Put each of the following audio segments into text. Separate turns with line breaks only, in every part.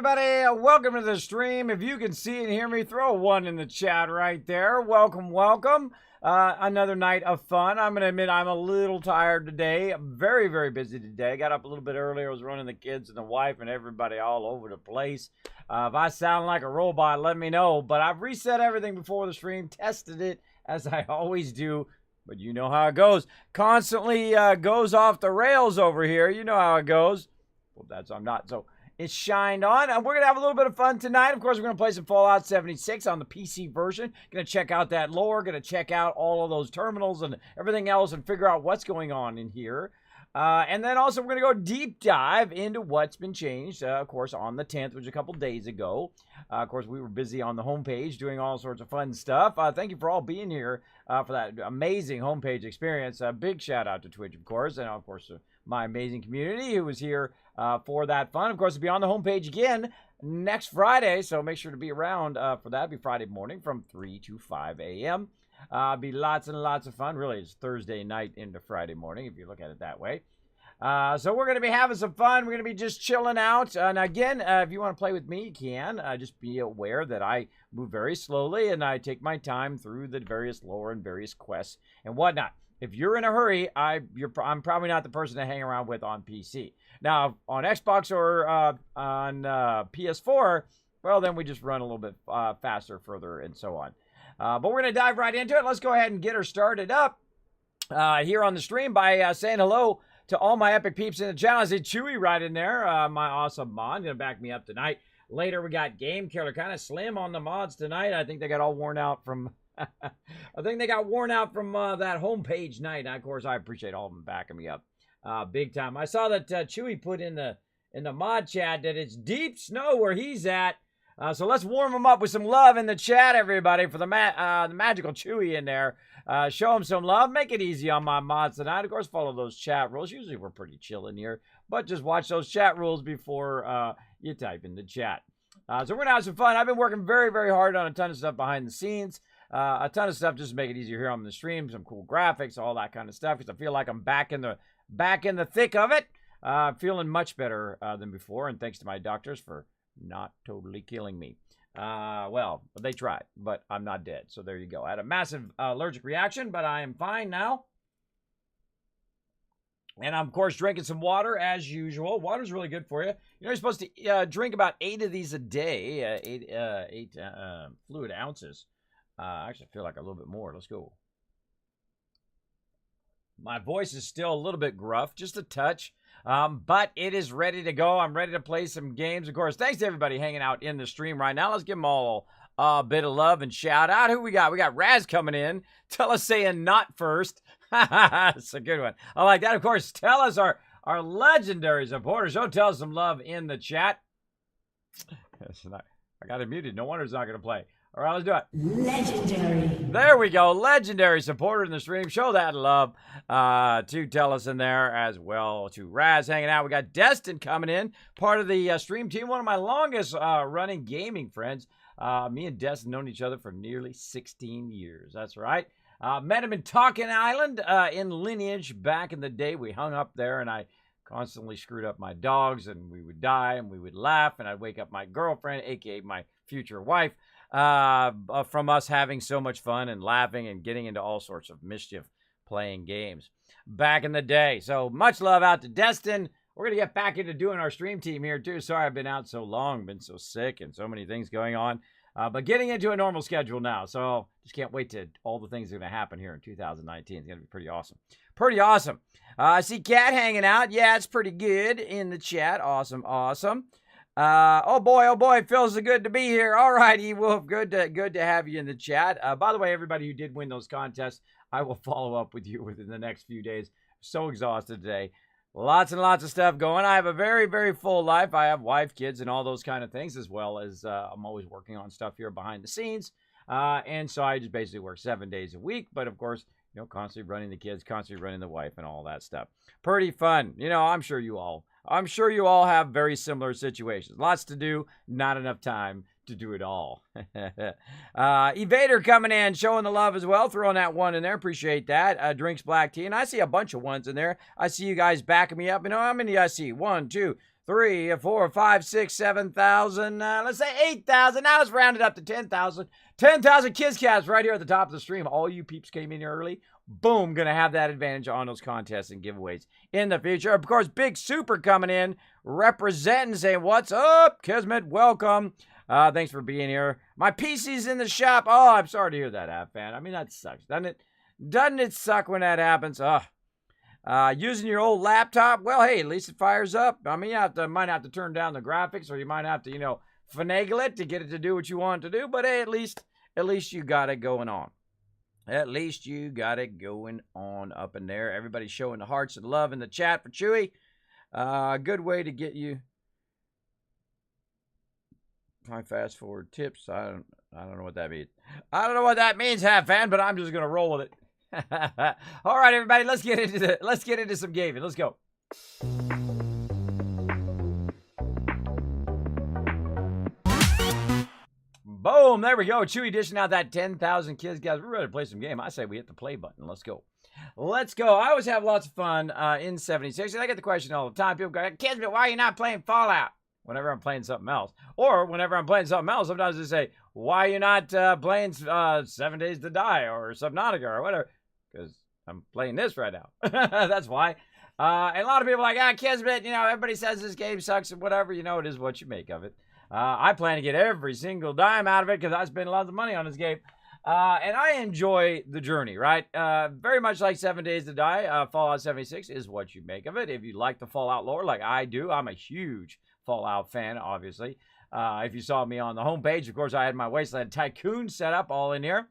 everybody? Welcome to the stream. If you can see and hear me, throw a 1 in the chat right there. Welcome, welcome. Another night of fun. I'm going to admit I'm a little tired today. I'm very, very busy today. I got up a little bit earlier. I was running the kids and the wife and everybody all over the place. If I sound like a robot, let me know. But I've reset everything before the stream, tested it, as I always do. But you know how it goes. Constantly goes off the rails over here. You know how it goes. Well, I'm not. So it's shined on. We're going to have a little bit of fun tonight. Of course, we're going to play some Fallout 76 on the PC version. Going to check out that lore. Going to check out all of those terminals and everything else and figure out what's going on in here. And then also we're going to go deep dive into what's been changed, of course, on the 10th, which was a couple days ago. Of course, we were busy on the homepage doing all sorts of fun stuff. Thank you for all being here for that amazing homepage experience. A big shout out to Twitch, of course, and of course, my amazing community who was here for that fun. Of course, it'll be on the homepage again next Friday, so make sure to be around for that. It'll be Friday morning from 3 to 5 a.m. Be lots and lots of fun. Really, it's Thursday night into Friday morning, if you look at it that way. So we're going to be having some fun. We're going to be just chilling out. And again, if you want to play with me, you can. Just be aware that I move very slowly and I take my time through the various lore and various quests and whatnot. If you're in a hurry, I'm probably not the person to hang around with on PC. Now, on Xbox or on PS4, well, then we just run a little bit faster, further, and so on. But we're going to dive right into it. Let's go ahead and get her started up here on the stream by saying hello to all my epic peeps in the channel. I see Chewy right in there, my awesome mod. Going to back me up tonight. Later, we got Game Killer, kind of slim on the mods tonight. I think they got all worn out from... I think they got worn out from that homepage night. And of course, I appreciate all of them backing me up big time. I saw that Chewy put in the mod chat that it's deep snow where he's at. So let's warm him up with some love in the chat, everybody, for the magical Chewy in there. Show him some love. Make it easy on my mods tonight. Of course, follow those chat rules. Usually we're pretty chill in here, but just watch those chat rules before you type in the chat. So we're going to have some fun. I've been working very, very hard on a ton of stuff behind the scenes. A ton of stuff just to make it easier here on the stream. Some cool graphics, all that kind of stuff. Because I feel like I'm back in the thick of it. Feeling much better than before. And thanks to my doctors for not totally killing me. Well, they tried, but I'm not dead. So there you go. I had a massive allergic reaction, but I am fine now. And I'm, of course, drinking some water as usual. Water's really good for you. You know, you're supposed to drink about 8 of these a day. 8 fluid ounces. Actually, I feel like a little bit more. Let's go. My voice is still a little bit gruff, just a touch, but it is ready to go. I'm ready to play some games. Of course, thanks to everybody hanging out in the stream right now. Let's give them all a bit of love and shout out. Who we got? We got Raz coming in. Tell us saying not first. That's a good one. I like that. Of course, tell us our legendary supporters. So tell us some love in the chat. I got it muted. No wonder it's not going to play. All right, let's do it.
Legendary.
There we go. Legendary supporter in the stream. Show that love to tell us in there as well. To Raz hanging out. We got Destin coming in. Part of the stream team. One of my longest running gaming friends. Me and Destin known each other for nearly 16 years. That's right. Met him in Talking Island in Lineage back in the day. We hung up there and I constantly screwed up my dogs and we would die and we would laugh and I'd wake up my girlfriend, aka my future wife. From us having so much fun and laughing and getting into all sorts of mischief playing games back in the day. So much love out to Destin. We're going to get back into doing our stream team here too. Sorry I've been out so long, been so sick and so many things going on. But getting into a normal schedule now. So just can't wait to all the things that are going to happen here in 2019. It's going to be pretty awesome. Pretty awesome. I see Kat hanging out. Yeah, it's pretty good in the chat. Awesome, awesome. Oh boy, it feels so good to be here. All right, E-Wolf, good to have you in the chat. By the way, everybody who did win those contests, I will follow up with you within the next few days. So exhausted today. Lots and lots of stuff going. I have a very, very full life. I have wife, kids, and all those kind of things, as well as I'm always working on stuff here behind the scenes. And so I just basically work 7 days a week. But of course, you know, constantly running the kids, constantly running the wife, and all that stuff. Pretty fun. You know, I'm sure you all have very similar situations. Lots to do, not enough time to do it all. Evader coming in, showing the love as well, throwing that 1 in there. Appreciate that. Drinks black tea, and I see a bunch of 1s in there. I see you guys backing me up. You know how many I see? 1, 2, 3, 4, 5, 6, 7,000. Let's say 8,000. Now let's round it up to 10,000. 10,000 Kiscaps right here at the top of the stream. All you peeps came in here early. Boom, gonna have that advantage on those contests and giveaways in the future. Of course, Big Super coming in, representing, saying, what's up, Kismet? Welcome. Thanks for being here. My PC's in the shop. Oh, I'm sorry to hear that, App Fan. I mean, that sucks, doesn't it? Doesn't it suck when that happens? Using your old laptop, well, hey, at least it fires up. I mean, you might have to turn down the graphics, or you might have to, finagle it to get it to do what you want it to do. But hey, at least you got it going on. At least you got it going on up in there. Everybody's showing the hearts and love in the chat for Chewy. Good way to get you. My fast forward tips. I don't know what that means. I don't know what that means, Half Fan, but I'm just gonna roll with it. All right, everybody, let's get into some gaming. Let's go. Boom, there we go. Chewy dishing out that 10,000 kids. Guys, we're ready to play some game. I say we hit the play button. Let's go. Let's go. I always have lots of fun in 76. And I get the question all the time. People go, Kismet, why are you not playing Fallout? Whenever I'm playing something else. Or whenever I'm playing something else, sometimes they say, why are you not playing 7 Days to Die or Subnautica or whatever? Because I'm playing this right now. That's why. And a lot of people are like, Kismet, everybody says this game sucks and whatever. It is what you make of it. I plan to get every single dime out of it because I spend lots of money on this game. And I enjoy the journey, right? Very much like 7 Days to Die, Fallout 76 is what you make of it. If you like the Fallout lore like I do, I'm a huge Fallout fan, obviously. If you saw me on the homepage, of course, I had my Wasteland Tycoon set up all in here.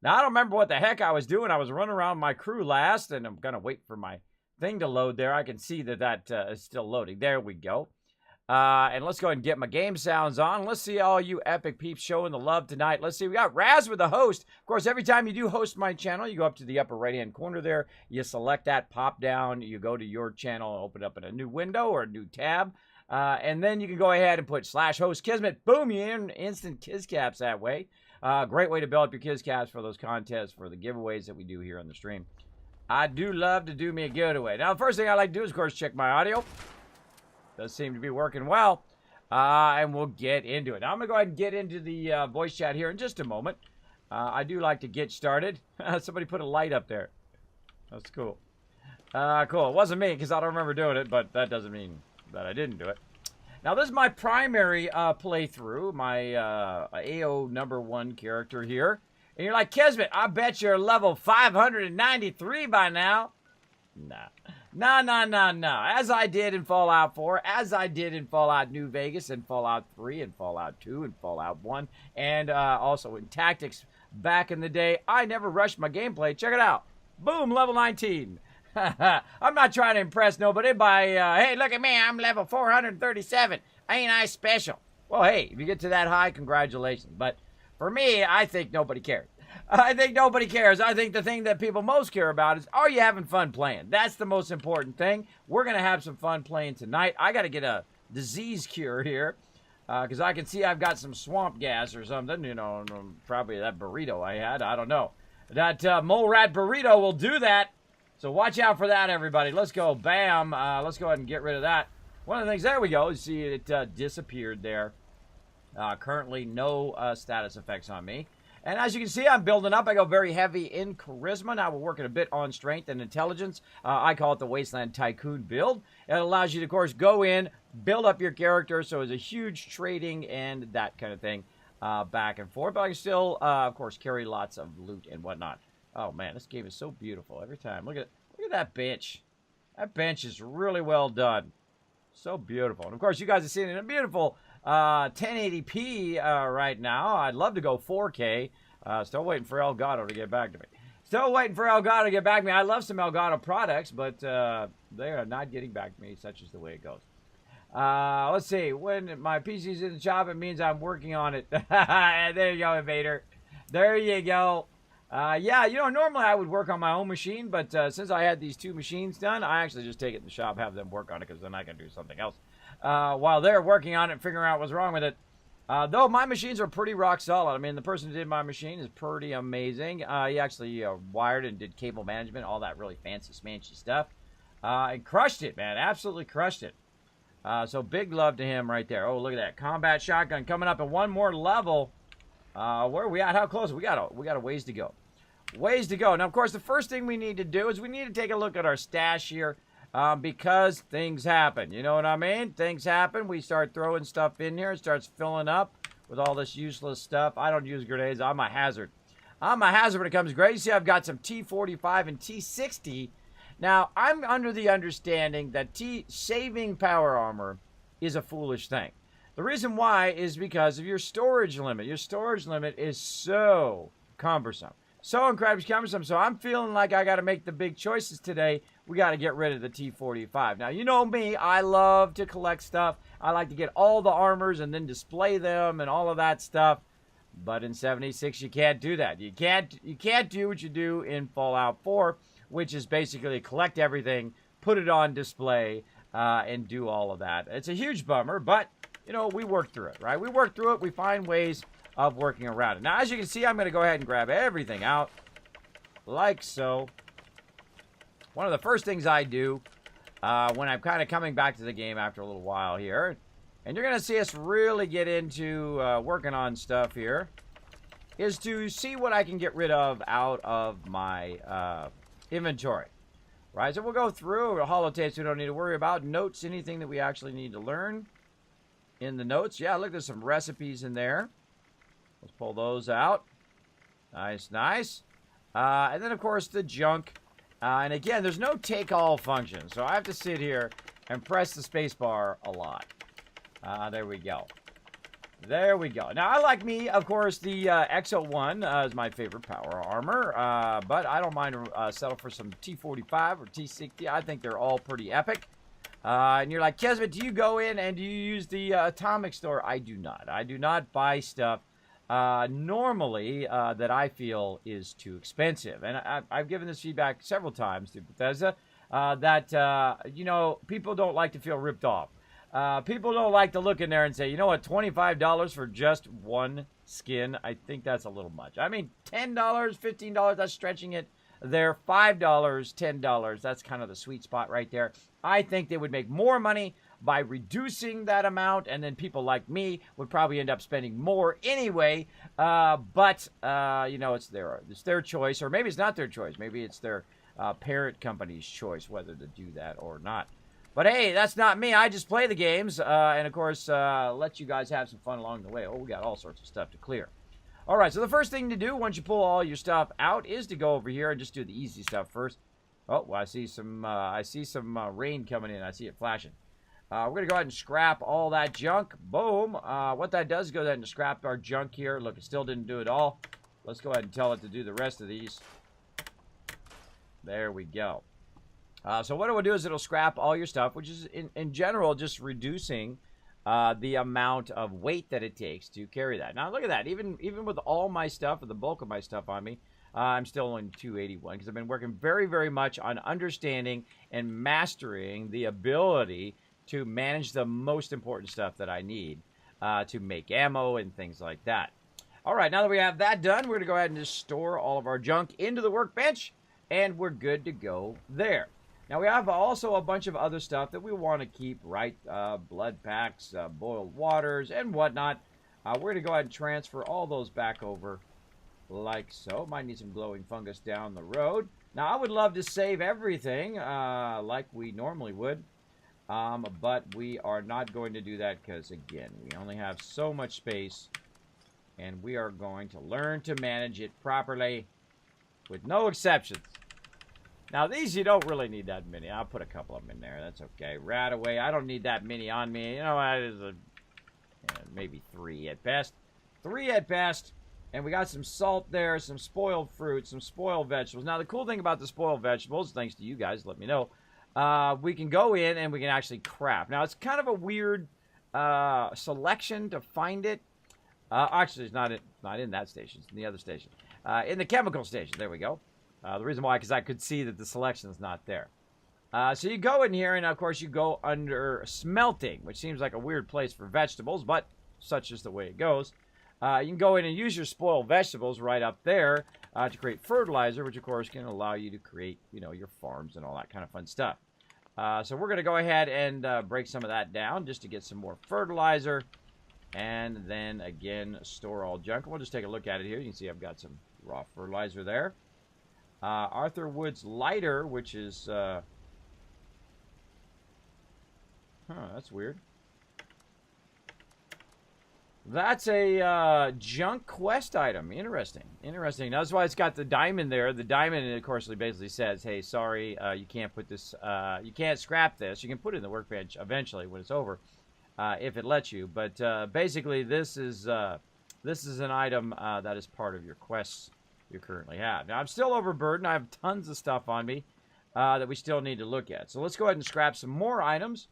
Now, I don't remember what the heck I was doing. I was running around my crew last, and I'm going to wait for my thing to load there. I can see that is still loading. There we go. And let's go ahead and get my game sounds on. Let's see all you epic peeps showing the love tonight. Let's see. We got Raz with the host. Of course, every time you do host my channel, you go up to the upper right-hand corner there. You select that, pop down. You go to your channel, open up in a new window or a new tab. And then you can go ahead and put /host Kismet. Boom, you earn instant Kiscaps that way. Great way to build up your Kiscaps for those contests, for the giveaways that we do here on the stream. I do love to do me a giveaway. Now, the first thing I like to do is, of course, check my audio. Does seem to be working well. And we'll get into it. Now, I'm going to go ahead and get into the voice chat here in just a moment. I do like to get started. Somebody put a light up there. That's cool. Cool. It wasn't me because I don't remember doing it, but that doesn't mean that I didn't do it. Now, this is my primary playthrough, my AO #1 character here. And you're like, Kismet, I bet you're level 593 by now. Nah. No. As I did in Fallout 4, as I did in Fallout New Vegas, and Fallout 3, and Fallout 2, and Fallout 1, and also in Tactics back in the day, I never rushed my gameplay. Check it out. Boom, level 19. I'm not trying to impress nobody by, hey, look at me, I'm level 437. Ain't I special? Well, hey, if you get to that high, congratulations. But for me, I think nobody cares. I think nobody cares. I think the thing that people most care about is, are you having fun playing? That's the most important thing. We're going to have some fun playing tonight. I got to get a disease cure here because I can see I've got some swamp gas or something. Probably that burrito I had. I don't know. That mole rat burrito will do that. So watch out for that, everybody. Let's go. Bam. Let's go ahead and get rid of that. One of the things, there we go. You see it disappeared there. Currently, no status effects on me. And as you can see, I'm building up. I go very heavy in charisma. Now we're working a bit on strength and intelligence. I call it the Wasteland Tycoon build. It allows you to, of course, go in, build up your character. So it's a huge trading and that kind of thing back and forth. But I can still, of course, carry lots of loot and whatnot. Oh, man, this game is so beautiful every time. Look at that bench. That bench is really well done. So beautiful. And, of course, you guys are seeing it in a beautiful 1080p right now. I'd love to go 4K. Still waiting for Elgato to get back to me. I love some Elgato products, but they are not getting back to me. Such is the way it goes. Let's see. When my PC's in the shop, it means I'm working on it. There you go, Invader. There you go. Yeah, normally I would work on my own machine, but since I had these two machines done, I actually just take it in the shop, have them work on it, because then I can do something else while they're working on it and figuring out what's wrong with it. Though my machines are pretty rock solid. I mean, the person who did my machine is pretty amazing. He actually wired and did cable management, all that really fancy, smancy stuff. And crushed it, man. Absolutely crushed it. So big love to him right there. Oh, look at that. Combat shotgun coming up at one more level. Where are we at? How close? We got a ways to go. Ways to go. Now, of course, the first thing we need to do is we need to take a look at our stash here because things happen. You know what I mean? Things happen. We start throwing stuff in here. It starts filling up with all this useless stuff. I don't use grenades. I'm a hazard. I'm a hazard when it comes to grenades. You see, I've got some T45 and T60. Now, I'm under the understanding that saving power armor is a foolish thing. The reason why is because of your storage limit. Your storage limit is so cumbersome. So incredibly cumbersome. So I'm feeling like I got to make the big choices today. We got to get rid of the T45. Now, you know me. I love to collect stuff. I like to get all the armors and then display them and all of that stuff. But in 76, you can't do that. You can't do what you do in Fallout 4, which is basically collect everything, put it on display, and do all of that. It's a huge bummer, but, you know, we work through it, right? We work through it. We find ways of working around it. Now, as you can see, I'm going to go ahead and grab everything out, like so. One of the first things I do when I'm kind of coming back to the game after a little while here, and you're going to see us really get into working on stuff here, is to see what I can get rid of out of my inventory. Right, so we'll go through holotapes we don't need to worry about. Notes, anything that we actually need to learn in the notes. Yeah, look, there's some recipes in there. Let's pull those out. Nice, nice. And then, of course, the junk. And again, there's no take-all function, so I have to sit here and press the space bar a lot. There we go. There we go. Now, I like me, of course, the X01 is my favorite power armor, but I don't mind settle for some T45 or T60. I think they're all pretty epic. And you're like, Kismet, do you go in and do you use the atomic store? I do not. I do not buy stuff normally that I feel is too expensive. And I've given this feedback several times to Bethesda that, you know, people don't like to feel ripped off. People don't like to look in there and say, you know what, $25 for just one skin? I think that's a little much. I mean, $10, $15, that's stretching it there. $5, $10, that's kind of the sweet spot right there. I think they would make more money by reducing that amount, and then people like me would probably end up spending more anyway. But you know, it's their choice, or maybe it's not their choice. Maybe it's their parent company's choice whether to do that or not. But hey, that's not me. I just play the games, and of course, let you guys have some fun along the way. Oh, we got all sorts of stuff to clear. All right, so the first thing to do once you pull all your stuff out is to go over here and just do the easy stuff first. Oh, well, I see some rain coming in. I see it flashing. We're going to go ahead and scrap all that junk. Boom. What that does is go ahead and scrap our junk here. Look, it still didn't do it all. Let's go ahead and tell it to do the rest of these. There we go. So what it will do is it'll scrap all your stuff, which is, in general, just reducing the amount of weight that it takes to carry that. Now, look at that. Even with all my stuff, or the bulk of my stuff on me, I'm still on 281 because I've been working very, very much on understanding and mastering the ability to manage the most important stuff that I need to make ammo and things like that. All right, now that we have that done, we're going to go ahead and just store all of our junk into the workbench, and we're good to go there. Now, we have also a bunch of other stuff that we want to keep, right? Blood packs, boiled waters, and whatnot. We're going to go ahead and transfer all those back over like so. Might need some glowing fungus down the road. Now, I would love to save everything like we normally would, but we are not going to do that because, again, we only have so much space, and we are going to learn to manage it properly with no exceptions. Now, these, you don't really need that many. I'll put a couple of them in there. That's okay. Right away. I don't need that many on me. You know, maybe 3 at best. 3 at best. And we got some salt there, some spoiled fruit, some spoiled vegetables. Now, the cool thing about the spoiled vegetables, thanks to you guys, let me know, we can go in and we can actually craft. Now, it's kind of a weird selection to find it. Actually, it's not in that station. It's in the other station. In the chemical station. There we go. The reason why, because I could see that the selection is not there. So you go in here, and of course you go under smelting, which seems like a weird place for vegetables, but such is the way it goes. You can go in and use your spoiled vegetables right up there to create fertilizer, which of course can allow you to create, you know, your farms and all that kind of fun stuff. So we're going to go ahead and break some of that down just to get some more fertilizer. And then, again, store all junk. We'll just take a look at it here. You can see I've got some raw fertilizer there. Arthur Wood's lighter, which is... that's weird. That's a junk quest item. Interesting. Interesting. That's why it's got the diamond there. The diamond, of course, basically says, hey, sorry, you can't put this, you can't scrap this. You can put it in the workbench eventually when it's over, if it lets you. But basically, this is an item that is part of your quests you currently have. Now, I'm still overburdened. I have tons of stuff on me that we still need to look at. So let's go ahead and scrap some more items.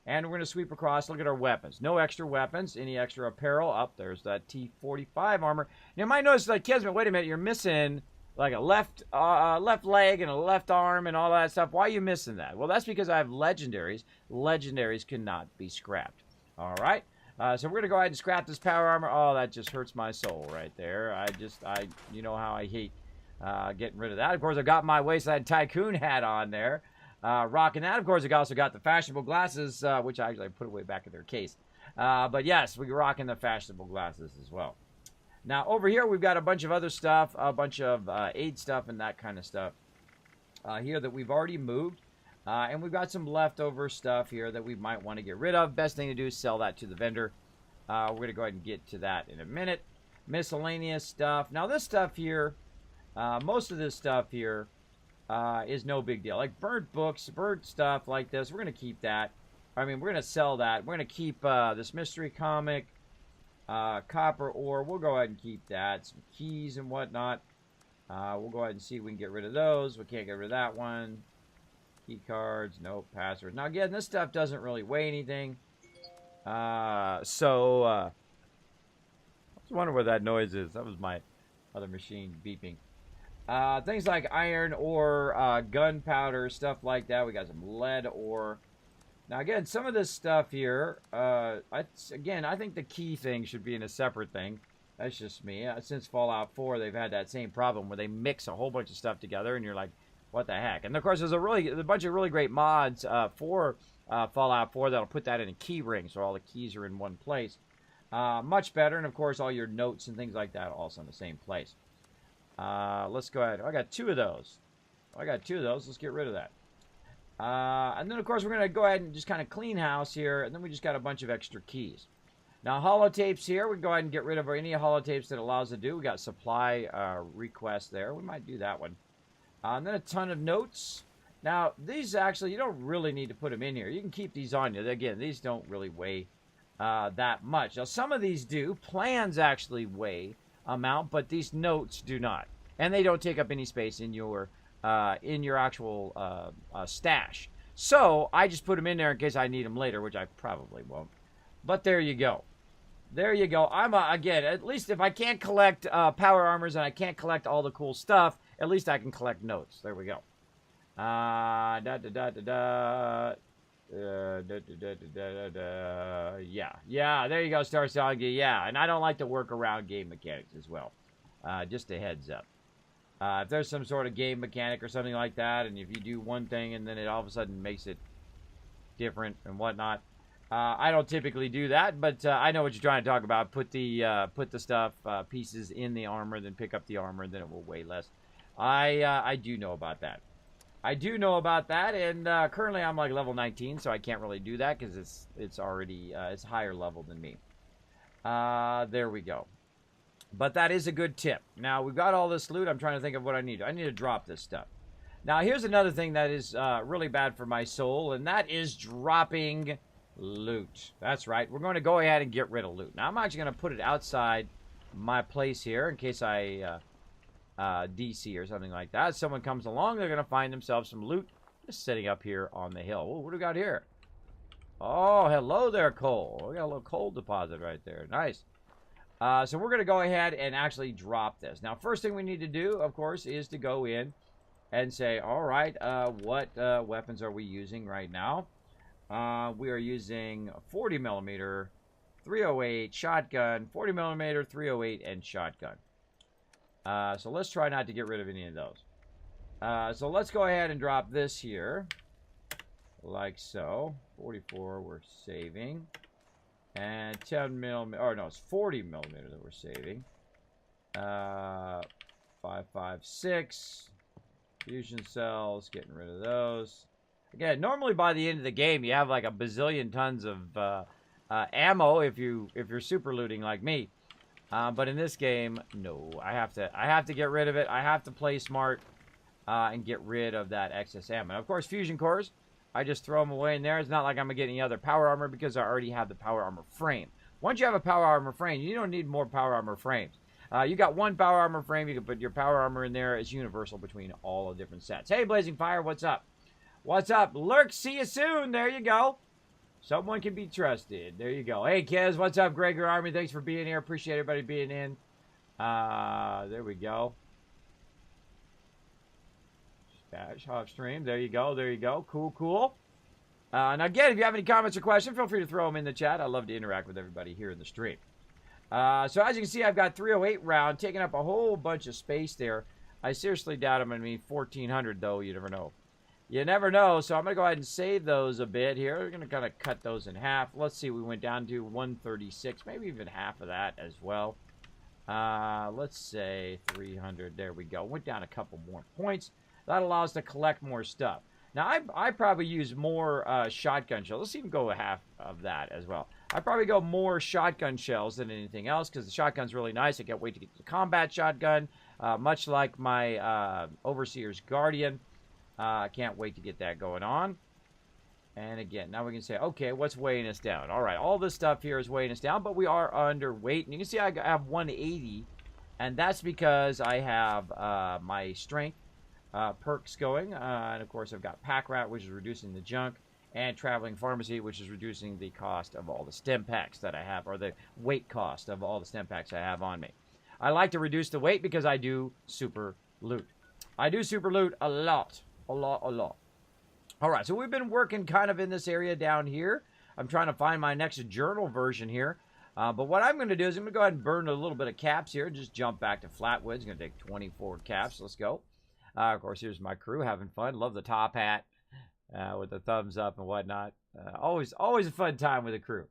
And we're going to sweep across, look at our weapons. No extra weapons, any extra apparel. Up there's that T45 armor. You might notice, like, Kismet, wait a minute, you're missing like a left leg and a left arm and all that stuff. Why are you missing that? Well, that's because I have legendaries. Legendaries cannot be scrapped. All right. So we're going to go ahead and scrap this power armor. Oh, that just hurts my soul right there. You know how I hate getting rid of that. Of course, I've got my Wasteland Tycoon hat on there. Rocking that. Of course, I also got the fashionable glasses, which I actually put away back in their case. But yes, we're rocking the fashionable glasses as well. Now, over here, we've got a bunch of other stuff, a bunch of aid stuff and that kind of stuff here that we've already moved. And we've got some leftover stuff here that we might want to get rid of. Best thing to do is sell that to the vendor. We're going to go ahead and get to that in a minute. Miscellaneous stuff. Now, this stuff here, most of this stuff here, is no big deal. Like burnt books, burnt stuff like this, we're going to keep that. I mean, we're going to sell that. We're going to keep this mystery comic, copper ore. We'll go ahead and keep that. Some keys and whatnot. We'll go ahead and see if we can get rid of those. We can't get rid of that one. Key cards, nope, passwords. Now, again, this stuff doesn't really weigh anything. I was wondering what that noise is. That was my other machine beeping. Things like iron ore, gunpowder, stuff like that. We got some lead ore. Now, again, some of this stuff here, I think the key thing should be in a separate thing. That's just me. Since Fallout 4, they've had that same problem where they mix a whole bunch of stuff together, and you're like, what the heck? And, of course, there's a bunch of really great mods for Fallout 4 that'll put that in a key ring, so all the keys are in one place. Much better, and, of course, all your notes and things like that are also in the same place. Let's go ahead. I got two of those. Let's get rid of that. And then, of course, we're going to go ahead and just kind of clean house here. And then we just got a bunch of extra keys. Now, holotapes here. We can go ahead and get rid of any holotapes that allows us to do. We got supply requests there. We might do that one. And then a ton of notes. Now, these actually, you don't really need to put them in here. You can keep these on you. Again, these don't really weigh that much. Now, some of these do. Plans actually weigh amount, but these notes do not, and they don't take up any space in your actual stash. So I just put them in there in case I need them later, which I probably won't. But there you go. I'm again, at least if I can't collect power armors and I can't collect all the cool stuff, at least I can collect notes. There we go. Yeah, there you go, Star Salgi. Yeah, and I don't like to work around game mechanics as well. Just a heads up. If there's some sort of game mechanic or something like that, and if you do one thing and then it all of a sudden makes it different and whatnot, I don't typically do that, but I know what you're trying to talk about. Put the stuff, pieces in the armor, then pick up the armor, and then it will weigh less. I do know about that. And currently I'm like level 19, so I can't really do that because it's already it's higher level than me. There we go. But that is a good tip. Now, we've got all this loot. I'm trying to think of what I need. I need to drop this stuff. Now, here's another thing that is really bad for my soul, and that is dropping loot. That's right. We're going to go ahead and get rid of loot. Now, I'm actually going to put it outside my place here in case I DC or something like that. If someone comes along, they're going to find themselves some loot just sitting up here on the hill. Ooh, what do we got here? Oh, hello there, coal. We got a little coal deposit right there. Nice. So we're going to go ahead and actually drop this. Now, first thing we need to do, of course, is to go in and say, all right, what weapons are we using right now? We are using 40 millimeter, 308 shotgun, 40 millimeter, 308, and shotgun. So let's try not to get rid of any of those. So let's go ahead and drop this here. like so. 44 we're saving. And 10 millimeter, or no, it's 40 millimeter that we're saving. 556. Fusion cells, getting rid of those. Again, normally by the end of the game, you have like a bazillion tons of ammo if you're super looting like me. But in this game, no. I have to get rid of it. I have to play smart and get rid of that excess ammo. And of course, fusion cores, I just throw them away in there. It's not like I'm going to get any other power armor because I already have the power armor frame. Once you have a power armor frame, you don't need more power armor frames. You got one power armor frame. You can put your power armor in there. It's universal between all the different sets. Hey, Blazing Fire, what's up? What's up? Lurk, see you soon. There you go. Someone can be trusted. There you go. Hey, Kez, what's up, Gregor Army? Thanks for being here. Appreciate everybody being in. There we go. Stash off stream. There you go. There you go. Cool, cool. Now, again, if you have any comments or questions, feel free to throw them in the chat. I love to interact with everybody here in the stream. So, as you can see, I've got 308 round, taking up a whole bunch of space there. I seriously doubt I'm going to need 1,400, though. You never know. You never know, so I'm going to go ahead and save those a bit here. We're going to kind of cut those in half. Let's see, we went down to 136, maybe even half of that as well. Let's say 300. There we go. Went down a couple more points. That allows us to collect more stuff. Now, I probably use more shotgun shells. Let's even go a half of that as well. I probably go more shotgun shells than anything else because the shotgun's really nice. I can't wait to get the combat shotgun, much like my Overseer's Guardian. I can't wait to get that going on. And again, now we can say, okay, what's weighing us down? All right, all this stuff here is weighing us down, but we are underweight. And you can see I have 180, and that's because I have my strength perks going. And, of course, I've got Pack Rat, which is reducing the junk, and Traveling Pharmacy, which is reducing the cost of all the stim packs that I have, or the weight cost of all the stim packs I have on me. I like to reduce the weight because I do super loot. I do super loot a lot. A lot. All right, so we've been working kind of in this area down here. I'm trying to find my next journal version here. But what I'm going to do is I'm going to go ahead and burn a little bit of caps here. Just jump back to Flatwoods. It's going to take 24 caps. Let's go. Of course, here's my crew having fun. Love the top hat with the thumbs up and whatnot. Always a fun time with the crew.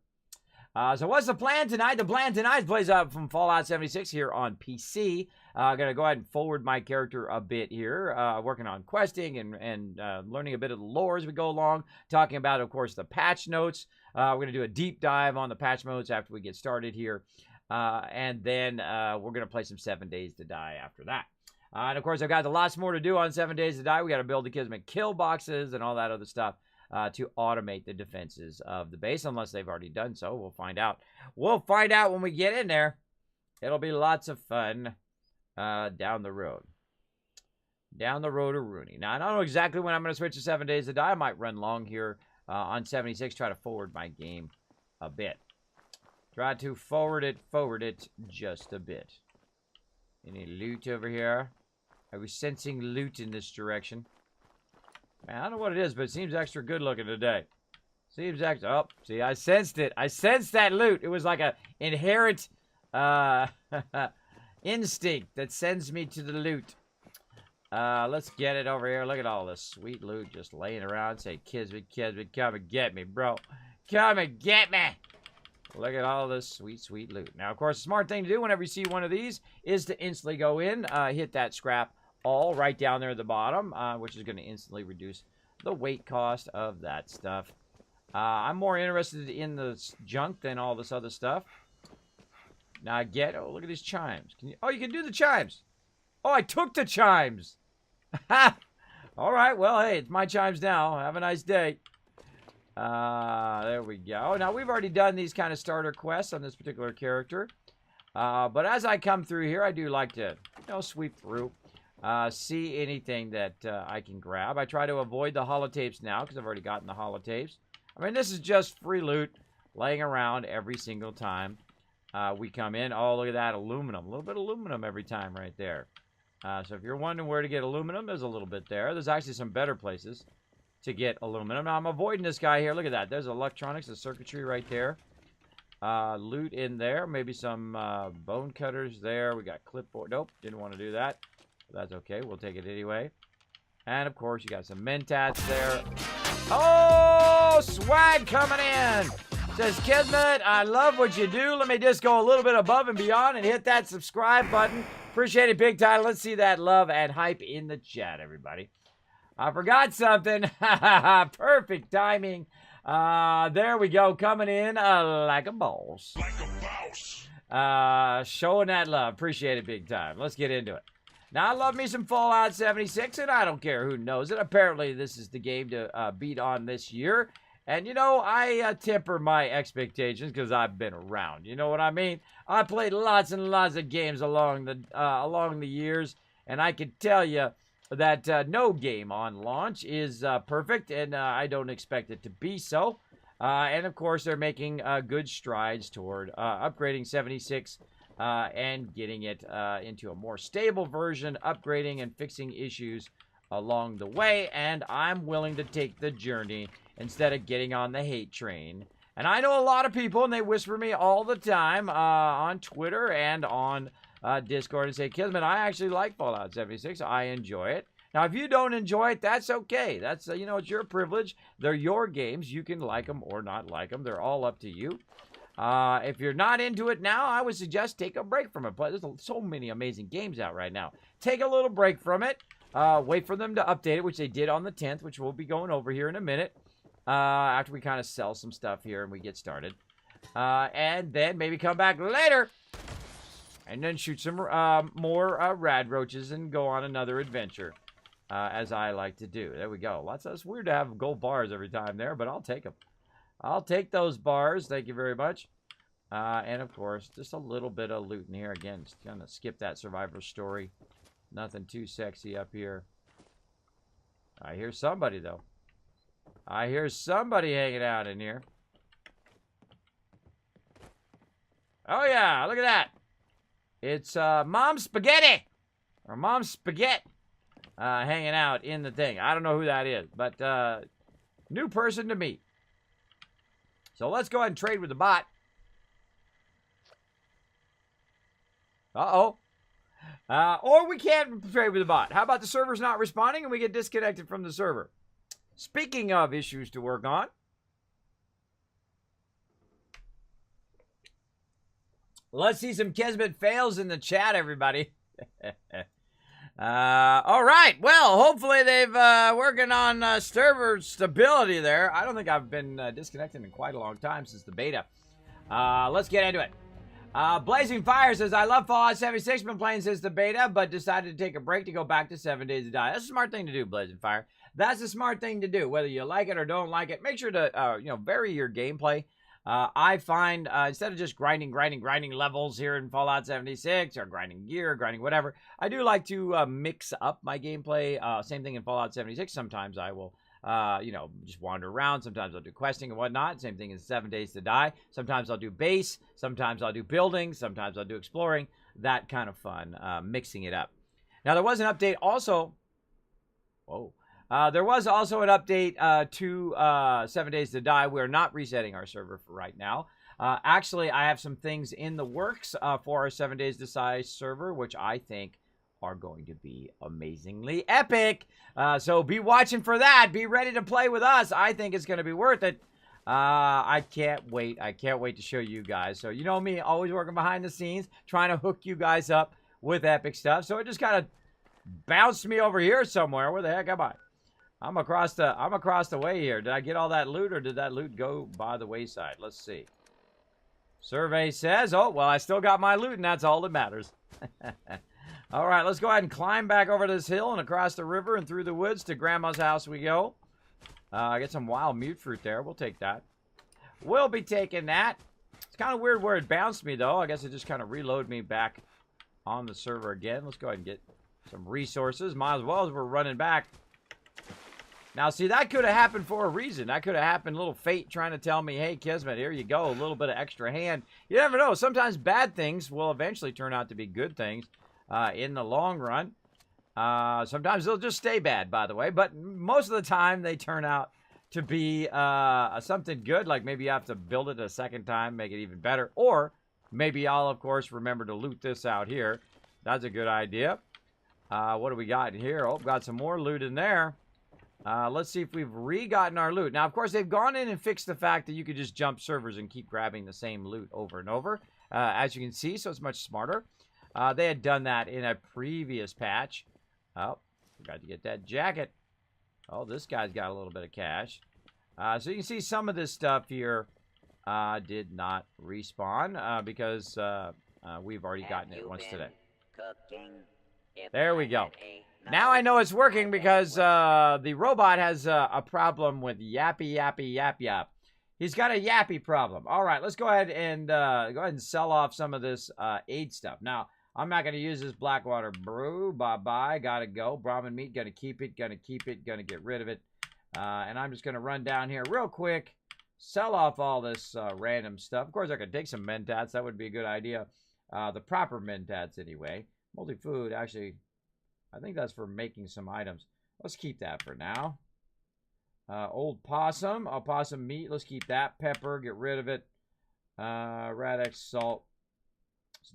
So what's the plan tonight? The plan tonight plays up from Fallout 76 here on PC. I'm going to go ahead and forward my character a bit here, working on questing and learning a bit of the lore as we go along, talking about, of course, the patch notes. We're going to do a deep dive on the patch notes after we get started here. And then we're going to play some 7 Days to Die after that. And, of course, I've got lots more to do on 7 Days to Die. We got to build the Kismet kill boxes and all that other stuff. To automate the defenses of the base, unless they've already done so. We'll find out. We'll find out when we get in there. It'll be lots of fun down the road. Down the road to Rooney. Now, I don't know exactly when I'm going to switch to 7 Days to Die. I might run long here on 76, try to forward my game a bit. Try to forward it just a bit. Any loot over here? Are we sensing loot in this direction? Man, I don't know what it is, but it seems extra good looking today. Seems extra. Oh, see, I sensed it. I sensed that loot. It was like an inherent instinct that sends me to the loot. Let's get it over here. Look at all this sweet loot just laying around. Say, Kismet, come and get me, bro. Come and get me. Look at all this sweet, sweet loot. Now, of course, the smart thing to do whenever you see one of these is to instantly go in, hit that scrap all right down there at the bottom, which is going to instantly reduce the weight cost of that stuff. I'm more interested in the junk than all this other stuff. Now I get, oh, look at these chimes. Oh, you can do the chimes. Oh, I took the chimes. All right, well, hey, it's my chimes now. Have a nice day. There we go. Now, we've already done these kind of starter quests on this particular character. But as I come through here, I do like to, sweep through. See anything that I can grab. I try to avoid the holotapes now because I've already gotten the holotapes. I mean, this is just free loot laying around every single time we come in. Oh, look at that aluminum. A little bit of aluminum every time right there. So if you're wondering where to get aluminum, there's a little bit there. There's actually some better places to get aluminum. Now, I'm avoiding this guy here. Look at that. There's electronics, the circuitry right there. Loot in there. Maybe some bone cutters there. We got clipboard. Nope, didn't want to do that. That's okay. We'll take it anyway. And, of course, you got some Mentats there. Oh, swag coming in. Says, Kismet, I love what you do. Let me just go a little bit above and beyond and hit that subscribe button. Appreciate it big time. Let's see that love and hype in the chat, everybody. I forgot something. Perfect timing. There we go. Coming in like a boss. Like a boss. Showing that love. Appreciate it big time. Let's get into it. Now, I love me some Fallout 76, and I don't care who knows it. Apparently, this is the game to beat on this year. And, you know, I temper my expectations because I've been around. You know what I mean? I played lots and lots of games along the years, and I can tell you that no game on launch is perfect, and I don't expect it to be so. And, of course, they're making good strides toward upgrading 76 and getting it into a more stable version, upgrading and fixing issues along the way. And I'm willing to take the journey instead of getting on the hate train. And I know a lot of people, and they whisper me all the time on Twitter and on Discord and say, Kismet, I actually like Fallout 76. I enjoy it. Now, if you don't enjoy it, that's okay. That's, you know, it's your privilege. They're your games. You can like them or not like them. They're all up to you. If you're not into it now, I would suggest take a break from it. But there's so many amazing games out right now. Take a little break from it. Wait for them to update it, which they did on the 10th, which we'll be going over here in a minute. After we kind of sell some stuff here and we get started. And then maybe come back later. And then shoot some more rad roaches and go on another adventure. As I like to do. There we go. It's weird to have gold bars every time there, but I'll take them. I'll take those bars. Thank you very much. And, of course, just a little bit of loot in here. Again, just kind of skip that survivor story. Nothing too sexy up here. I hear somebody, though. I hear somebody hanging out in here. Oh, yeah. Look at that. It's Mom Spaghetti. Or Mom Spaghetti. Hanging out in the thing. I don't know who that is. But new person to meet. So let's go ahead and trade with the bot. Uh-oh. Or we can't trade with the bot. How about the server's not responding and we get disconnected from the server? Speaking of issues to work on. Let's see some Kismet fails in the chat, everybody. All right. Well, hopefully they've working on server stability there. I don't think I've been disconnected in quite a long time since the beta. Let's get into it. Blazing Fire says, I love Fallout 76. Been playing since the beta, but decided to take a break to go back to 7 Days to Die. That's a smart thing to do, Blazing Fire. That's a smart thing to do. Whether you like it or don't like it, make sure to vary your gameplay. I find instead of just grinding levels here in Fallout 76 or grinding gear, grinding whatever, I do like to mix up my gameplay. Same thing in Fallout 76. Sometimes I will, just wander around. Sometimes I'll do questing and whatnot. Same thing in 7 Days to Die. Sometimes I'll do base. Sometimes I'll do building. Sometimes I'll do exploring. That kind of fun, mixing it up. Now, there was an update also. Whoa. There was also an update to 7 Days to Die. We're not resetting our server for right now. Actually, I have some things in the works for our 7 Days to Die server, which I think are going to be amazingly epic. So be watching for that. Be ready to play with us. I think it's going to be worth it. I can't wait. I can't wait to show you guys. So you know me, always working behind the scenes, trying to hook you guys up with epic stuff. So it just kind of bounced me over here somewhere. Where the heck am I? I'm across the way here. Did I get all that loot, or did that loot go by the wayside? Let's see. Survey says, oh, well, I still got my loot, and that's all that matters. All right, let's go ahead and climb back over this hill and across the river and through the woods to Grandma's house we go. Get some wild mute fruit there. We'll take that. We'll be taking that. It's kind of weird where it bounced me, though. I guess it just kind of reloaded me back on the server again. Let's go ahead and get some resources. Might as well as we're running back. Now, see, that could have happened for a reason. That could have happened, little fate trying to tell me, hey, Kismet, here you go, a little bit of extra hand. You never know. Sometimes bad things will eventually turn out to be good things in the long run. Sometimes they'll just stay bad, by the way. But most of the time, they turn out to be something good. Like maybe you have to build it a second time, make it even better. Or maybe I'll, of course, remember to loot this out here. That's a good idea. What do we got in here? Oh, got some more loot in there. Let's see if we've re-gotten our loot. Now, of course, they've gone in and fixed the fact that you could just jump servers and keep grabbing the same loot over and over, as you can see, so it's much smarter. They had done that in a previous patch. Oh, forgot to get that jacket. Oh, this guy's got a little bit of cash. So you can see some of this stuff here did not respawn because we've already gotten it once today. There we go. Now I know it's working because the robot has a problem with yappy, yappy, yap, yap. He's got a yappy problem. All right, let's go ahead and sell off some of this aid stuff. Now, I'm not going to use this Blackwater brew. Bye-bye. Got to go. Brahmin meat. Going to keep it. Going to keep it. Going to get rid of it. And I'm just going to run down here real quick. Sell off all this random stuff. Of course, I could take some mentats. That would be a good idea. The proper mentats, anyway. Multi-food, actually, I think that's for making some items. Let's keep that for now. Old possum. Possum meat. Let's keep that. Pepper. Get rid of it. Radix salt.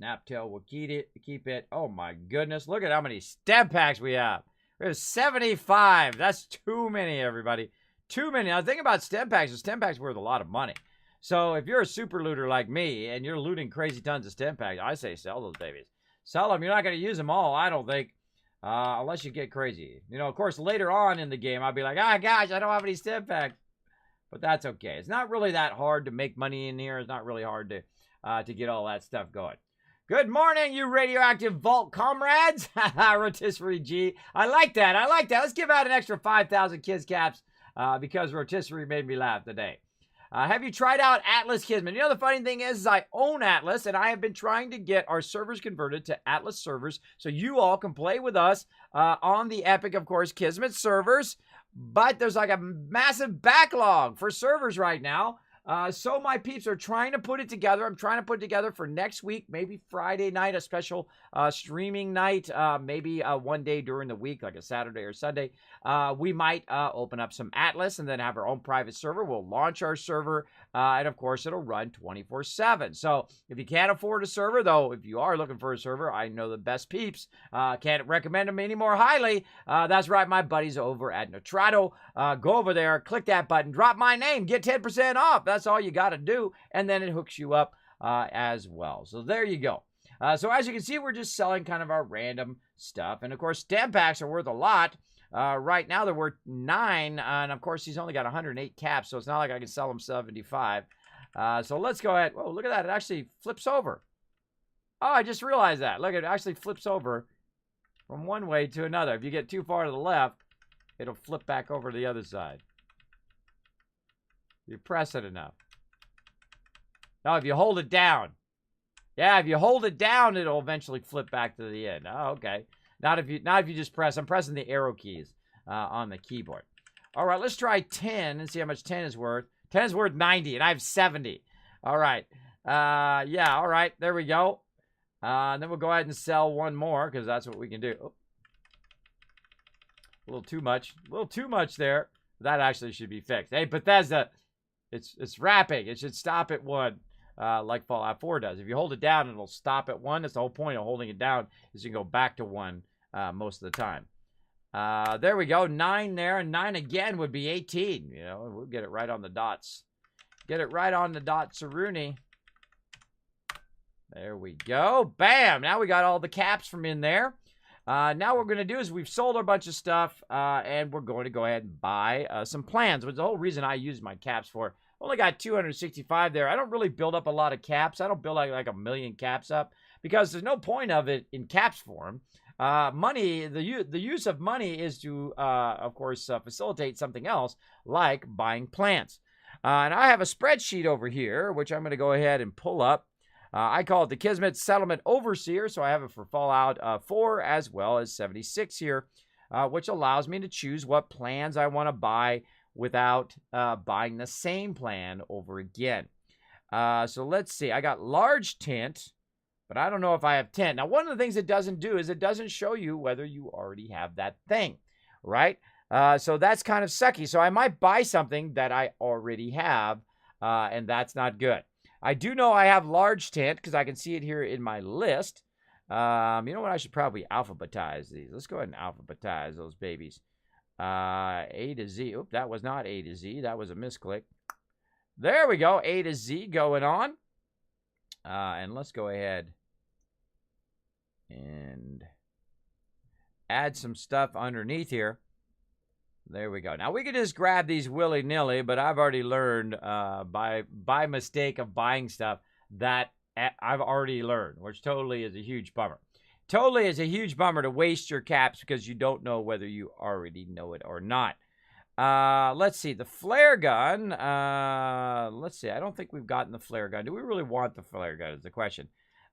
Snaptail. We'll keep it. Oh, my goodness. Look at how many stem packs we have. There's 75. That's too many, everybody. Too many. Now, the thing about stem packs is stem packs are worth a lot of money. So, if you're a super looter like me and you're looting crazy tons of stem packs, I say sell those babies. Sell them. You're not going to use them all, I don't think. Unless you get crazy. You know, of course, later on in the game, I'll be like, ah, gosh, I don't have any stem packs. But that's okay. It's not really that hard to make money in here. It's not really hard to get all that stuff going. Good morning, you radioactive vault comrades. Rotisserie G. I like that. I like that. Let's give out an extra 5,000 kids caps because Rotisserie made me laugh today. Have you tried out Atlas, Kismet? You know, the funny thing is I own Atlas, and I have been trying to get our servers converted to Atlas servers so you all can play with us on the Epic, of course, Kismet servers. But there's like a massive backlog for servers right now. So my peeps are trying to put it together. I'm trying to put it together for next week, maybe Friday night, a special streaming night, maybe one day during the week, like a Saturday or Sunday. We might open up some Atlas and then have our own private server. We'll launch our server, and of course, it'll run 24/7. So if you can't afford a server, though, if you are looking for a server, I know the best peeps. Can't recommend them any more highly. That's right, my buddies over at Nitrado. Go over there, click that button, drop my name, get 10% off. That's all you got to do, and then it hooks you up as well. So there you go. So as you can see, we're just selling kind of our random stuff. And, of course, stem packs are worth a lot. Right now, they're worth 9. And, of course, he's only got 108 caps, so it's not like I can sell him 75. So let's go ahead. Whoa, look at that. It actually flips over. Oh, I just realized that. Look, it actually flips over from one way to another. If you get too far to the left, it'll flip back over to the other side. You press it enough. Now, if you hold it down. Yeah, if you hold it down, it'll eventually flip back to the end. Oh, okay. Not if you just press. I'm pressing the arrow keys on the keyboard. All right, let's try 10 and see how much 10 is worth. 10 is worth 90, and I have 70. All right. Yeah, all right. There we go. And then we'll go ahead and sell one more because that's what we can do. Oh. A little too much. A little too much there. That actually should be fixed. Hey, Bethesda, it's wrapping. It should stop at 1. Like Fallout 4 does. If you hold it down, it'll stop at 1. That's the whole point of holding it down, is you can go back to 1 most of the time. There we go. 9 there, and 9 again would be 18. You know, we'll get it right on the dots. Get it right on the dots, Rooney. There we go. Bam! Now we got all the caps from in there. Now what we're going to do is we've sold a bunch of stuff, and we're going to go ahead and buy some plans, which is the whole reason I use my caps for. Only got 265 there. I don't really build up a lot of caps. I don't build like a million caps up because there's no point of it in caps form. Money, the use of money is to, of course, facilitate something else like buying plants. And I have a spreadsheet over here, which I'm going to go ahead and pull up. I call it the Kismet Settlement Overseer, so I have it for Fallout 4 as well as 76 here, which allows me to choose what plans I want to buy without buying the same plan over again. So let's see. I got large tent, but I don't know if I have tent. Now, one of the things it doesn't do is it doesn't show you whether you already have that thing, right? So that's kind of sucky. So I might buy something that I already have, and that's not good. I do know I have large tent because I can see it here in my list. You know what? I should probably alphabetize these. Let's go ahead and alphabetize those babies. A to Z. Oop, that was not A to Z. That was a misclick. There we go. A to Z going on. And let's go ahead and add some stuff underneath here. There we go. Now, we could just grab these willy-nilly, but I've already learned by mistake of buying stuff that I've already learned, which totally is a huge bummer. Totally is a huge bummer to waste your caps because you don't know whether you already know it or not. Let's see. The flare gun. Let's see. I don't think we've gotten the flare gun. Do we really want the flare gun is the question.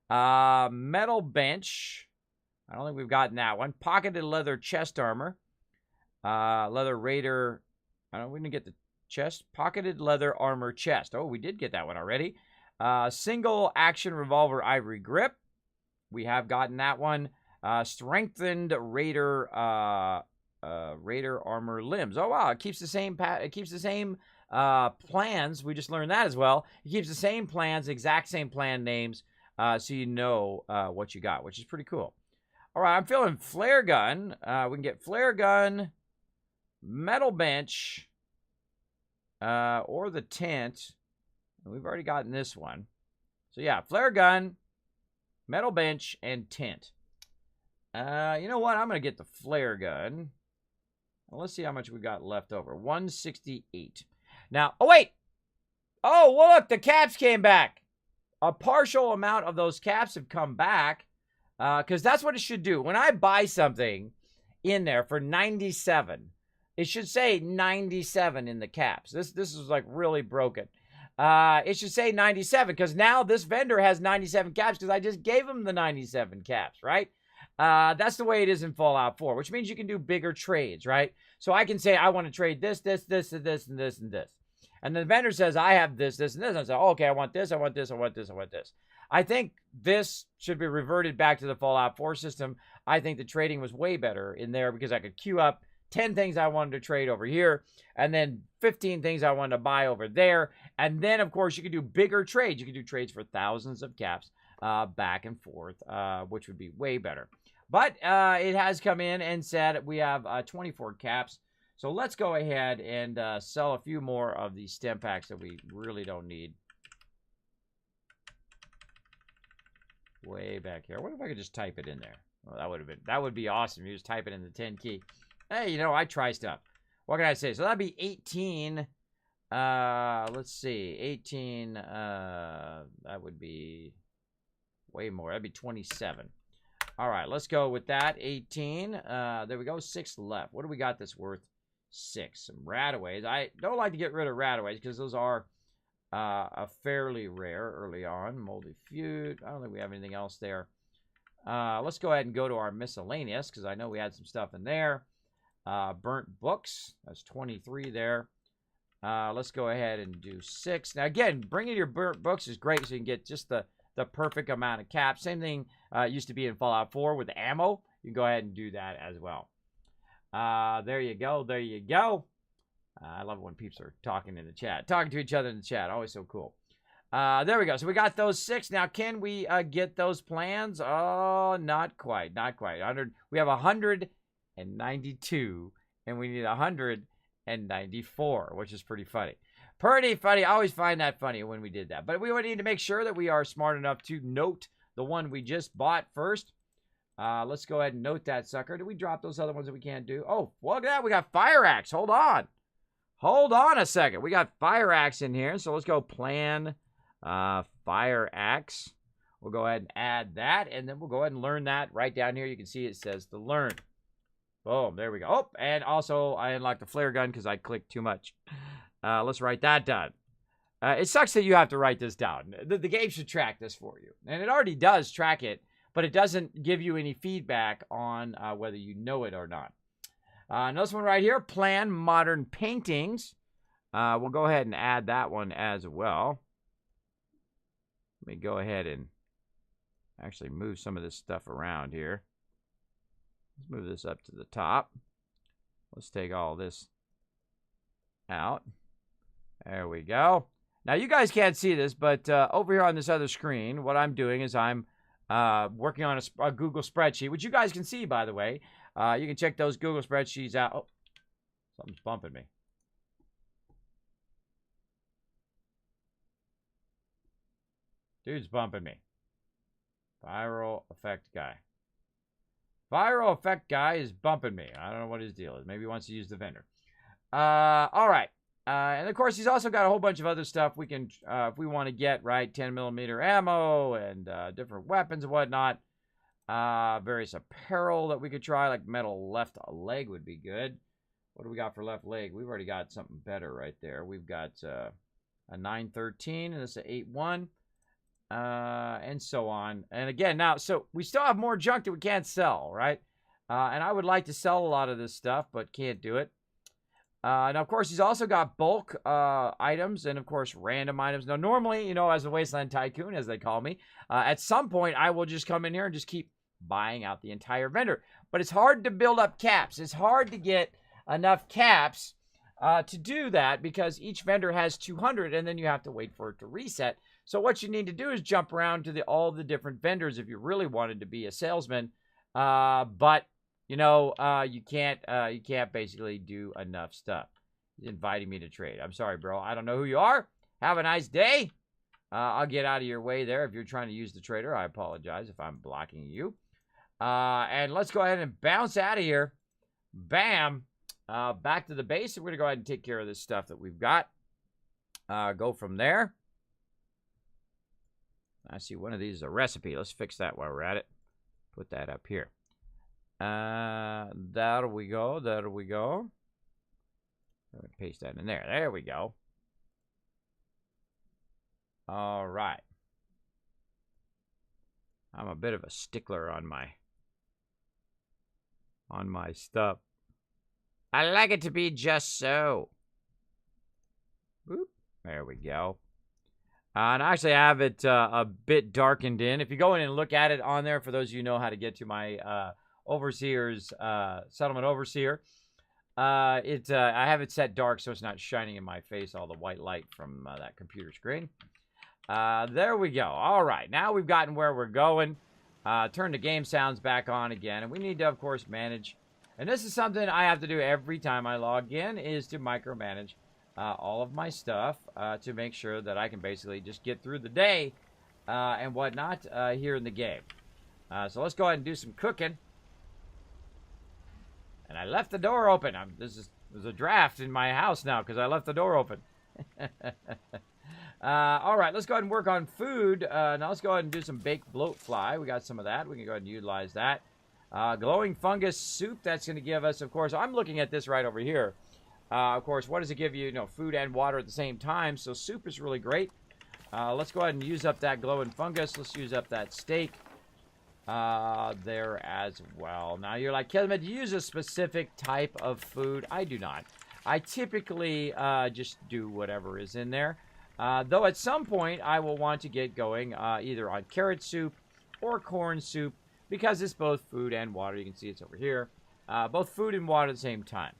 Metal bench. I don't think we've gotten that one. Pocketed leather chest armor. Leather raider. I don't know. We didn't get the chest. Pocketed leather armor chest. Oh, we did get that one already. Single action revolver ivory grip. We have gotten that one. Strengthened raider raider armor limbs. Oh wow, it keeps the same plans. We just learned that as well. It keeps the same plans, exact same plan names, so you know what you got, which is pretty cool. All right, I'm feeling flare gun. We can get flare gun, metal bench, or the tent. We've already gotten this one. So yeah, flare gun, metal bench, and tent. You know what? I'm going to get the flare gun. Well, let's see how much we got left over. 168. Now, oh, wait. Oh, well, look, the caps came back. A partial amount of those caps have come back because that's what it should do. When I buy something in there for 97, it should say 97 in the caps. This is like really broken. It should say 97 because now this vendor has 97 caps because I just gave him the 97 caps, right? That's the way it is in Fallout 4, which means you can do bigger trades, right? So I can say, I want to trade this, this, this, and this, and this, and this. And the vendor says, I have this, this, and this. And I say, oh, okay, I want this, I want this, I want this, I want this. I think this should be reverted back to the Fallout 4 system. I think the trading was way better in there because I could queue up 10 things I wanted to trade over here, and then 15 things I wanted to buy over there. And then, of course, you can do bigger trades. You can do trades for thousands of caps back and forth, which would be way better. But it has come in and said we have 24 caps. So let's go ahead and sell a few more of these stem packs that we really don't need. Way back here. What if I could just type it in there? Well, that would be awesome. You just type it in the 10 key. Hey, you know, I try stuff. What can I say? So that'd be 18. Let's see. 18. That would be way more. That'd be 27. All right, let's go with that. 18. There we go. 6 left. What do we got that's worth 6? Some rataways. I don't like to get rid of rataways because those are fairly rare early on. Moldy feud. I don't think we have anything else there. Let's go ahead and go to our miscellaneous because I know we had some stuff in there. Burnt books. That's 23 there. Let's go ahead and do 6. Now, again, bringing your burnt books is great so you can get just the perfect amount of caps. Same thing used to be in Fallout 4 with ammo. You can go ahead and do that as well. There you go. There you go. I love it when peeps are talking in the chat. Talking to each other in the chat. Always so cool. There we go. So we got those 6. Now, can we get those plans? Oh, not quite. Not quite. 100. We have 192, and we need 194, which is pretty funny. Pretty funny. I always find that funny when we did that. But we would need to make sure that we are smart enough to note the one we just bought first. Let's go ahead and note that sucker. Did we drop those other ones that we can't do? Oh, look at that. We got fire axe. Hold on. Hold on a second. We got fire axe in here. So let's go plan fire axe. We'll go ahead and add that. And then we'll go ahead and learn that. Right down here, you can see it says to learn. Boom. There we go. Oh, and also I unlocked the flare gun because I clicked too much. Let's write that down. It sucks that you have to write this down. The game should track this for you. And it already does track it, but it doesn't give you any feedback on whether you know it or not. This one right here, plan modern paintings. We'll go ahead and add that one as well. Let me go ahead and actually move some of this stuff around here. Let's move this up to the top. Let's take all this out. There we go. Now, you guys can't see this, but over here on this other screen, what I'm doing is I'm working on a Google spreadsheet, which you guys can see, by the way. You can check those Google spreadsheets out. Oh, something's bumping me. Dude's bumping me. Viral effect guy. Viral effect guy is bumping me. I don't know what his deal is. Maybe he wants to use the vendor. All right. And of course, he's also got a whole bunch of other stuff we can, if we want to get, right, 10mm ammo and different weapons and whatnot. Various apparel that we could try, like metal left leg would be good. What do we got for left leg? We've already got something better right there. We've got a 913 and this is an 81. And so on. And again, now, so we still have more junk that we can't sell, right? And I would like to sell a lot of this stuff, but can't do it. Now, of course, he's also got bulk items and, of course, random items. Now, normally, you know, as a Wasteland Tycoon, as they call me, at some point, I will just come in here and just keep buying out the entire vendor. But it's hard to build up caps. It's hard to get enough caps to do that because each vendor has 200, and then you have to wait for it to reset. So what you need to do is jump around to all the different vendors if you really wanted to be a salesman. But you know, you can't basically do enough stuff. He's inviting me to trade. I'm sorry, bro. I don't know who you are. Have a nice day. I'll get out of your way there if you're trying to use the trader. I apologize if I'm blocking you. And let's go ahead and bounce out of here. Bam. Back to the base. And we're going to go ahead and take care of this stuff that we've got. Go from there. I see one of these is a recipe. Let's fix that while we're at it. Put that up here. There we go. There we go. Paste that in there. There we go. All right. I'm a bit of a stickler on my stuff. I like it to be just so. Boop. There we go. And actually, I have it a bit darkened in. If you go in and look at it on there, for those of you who know how to get to my Overseer's Settlement Overseer, I have it set dark so it's not shining in my face, all the white light from that computer screen. There we go. All right, now we've gotten where we're going. Turn the game sounds back on again, and we need to, of course, manage. And this is something I have to do every time I log in, is to micromanage all of my stuff to make sure that I can basically just get through the day and whatnot here in the game. So let's go ahead and do some cooking. And I left the door open. There's a draft in my house now because I left the door open. All right, let's go ahead and work on food. Now let's go ahead and do some baked bloat fly. We got some of that. We can go ahead and utilize that. Glowing fungus soup. That's going to give us, of course, I'm looking at this right over here. Of course, what does it give you? You know, food and water at the same time. So soup is really great. Let's go ahead and use up that glowing fungus. Let's use up that steak there as well. Now, you're like, Kismet, do you use a specific type of food? I do not. I typically just do whatever is in there. Though at some point, I will want to get going either on carrot soup or corn soup because it's both food and water. You can see it's over here. Both food and water at the same time.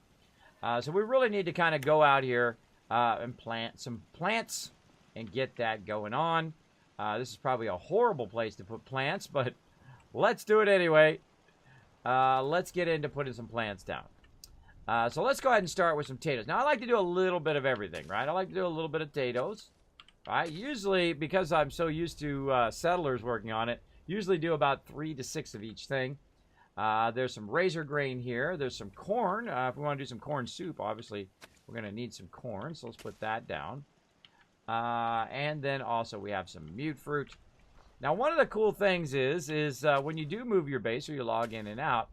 So we really need to kind of go out here and plant some plants and get that going on. This is probably a horrible place to put plants, but let's do it anyway. Let's get into putting some plants down. So let's go ahead and start with some potatoes. Now, I like to do a little bit of everything, right? I like to do a little bit of potatoes, right? Usually, because I'm so used to settlers working on it, usually do about 3 to 6 of each thing. There's some razor grain here. There's some corn. If we want to do some corn soup, obviously, we're going to need some corn. So let's put that down. And then also we have some mute fruit. Now, one of the cool things is when you do move your base or you log in and out,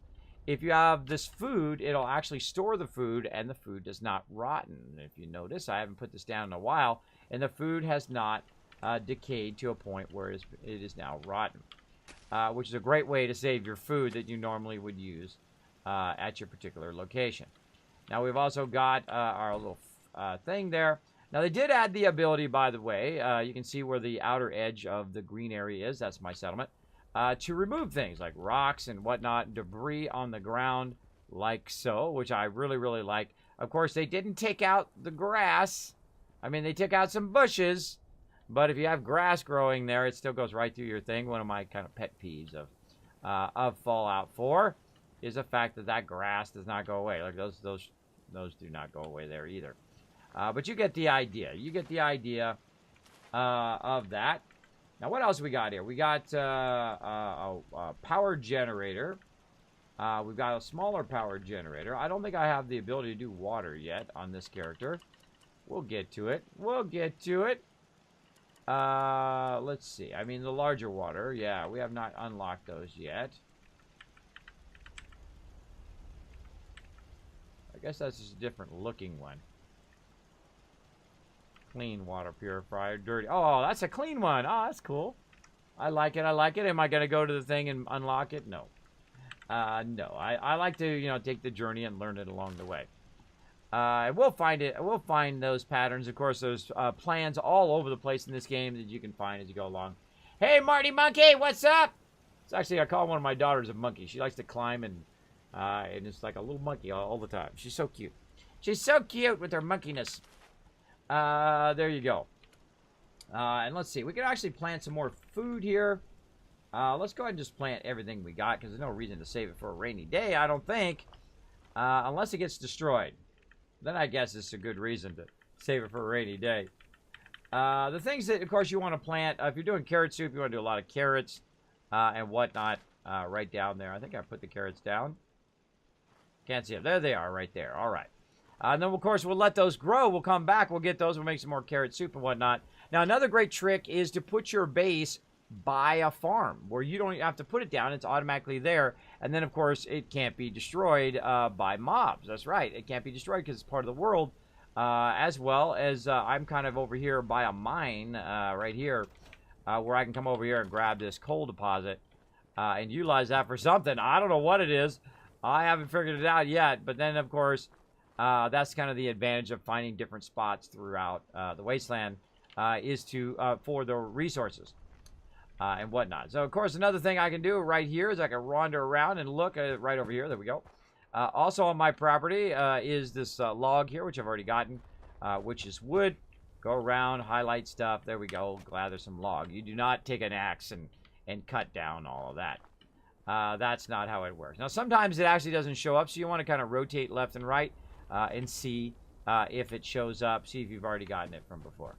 if you have this food, it'll actually store the food and the food does not rotten. If you notice, I haven't put this down in a while, and the food has not decayed to a point where it is now rotten. Which is a great way to save your food that you normally would use at your particular location. Now, we've also got our little thing there. Now, they did add the ability, by the way, you can see where the outer edge of the green area is. That's my settlement. To remove things like rocks and whatnot, debris on the ground like so, which I really, really like. Of course, they didn't take out the grass. I mean, they took out some bushes, But if you have grass growing there, it still goes right through your thing. One of my kind of pet peeves of Fallout 4 is the fact that that grass does not go away. Like those do not go away there either. But you get the idea. You get the idea of that. Now, what else we got here? We got a power generator. We've got a smaller power generator. I don't think I have the ability to do water yet on this character. We'll get to it. We'll get to it. Let's see. I mean, the larger water. Yeah, we have not unlocked those yet. I guess that's just a different looking one. Clean water purifier. Dirty. Oh, that's a clean one. Oh, that's cool. I like it. I like it. Am I going to go to the thing and unlock it? No. No. I like to, you know, take the journey and learn it along the way. We'll find it. We'll find those patterns. Of course, there's plans all over the place in this game that you can find as you go along. Hey, Marty Monkey, what's up? It's actually, I call one of my daughters a monkey. She likes to climb and it's like a little monkey all the time. She's so cute. She's so cute with her monkeyness. There you go. And let's see. We can actually plant some more food here. Let's go ahead and just plant everything we got because there's no reason to save it for a rainy day, I don't think. Unless it gets destroyed. Then I guess it's a good reason to save it for a rainy day. The things that, of course, you want to plant. If you're doing carrot soup, you want to do a lot of carrots and whatnot right down there. I think I put the carrots down. Can't see them. There they are right there. All right. And then, of course, we'll let those grow. We'll come back. We'll get those. We'll make some more carrot soup and whatnot. Now, another great trick is to put your base by a farm where you don't have to put it down. It's automatically there. And then, of course, it can't be destroyed by mobs. That's right. It can't be destroyed because it's part of the world. As well as I'm kind of over here by a mine right here where I can come over here and grab this coal deposit and utilize that for something. I don't know what it is. I haven't figured it out yet. But then, of course, that's kind of the advantage of finding different spots throughout the wasteland is to for the resources and whatnot. So, of course, another thing I can do right here is I can wander around and look right over here. There we go. Also on my property is this log here, which I've already gotten, which is wood. Go around, highlight stuff. There we go. Gather some log. You do not take an axe and cut down all of that. That's not how it works. Now, sometimes it actually doesn't show up, so you want to kind of rotate left and right and see if it shows up. See if you've already gotten it from before.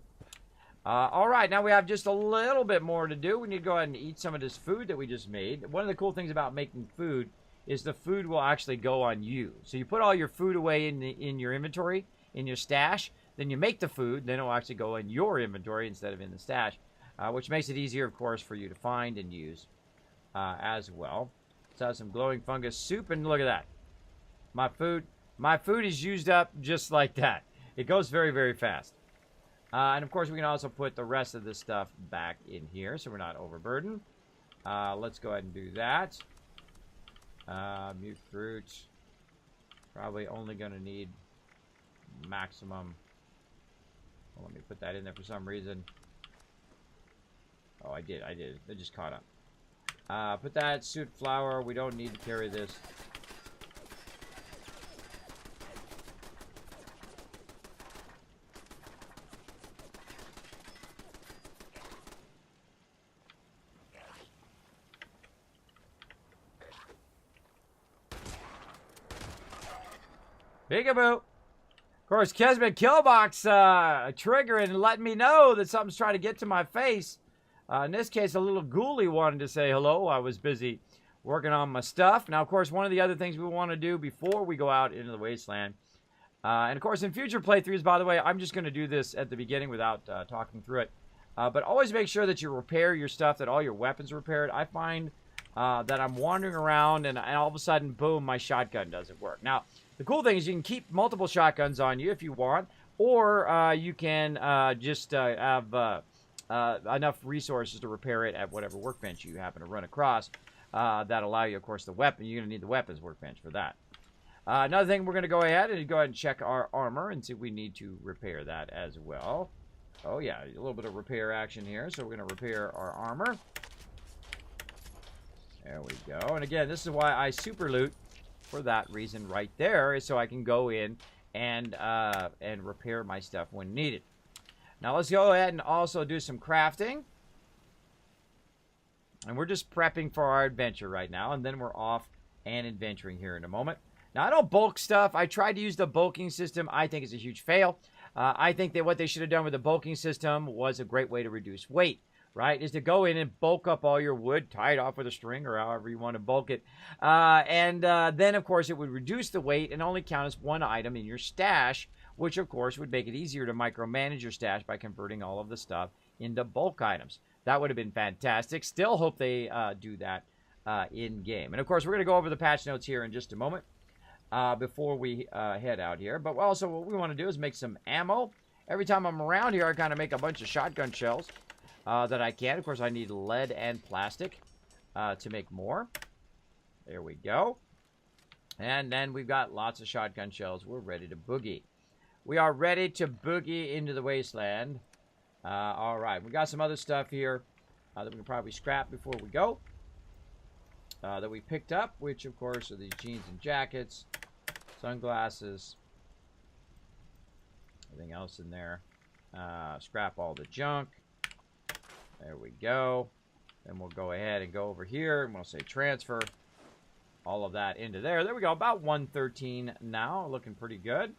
All right, now we have just a little bit more to do. We need to go ahead and eat some of this food that we just made. One of the cool things about making food is the food will actually go on you. So you put all your food away in your inventory, in your stash, then you make the food, then it will actually go in your inventory instead of in the stash, which makes it easier, of course, for you to find and use as well. Let's have some glowing fungus soup, and look at that. My food is used up just like that. It goes very, very fast. And, of course, we can also put the rest of this stuff back in here so we're not overburdened. Let's go ahead and do that. Mute fruit. Probably only going to need maximum. Well, let me put that in there for some reason. Oh, I did. It just caught up. Put that suit flour. We don't need to carry this. Peekaboo. Of course, Kismet Killbox triggering and letting me know that something's trying to get to my face. In this case, a little ghoulie wanted to say hello. I was busy working on my stuff. Now, of course, one of the other things we want to do before we go out into the wasteland, and of course, in future playthroughs, by the way, I'm just going to do this at the beginning without talking through it. But always make sure that you repair your stuff, that all your weapons are repaired. I find that I'm wandering around and all of a sudden, boom, my shotgun doesn't work. Now, the cool thing is you can keep multiple shotguns on you if you want, or you can just have enough resources to repair it at whatever workbench you happen to run across that allow you, of course, the weapon. You're going to need the weapons workbench for that. Another thing, we're going to go ahead and check our armor and see if we need to repair that as well. Oh, yeah, a little bit of repair action here. So we're going to repair our armor. There we go. And again, this is why I super loot. For that reason right there is so I can go in and repair my stuff when needed. Now let's go ahead and also do some crafting. And we're just prepping for our adventure right now. And then we're off and adventuring here in a moment. Now, I don't bulk stuff. I tried to use the bulking system. I think it's a huge fail. I think that what they should have done with the bulking system was a great way to reduce weight, right? Is to go in and bulk up all your wood, tie it off with a string or however you want to bulk it. Then, of course, it would reduce the weight and only count as one item in your stash, which, of course, would make it easier to micromanage your stash by converting all of the stuff into bulk items. That would have been fantastic. Still hope they do that in-game. And, of course, we're going to go over the patch notes here in just a moment. Before we head out here. But also what we want to do is make some ammo. Every time I'm around here, I kind of make a bunch of shotgun shells that I can. Of course, I need lead and plastic to make more. There we go. And then we've got lots of shotgun shells. We're ready to boogie. We are ready to boogie into the wasteland. All right. We got some other stuff here that we can probably scrap before we go. That we picked up, which of course are these jeans and jackets, sunglasses, everything else in there. Scrap all the junk. There we go. Then we'll go ahead and go over here and we'll say transfer all of that into there. There we go. About 113 now. Looking pretty good.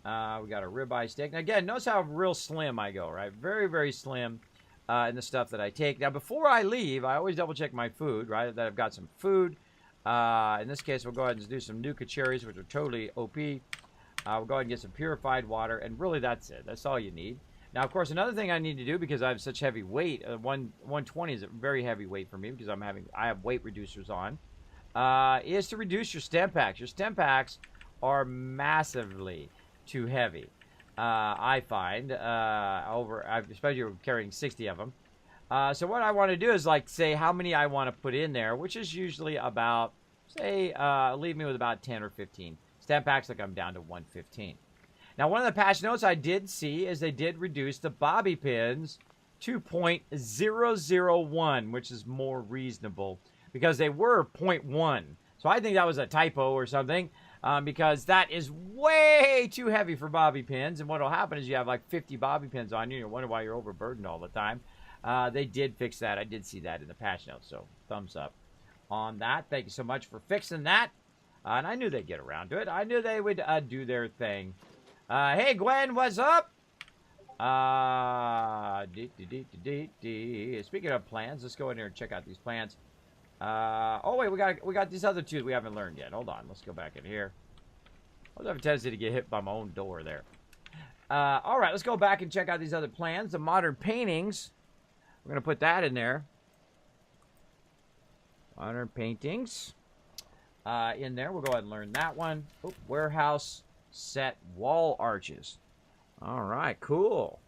We got a ribeye steak. Now again, notice how real slim I go, right? Very, very slim. In the stuff that I take. Now, before I leave, I always double check my food, right? That I've got some food. In this case, we'll go ahead and do some Nuka cherries, which are totally OP. We'll go ahead and get some purified water, and really that's it. That's all you need. Now, of course, another thing I need to do, because I have such heavy weight, 120 is a very heavy weight for me, because I have weight reducers on, is to reduce your stem packs. Your stem packs are massively too heavy. I find, especially if you're carrying 60 of them. So what I want to do is, like, say how many I want to put in there, which is usually about, say, leave me with about 10 or 15. Stem packs, like I'm down to 115. Now, one of the patch notes I did see is they did reduce the bobby pins to 0.001, which is more reasonable, because they were 0.1. So I think that was a typo or something. Because that is way too heavy for bobby pins. And what will happen is you have like 50 bobby pins on you. You wonder why you're overburdened all the time. They did fix that. I did see that in the patch notes. So thumbs up on that. Thank you so much for fixing that. And I knew they'd get around to it. I knew they would do their thing. Hey, Gwen, what's up? Speaking of plans, let's go in here and check out these plans. Oh wait, we got these other two we haven't learned yet. Hold on, let's go back in here. I have a tendency to get hit by my own door there. All right, let's go back and check out these other plans. The modern paintings. We're gonna put that in there. Modern paintings. In there, we'll go ahead and learn that one. Oh, warehouse set wall arches. All right, cool.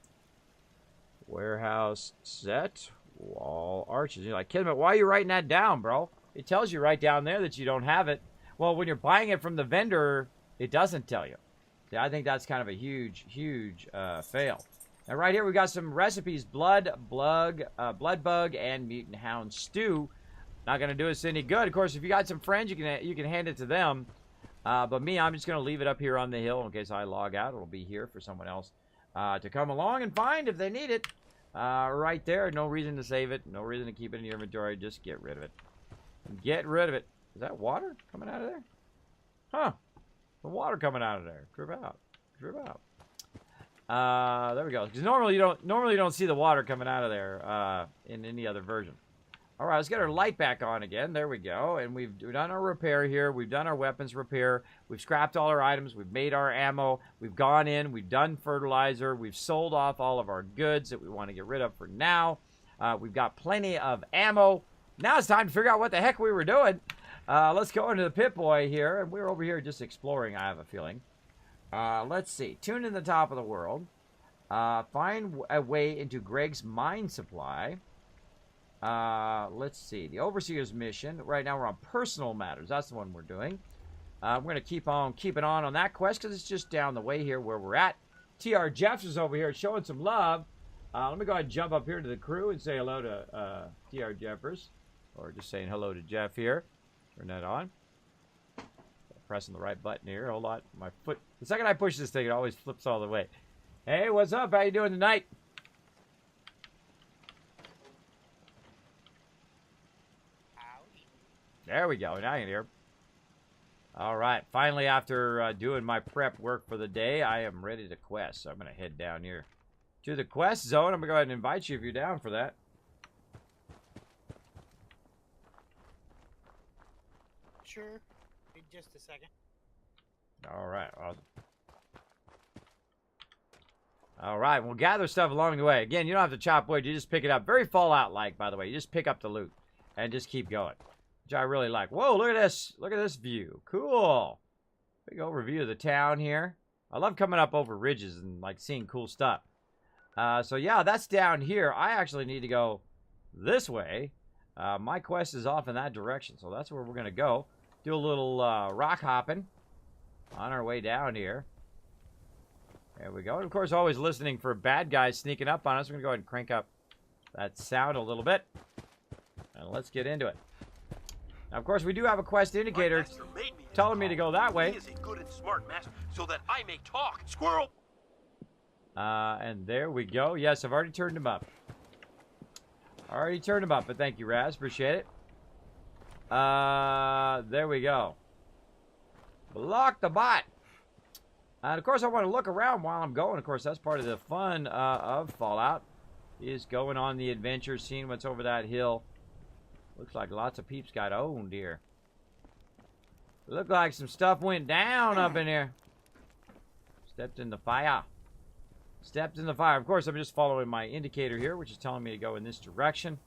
Warehouse set wall arches. You're like, Kismet, why are you writing that down, bro? It tells you right down there that you don't have it. Well, when you're buying it from the vendor, it doesn't tell you. See, I think that's kind of a huge fail. Now, right here, we got some recipes: blood bug, and mutant hound stew. Not going to do us any good. Of course, if you got some friends, you can hand it to them. But me, I'm just going to leave it up here on the hill in case I log out. It'll be here for someone else to come along and find if they need it. Right there. No reason to save it. No reason to keep it in your inventory. Just get rid of it. Get rid of it. Is that water coming out of there? Huh. The water coming out of there. Drip out. Drip out. There we go. Because normally you don't see the water coming out of there in any other version. All right, let's get our light back on again. There we go. And we've done our repair here. We've done our weapons repair. We've scrapped all our items. We've made our ammo. We've gone in. We've done fertilizer. We've sold off all of our goods that we want to get rid of for now. We've got plenty of ammo. Now it's time to figure out what the heck we were doing. Let's go into the Pip-Boy here. And we're over here just exploring, I have a feeling. Let's see. Tune in the top of the world. Find a way into Greg's mine supply. Let's see. The Overseer's mission. Right now we're on personal matters. That's the one we're doing. We're going to keep on keeping on that quest because it's just down the way here where we're at. TR Jeffs is over here showing some love. Let me go ahead and jump up here to the crew and say hello to TR Jeffers. Or just saying hello to Jeff here. Turn that on. Pressing the right button here. Hold on. My foot. The second I push this thing, it always flips all the way. Hey, what's up? How you doing tonight? There we go. Now you can hear. All right. Finally, after doing my prep work for the day, I am ready to quest. So I'm going to head down here to the quest zone. I'm going to go ahead and invite you if you're down for that.
Sure. In just a second.
All right. All right. We'll gather stuff along the way. Again, you don't have to chop wood. You just pick it up. Very Fallout-like, by the way. You just pick up the loot and just keep going, which I really like. Whoa, look at this. Look at this view. Cool. Big overview of the town here. I love coming up over ridges and, like, seeing cool stuff. So, yeah, that's down here. I actually need to go this way. My quest is off in that direction, so that's where we're going to go. Do a little rock hopping on our way down here. There we go. And, of course, always listening for bad guys sneaking up on us. We're going to go ahead and crank up that sound a little bit. And let's get into it. Now, of course, we do have a quest indicator telling me to go that way.
He is a good and smart master, so that I may talk. Squirrel!
And there we go. Yes, I've already turned him up. Already turned him up, but thank you, Raz. Appreciate it. There we go. Block the bot. And, of course, I want to look around while I'm going. Of course, that's part of the fun of Fallout, is going on the adventure, seeing what's over that hill. Looks like lots of peeps got owned here. Looked like some stuff went down up in here. Stepped in the fire. Stepped in the fire. Of course, I'm just following my indicator here, which is telling me to go in this direction.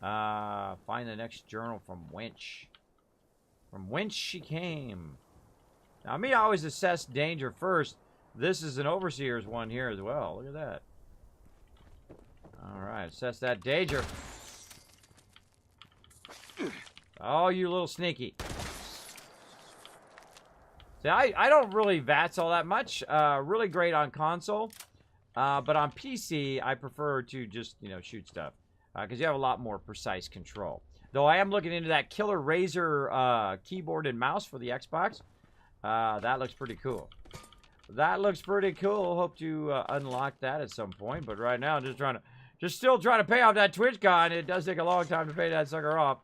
Find the next journal from Winch. From whence she came. Now, me, I always assess danger first. This is an Overseer's one here as well. Look at that. All right, assess that danger. Oh, you little sneaky. See, I don't really VATS all that much. Really great on console. But on PC, I prefer to just, you know, shoot stuff. Because you have a lot more precise control. Though I am looking into that Killer Razer keyboard and mouse for the Xbox. That looks pretty cool. That looks pretty cool. Hope to unlock that at some point. But right now, I'm just still trying to pay off that TwitchCon. It does take a long time to pay that sucker off.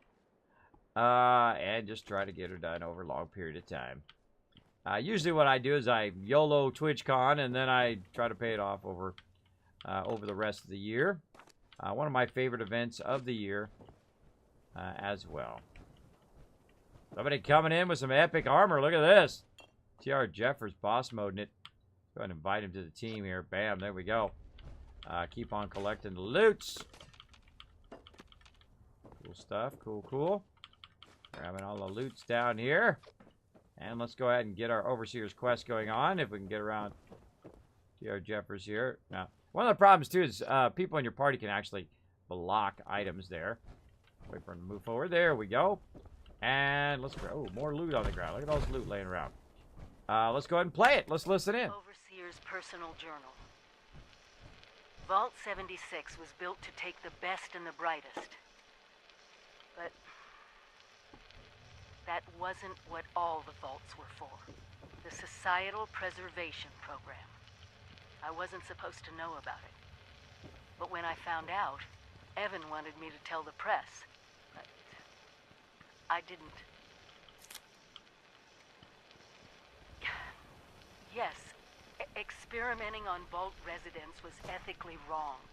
And just try to get her done over a long period of time. Usually what I do is I YOLO TwitchCon, and then I try to pay it off over the rest of the year. One of my favorite events of the year as well. Somebody coming in with some epic armor. Look at this. T.R. Jeffers boss moding it. Go ahead and invite him to the team here. Bam, there we go. Keep on collecting the loots. Cool stuff. Cool, cool. Grabbing all the loots down here. And let's go ahead and get our Overseer's quest going on. If we can get around T.R. Jeffers here. Now, one of the problems, too, is people in your party can actually block items there. Wait for him to move forward. There we go. And let's go. Oh, more loot on the ground. Look at all this loot laying around. Let's go ahead and play it. Let's listen in.
Overseer's personal journal. Vault 76 was built to take the best and the brightest. But that wasn't what all the vaults were for. The Societal Preservation Program. I wasn't supposed to know about it. But when I found out, Evan wanted me to tell the press. But I didn't. Yes, experimenting on Vault residents was ethically wrong.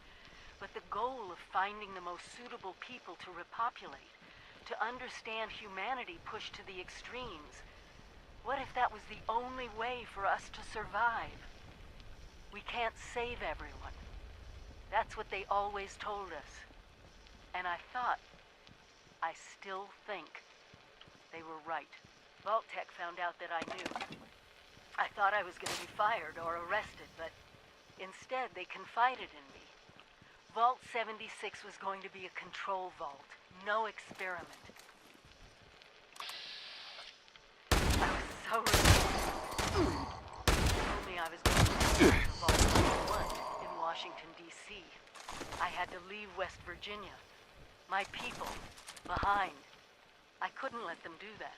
But the goal of finding the most suitable people to repopulate, to understand humanity pushed to the extremes, what if that was the only way for us to survive? We can't save everyone. That's what they always told us. And I still think they were right. Vault-Tec found out that I knew. I thought I was going to be fired or arrested, but instead they confided in me. Vault 76 was going to be a control vault, no experiment. I was so relieved. They told me I was going to be the Vault 1 in Washington, D.C. I had to leave West Virginia. My people, behind. I couldn't let them do that.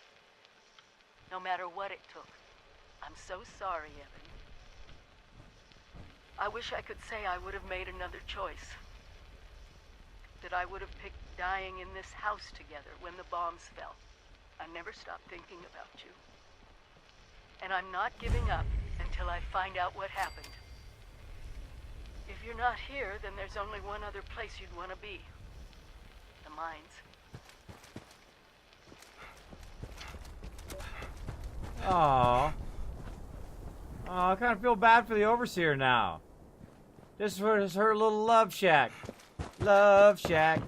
No matter what it took. I'm so sorry, Evan. I wish I could say I would have made another choice. That I would have picked dying in this house together when the bombs fell. I never stopped thinking about you. And I'm not giving up until I find out what happened. If you're not here, then there's only one other place you'd want to be. The mines.
Aww. Oh, I kind of feel bad for the overseer now. This was her little love shack. Love shack.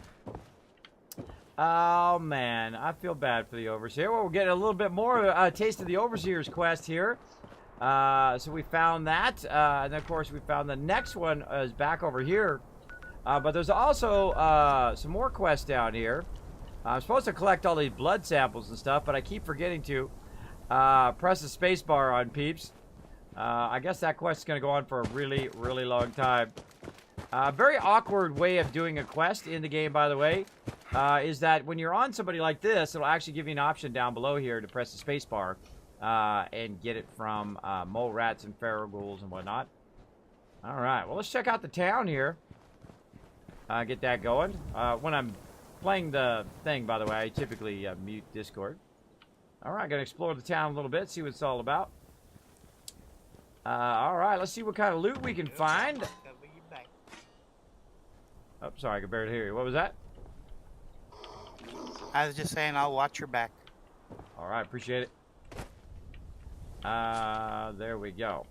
Oh, man. I feel bad for the overseer. Well, we're getting a little bit more taste of the overseer's quest here. So we found that. And, of course, we found the next one is back over here. But there's also some more quests down here. I'm supposed to collect all these blood samples and stuff, but I keep forgetting to press the space bar on peeps. I guess that quest is going to go on for a really, really long time. Very awkward way of doing a quest in the game, by the way, is that when you're on somebody like this, it'll actually give you an option down below here to press the space bar and get it from mole rats and feral ghouls and whatnot. All right, well, let's check out the town here. Get that going. When I'm playing the thing, by the way, I typically mute Discord. All right, gonna explore the town a little bit, see what it's all about. All right, let's see what kind of loot we can find. Oh, sorry, I could barely hear you. What was that?
I was just saying I'll watch your back.
All right, appreciate it. There we go.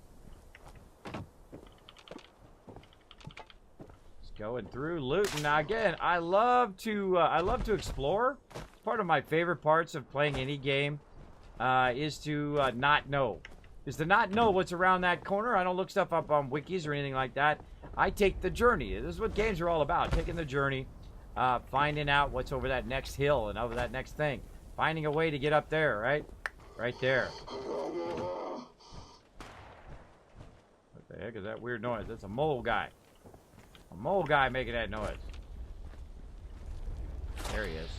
Just going through looting. Now again, I love to explore. Part of my favorite parts of playing any game is to not know. Is to not know what's around that corner. I don't look stuff up on wikis or anything like that. I take the journey. This is what games are all about. Taking the journey, finding out what's over that next hill and over that next thing. Finding a way to get up there, right? Right there. What the heck is that weird noise? That's a mole guy. A mole guy making that noise. There he is.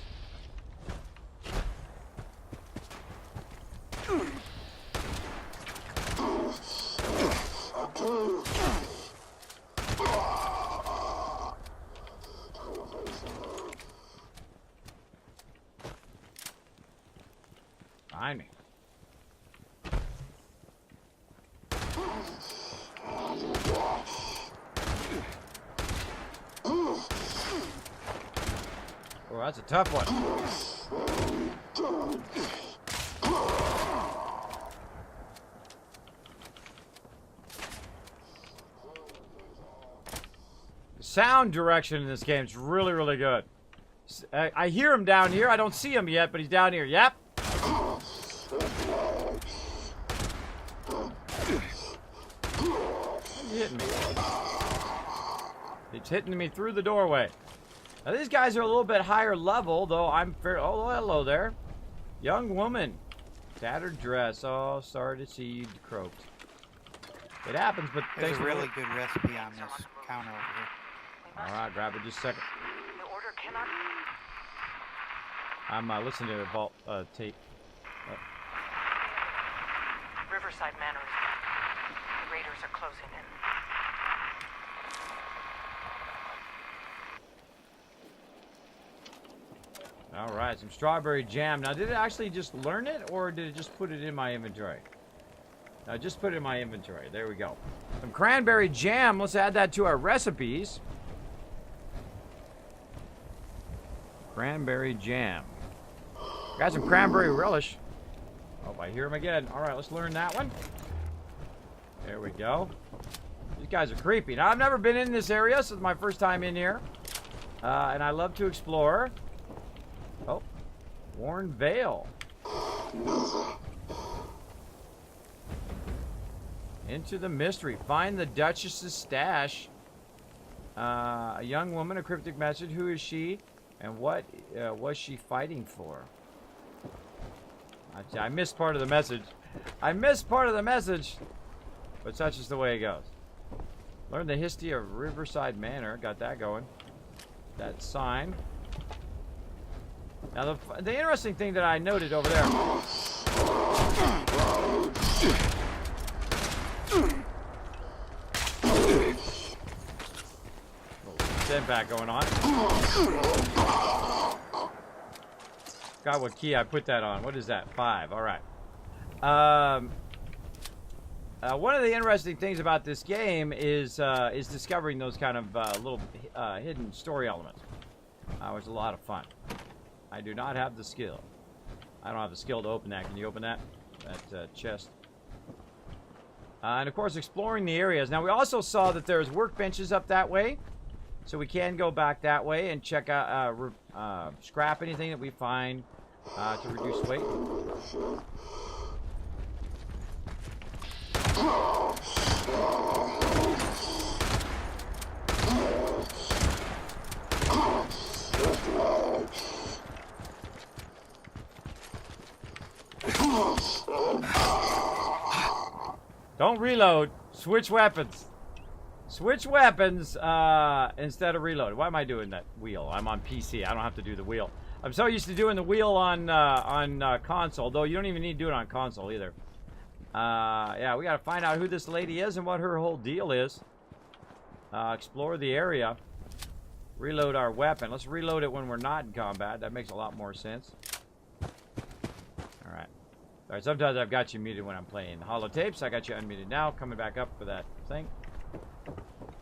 Behind me. Oh, that's a tough one. The sound direction in this game is really, really good. I hear him down here. I don't see him yet, but he's down here. Yep. He's hitting me. He's hitting me through the doorway. Now these guys are a little bit higher level, though I'm fair. Oh, hello there. Young woman. Tattered dress. Oh, sorry to see you croaked. It happens, but
There's a really good recipe on this counter over here.
Alright, grab it just a second.
The order cannot...
I'm listening to the vault tape.
Riverside Manor is down. The raiders are closing in.
Alright, some strawberry jam. Now, did it actually just learn it, or did it just put it in my inventory? No, just put it in my inventory. There we go. Some cranberry jam. Let's add that to our recipes. Cranberry jam. Got some cranberry relish. Oh, I hear him again. Alright, let's learn that one. There we go. These guys are creepy. Now, I've never been in this area. This is my first time in here. And I love to explore. Oh, Worn Veil. Into the mystery. Find the Duchess's stash. A young woman, a cryptic message. Who is she? And what was she fighting for? I missed part of the message. I missed part of the message. But such is the way it goes. Learn the history of Riverside Manor. Got that going. That sign. Now, the interesting thing that I noted over there. impact going on. Got what key I put that on. What is that? 5. All right. One of the interesting things about this game is discovering those kind of little hidden story elements. It was a lot of fun. I do not have the skill. I don't have the skill to open that. Can you open that? That chest. And of course, exploring the areas. Now, we also saw that there's workbenches up that way. So we can go back that way and check out, scrap anything that we find to reduce weight. Don't reload. Switch weapons. Switch weapons instead of reload. Why am I doing that wheel? I'm on PC. I don't have to do the wheel. I'm so used to doing the wheel on console, though you don't even need to do it on console either. Yeah, we got to find out who this lady is and what her whole deal is. Explore the area. Reload our weapon. Let's reload it when we're not in combat. That makes a lot more sense. Alright. Alright, sometimes I've got you muted when I'm playing holotapes. I got you unmuted now. Coming back up for that thing.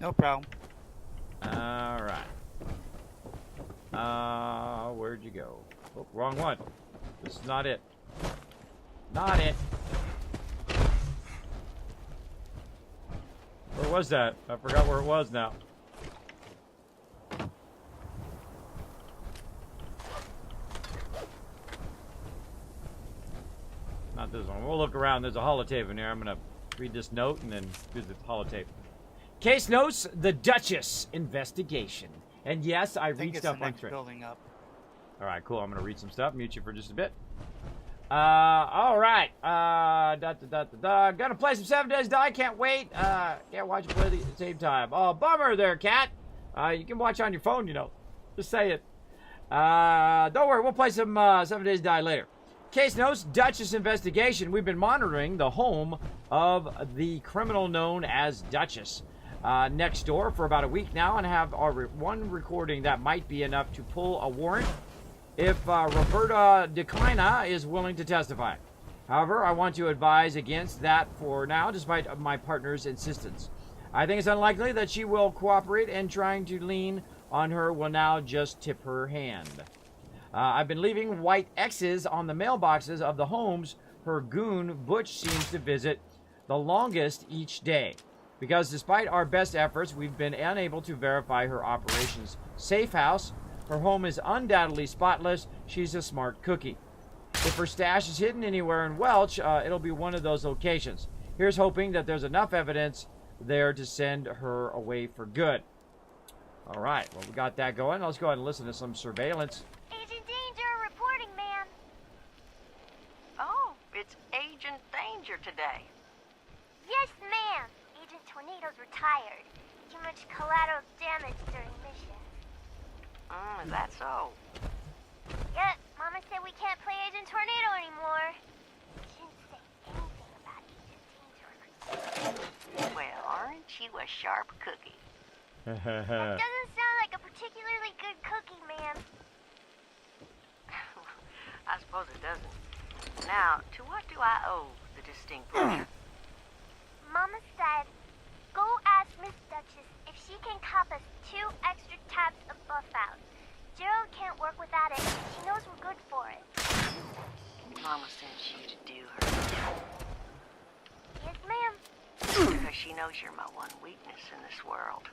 No problem.
Alright. Where'd you go? Oh, wrong one. This is not it. Not it. Where was that? I forgot where it was now. Not this one. We'll look around. There's a holotape in here. I'm going to read this note and then do the holotape. Case notes, the Duchess investigation. And yes, I read stuff on train.
Building up.
All right, cool. I'm going to read some stuff. Mute you for just a bit. All right. Gonna play some 7 Days Die. Can't wait. Can't watch it play at the same time. Oh, bummer there, cat. You can watch on your phone, you know. Just say it. Don't worry. We'll play some 7 Days Die later. Case notes, Duchess investigation. We've been monitoring the home of the criminal known as Duchess next door for about a week now and have one recording that might be enough to pull a warrant if Roberta s.p.e.c.i.a.l is willing to testify. However, I want to advise against that for now, despite my partner's insistence. I think it's unlikely that she will cooperate, and trying to lean on her will now just tip her hand. I've been leaving white X's on the mailboxes of the homes her goon Butch seems to visit the longest each day. Because despite our best efforts, we've been unable to verify her operations. Safe house. Her home is undoubtedly spotless. She's a smart cookie. If her stash is hidden anywhere in Welch, it'll be one of those locations. Here's hoping that there's enough evidence there to send her away for good. All right, well, we got that going. Let's go ahead and listen to some surveillance.
Agent Danger reporting, ma'am.
Oh, it's Agent Danger today.
Yes, ma'am. Agent Tornado's retired. Too much collateral damage during mission.
Is that so?
Yep, Mama said we can't play Agent Tornado anymore. She didn't say anything about Agent Danger.
Well, aren't you a sharp cookie?
That doesn't sound like a particularly good cookie, ma'am.
I suppose it doesn't. Now, to what do I owe the distinct pleasure?
Mama said, go ask Miss Duchess if she can cop us 2 extra tabs of buff out. Gerald can't work without it. She knows we're good for it.
Mama sent you to do her job.
Yes, ma'am.
Because she knows you're my one weakness in this world.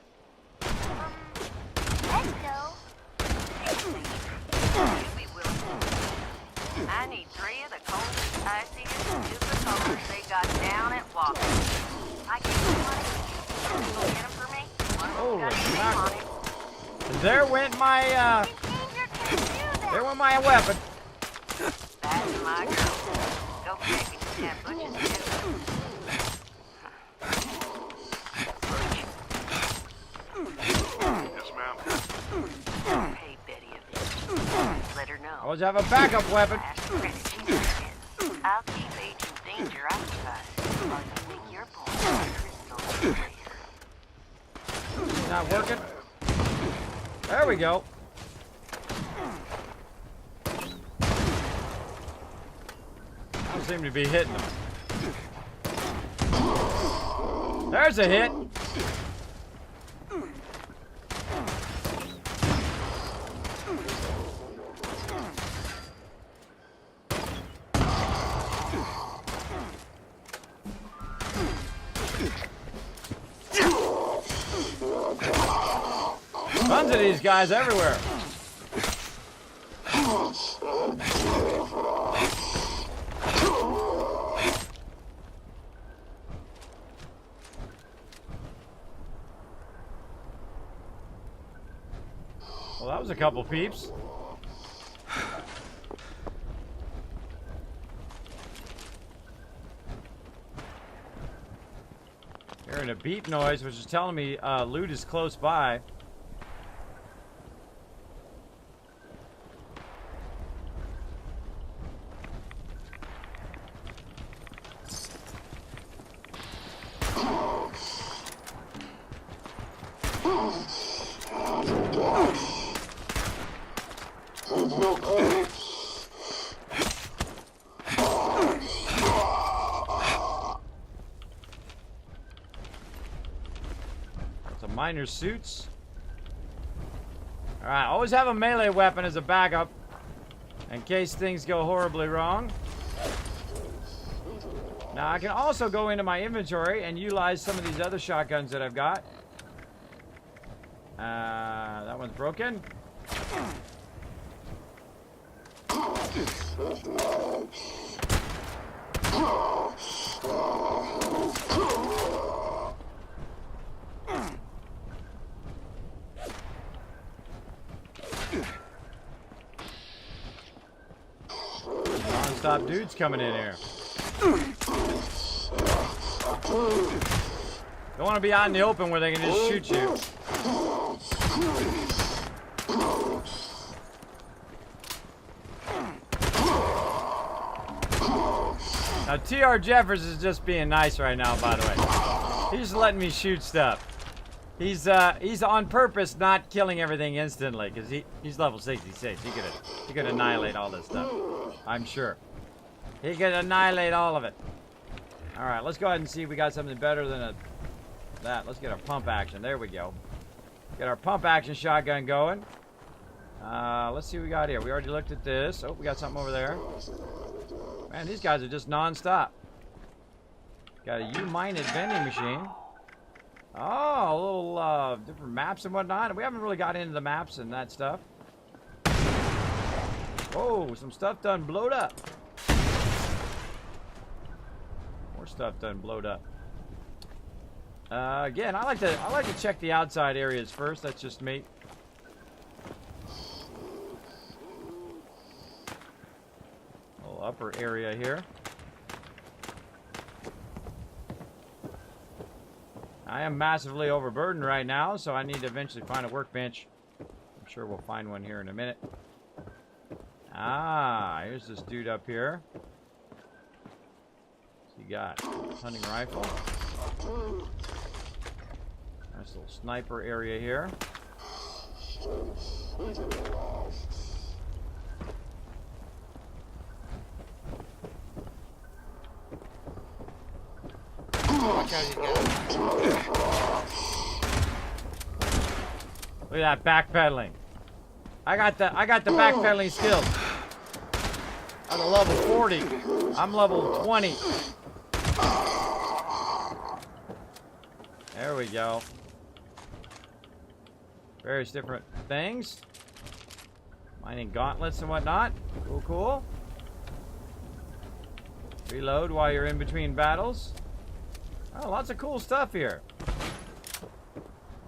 Let's go.
We will. I need 3 of the coldest, iciest, super-colors they got down at Walker. I can do one. Go get them for me.
Holy
Got a name
mackerel.
on it.
There went my,
Agent Danger can do that.
there went my weapon.
That's my girl. Go check and have Butch's too.
Yes, ma'am.
Hey, Betty of this. Let her know.
I always have a backup weapon.
Last credit she's getting. I'll keep Agent Danger occupied while you make your point crystal clear.
Not working. There we go. I don't seem to be hitting them. There's a hit. Tons of these guys everywhere. Well, that was a couple peeps. Hearing a beep noise, which is telling me loot is close by. Some miner suits. Alright, always have a melee weapon as a backup in case things go horribly wrong. Now I can also go into my inventory and utilize some of these other shotguns that I've got. That one's broken. Non-stop dudes coming in here. Don't want to be out in the open where they can just shoot you. Now, T.R. Jeffers is just being nice right now, by the way. He's letting me shoot stuff. He's on purpose not killing everything instantly, because he's level 66. He could annihilate all this stuff. I'm sure. He could annihilate all of it. Alright, let's go ahead and see if we got something better than that. Let's get our pump action. There we go. Get our pump action shotgun going. Let's see what we got here. We already looked at this. Oh, we got something over there. Man, these guys are just non-stop. Got a U-minded vending machine. Oh, a little different maps and whatnot. We haven't really got into the maps and that stuff. Whoa, some stuff done blowed up. More stuff done blowed up. Again, I like to check the outside areas first. That's just me. Little upper area here. I am massively overburdened right now, so I need to eventually find a workbench. I'm sure we'll find one here in a minute. Ah, here's this dude up here. What's he got? Hunting rifle. Nice little sniper area here.
Watch out, you guys.
Look at that backpedaling. I got the backpedaling skills. I'm a level 40. I'm level 20. There we go. Various different things. Mining gauntlets and whatnot. Cool, cool. Reload while you're in between battles. Oh, lots of cool stuff here.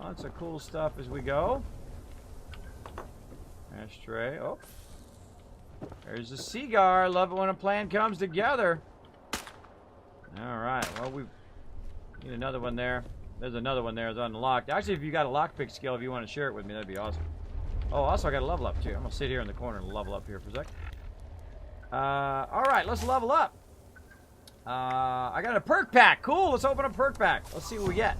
Lots of cool stuff as we go. Ashtray. Oh. There's a cigar. Love it when a plan comes together. Alright. Well, we need another one there. There's another one there. It's unlocked. Actually, if you got a lockpick skill, if you want to share it with me, that'd be awesome. Oh, also, I got a level up, too. I'm going to sit here in the corner and level up here for a sec. Alright, let's level up. I got a perk pack. Cool. Let's open a perk pack. Let's see what we get.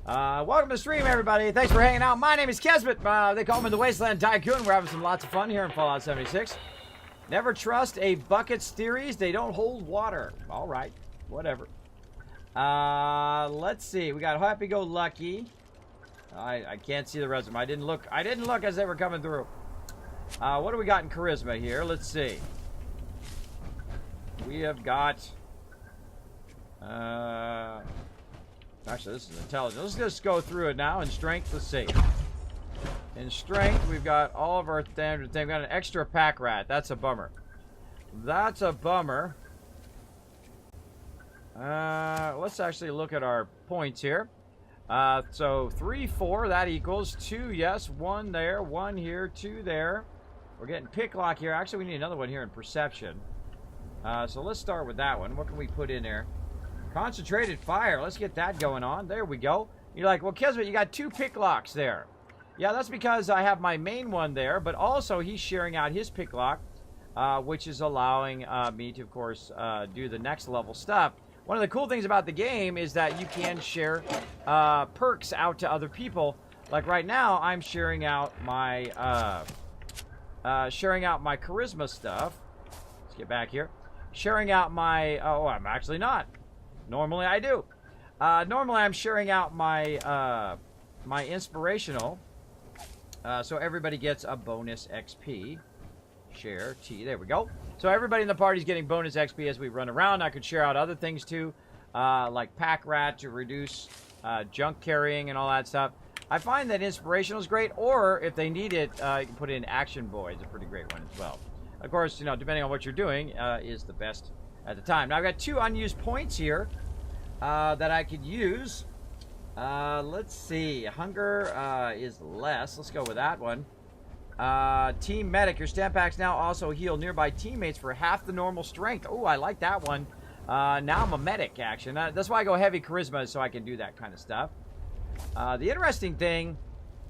Welcome to the stream, everybody. Thanks for hanging out. My name is Kismet. They call me the Wasteland Tycoon. We're having some lots of fun here in Fallout 76. Never trust a bucket's theories. They don't hold water. All right. Whatever. Let's see. We got Happy-Go-Lucky. I can't see the rest of them. I didn't look as they were coming through. What do we got in charisma here? Let's see. We have got... actually, this is intelligence. Let's just go through it now. In strength, let's see. In strength, we've got all of our standard things. We've got an extra pack rat. That's a bummer. That's a bummer. Let's actually look at our points here. So 3, 4, that equals 2, yes, 1 there, 1 here, 2 there. We're getting pick lock here. Actually, we need another one here in perception. So let's start with that one. What can we put in there? Concentrated fire. Let's get that going on. There we go. You're like, well, Kismet, you got 2 pick locks there. Yeah, that's because I have my main one there, but also he's sharing out his pick lock, which is allowing me to, of course, do the next level stuff. One of the cool things about the game is that you can share perks out to other people. Like right now, I'm sharing out my charisma stuff. Let's get back here. Sharing out my... Oh, I'm actually not. Normally I do. Normally I'm sharing out my my inspirational. So everybody gets a bonus XP. Share T. There we go. So everybody in the party is getting bonus XP as we run around. I could share out other things too, like pack rat to reduce junk carrying and all that stuff. I find that inspirational is great, or if they need it, you can put in action boy. It's a pretty great one as well. Of course, you know, depending on what you're doing, is the best at the time. Now I've got 2 unused points here that I could use. Let's see. Hunger is less. Let's go with that one. Team Medic. Your stamp packs now also heal nearby teammates for half the normal strength. Oh, I like that one. Now I'm a medic, action. That's why I go heavy charisma, so I can do that kind of stuff. The interesting thing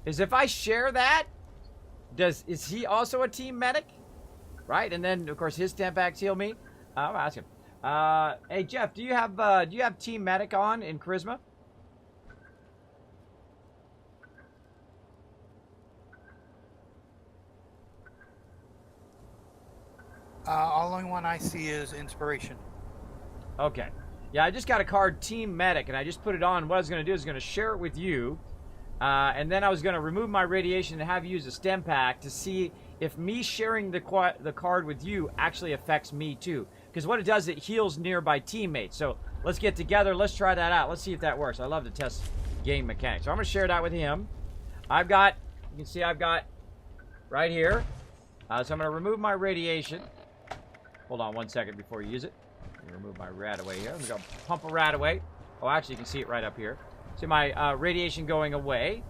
is if I share that, is he also a team medic? Right? And then, of course, his stamp packs heal me. I'll ask him. Hey, Jeff, do you have team medic on in charisma?
Only one I see is inspiration.
Okay. Yeah, I just got a card, Team Medic, and I just put it on. What I was going to do is going to share it with you, and then I was going to remove my radiation and have you use a stem pack to see if me sharing the card with you actually affects me too. Because what it does, it heals nearby teammates. So let's get together. Let's try that out. Let's see if that works. I love to test game mechanics. So I'm going to share that with him. I've got, you can see I've got right here. So I'm going to remove my radiation. Hold on 1 second before you use it. Remove my rat away here. I'm going to pump a rat away. Oh, actually, you can see it right up here. See my radiation going away.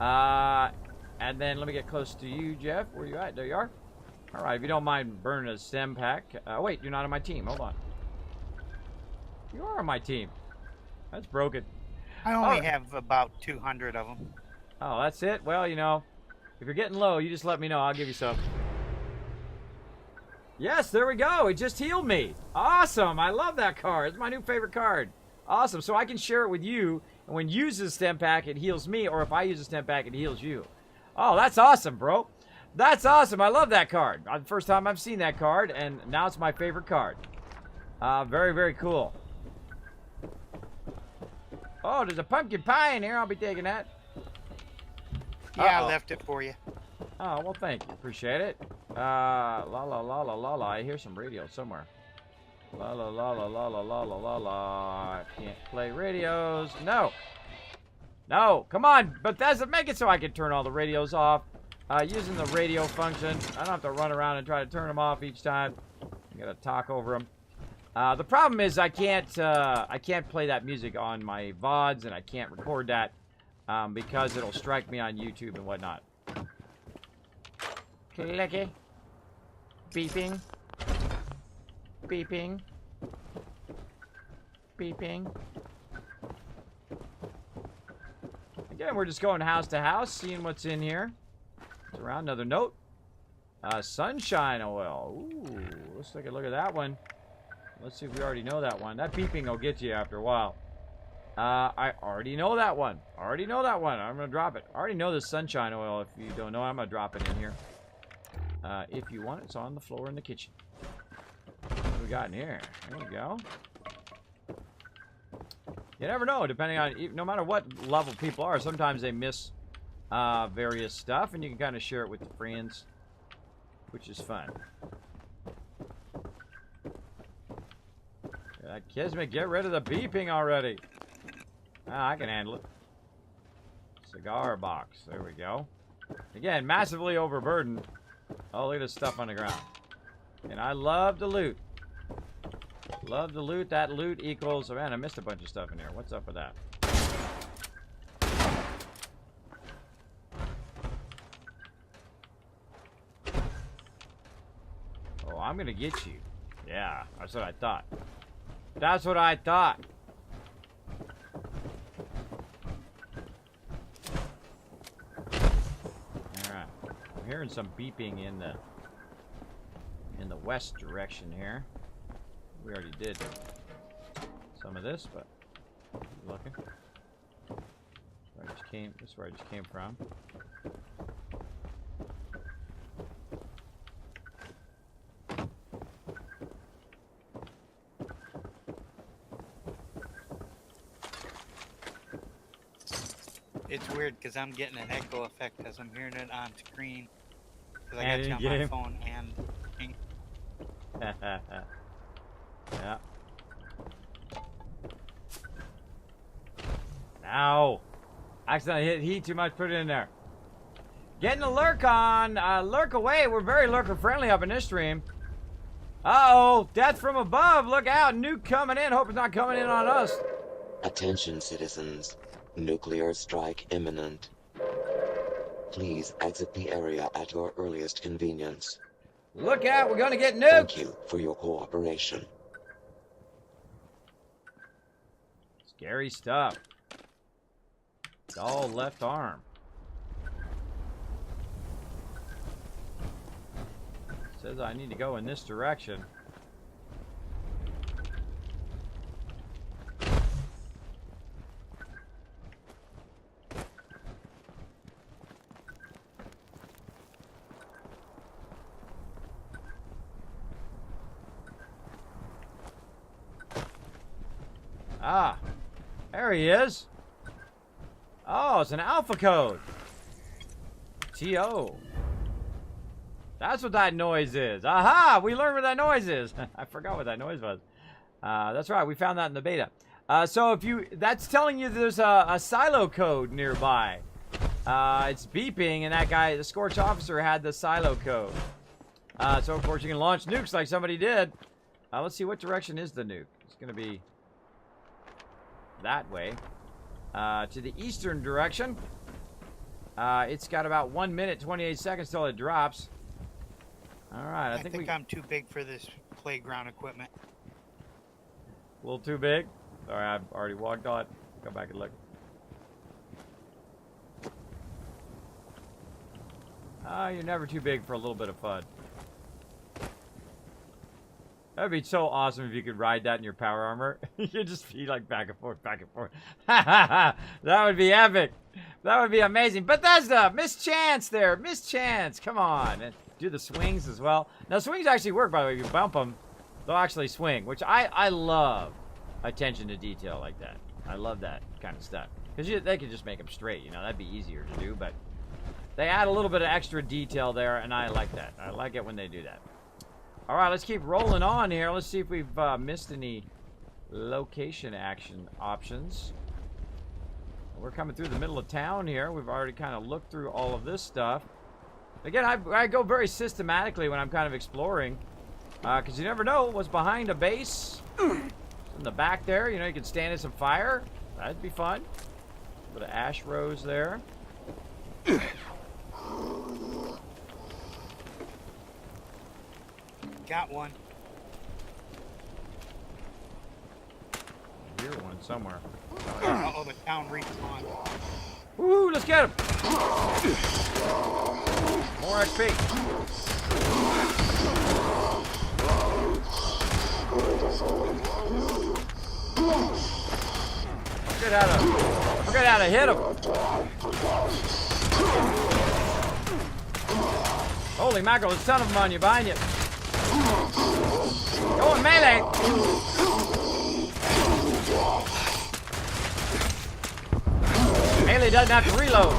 And then let me get close to you, Jeff. Where you at? There you are. All right, if you don't mind burning a stem pack. Wait, you're not on my team. Hold on. You are on my team. That's broken.
I only have about 200 of them.
Oh, that's it? Well, you know, if you're getting low, you just let me know. I'll give you some. Yes, there we go. It just healed me. Awesome. I love that card. It's my new favorite card. Awesome. So I can share it with you. And when you use a stem pack, it heals me. Or if I use a stem pack, it heals you. Oh, that's awesome, bro. That's awesome. I love that card. The first time I've seen that card. And now it's my favorite card. Very, very cool. Oh, there's a pumpkin pie in here. I'll be taking that.
Yeah, I left it for you.
Oh, well, thank you. Appreciate it. La la la la la la. I hear some radio somewhere. La la la la la la la la la la. I can't play radios. No. No. Come on. Bethesda, make it so I can turn all the radios off. Using the radio function. I don't have to run around and try to turn them off each time. I gotta talk over them. The problem is I can't play that music on my VODs, and I can't record that because it'll strike me on YouTube and whatnot. Clicky. Beeping. Beeping. Beeping. Again, we're just going house to house, seeing what's in here. It's around. Another note. Sunshine oil. Ooh, let's take a look at that one. Let's see if we already know that one. That beeping will get you after a while. I already know that one. I'm gonna drop it. I already know the sunshine oil. If you don't know, I'm gonna drop it in here. If you want, it's on the floor in the kitchen. What do we got in here? There we go. You never know, depending on, no matter what level people are, sometimes they miss various stuff, and you can kind of share it with the friends, which is fun. Kismet, get rid of the beeping already. I can handle it. Cigar box. There we go. Again, massively overburdened. Oh, look at this stuff on the ground. And I love to loot. Love to loot. That loot equals... Oh, man, I missed a bunch of stuff in here. What's up with that? Oh, I'm gonna get you. Yeah, that's what I thought. That's what I thought. Alright. I'm hearing some beeping in the west direction here. We already did some of this, but keep looking. This is where I just came from.
It's weird because I'm getting an echo effect as I'm hearing it on screen. Because I got you on my phone and...
Yeah. Ow! Accidentally hit heat too much, put it in there. Getting a lurk on. Lurk away. We're very lurker friendly up in this stream. Uh-oh. Death from above. Look out. Nuke coming in. Hope it's not coming in on us.
Attention, citizens. Nuclear strike imminent. Please exit the area at your earliest convenience.
Look out. We're going to get nuked.
Thank you for your cooperation.
Scary stuff. It's all left arm. Says I need to go in this direction. Ah, there he is. Oh, it's an alpha code. TO. That's what that noise is. Aha! We learned what that noise is. I forgot what that noise was. That's right. We found that in the beta. So if you... That's telling you there's a silo code nearby. It's beeping, and that guy, the Scorch Officer, had the silo code. So, of course, you can launch nukes like somebody did. Let's see, what direction is the nuke? It's going to be that way. To the eastern direction. It's got about 1 minute, 28 seconds till it drops. Alright,
I think I'm too big for this playground equipment.
A little too big? Sorry, I've already walked on it. Go back and look. You're never too big for a little bit of fun. That'd be so awesome if you could ride that in your power armor. You could just be like back and forth, back and forth. That would be epic. That would be amazing. Bethesda, mischance there. Mischance. Come on. And do the swings as well. Now, swings actually work, by the way. If you bump them, they'll actually swing, which I love attention to detail like that. I love that kind of stuff. Because they could just make them straight, you know. That'd be easier to do, but they add a little bit of extra detail there, and I like that. I like it when they do that. All right, let's keep rolling on here. Let's see if we've missed any location action options. We're coming through the middle of town here. We've already kind of looked through all of this stuff. Again, I go very systematically when I'm kind of exploring, because you never know what's behind a base. In the back there, you know, you can stand in some fire. That'd be fun. A bit of ash rose there.
Got one.
I hear one somewhere.
Uh-oh, the town respawned.
Woo, let's get him! More XP. Forget how to hit him. Holy mackerel, there's a ton of them on you, behind you. Go in melee. Melee doesn't have to reload.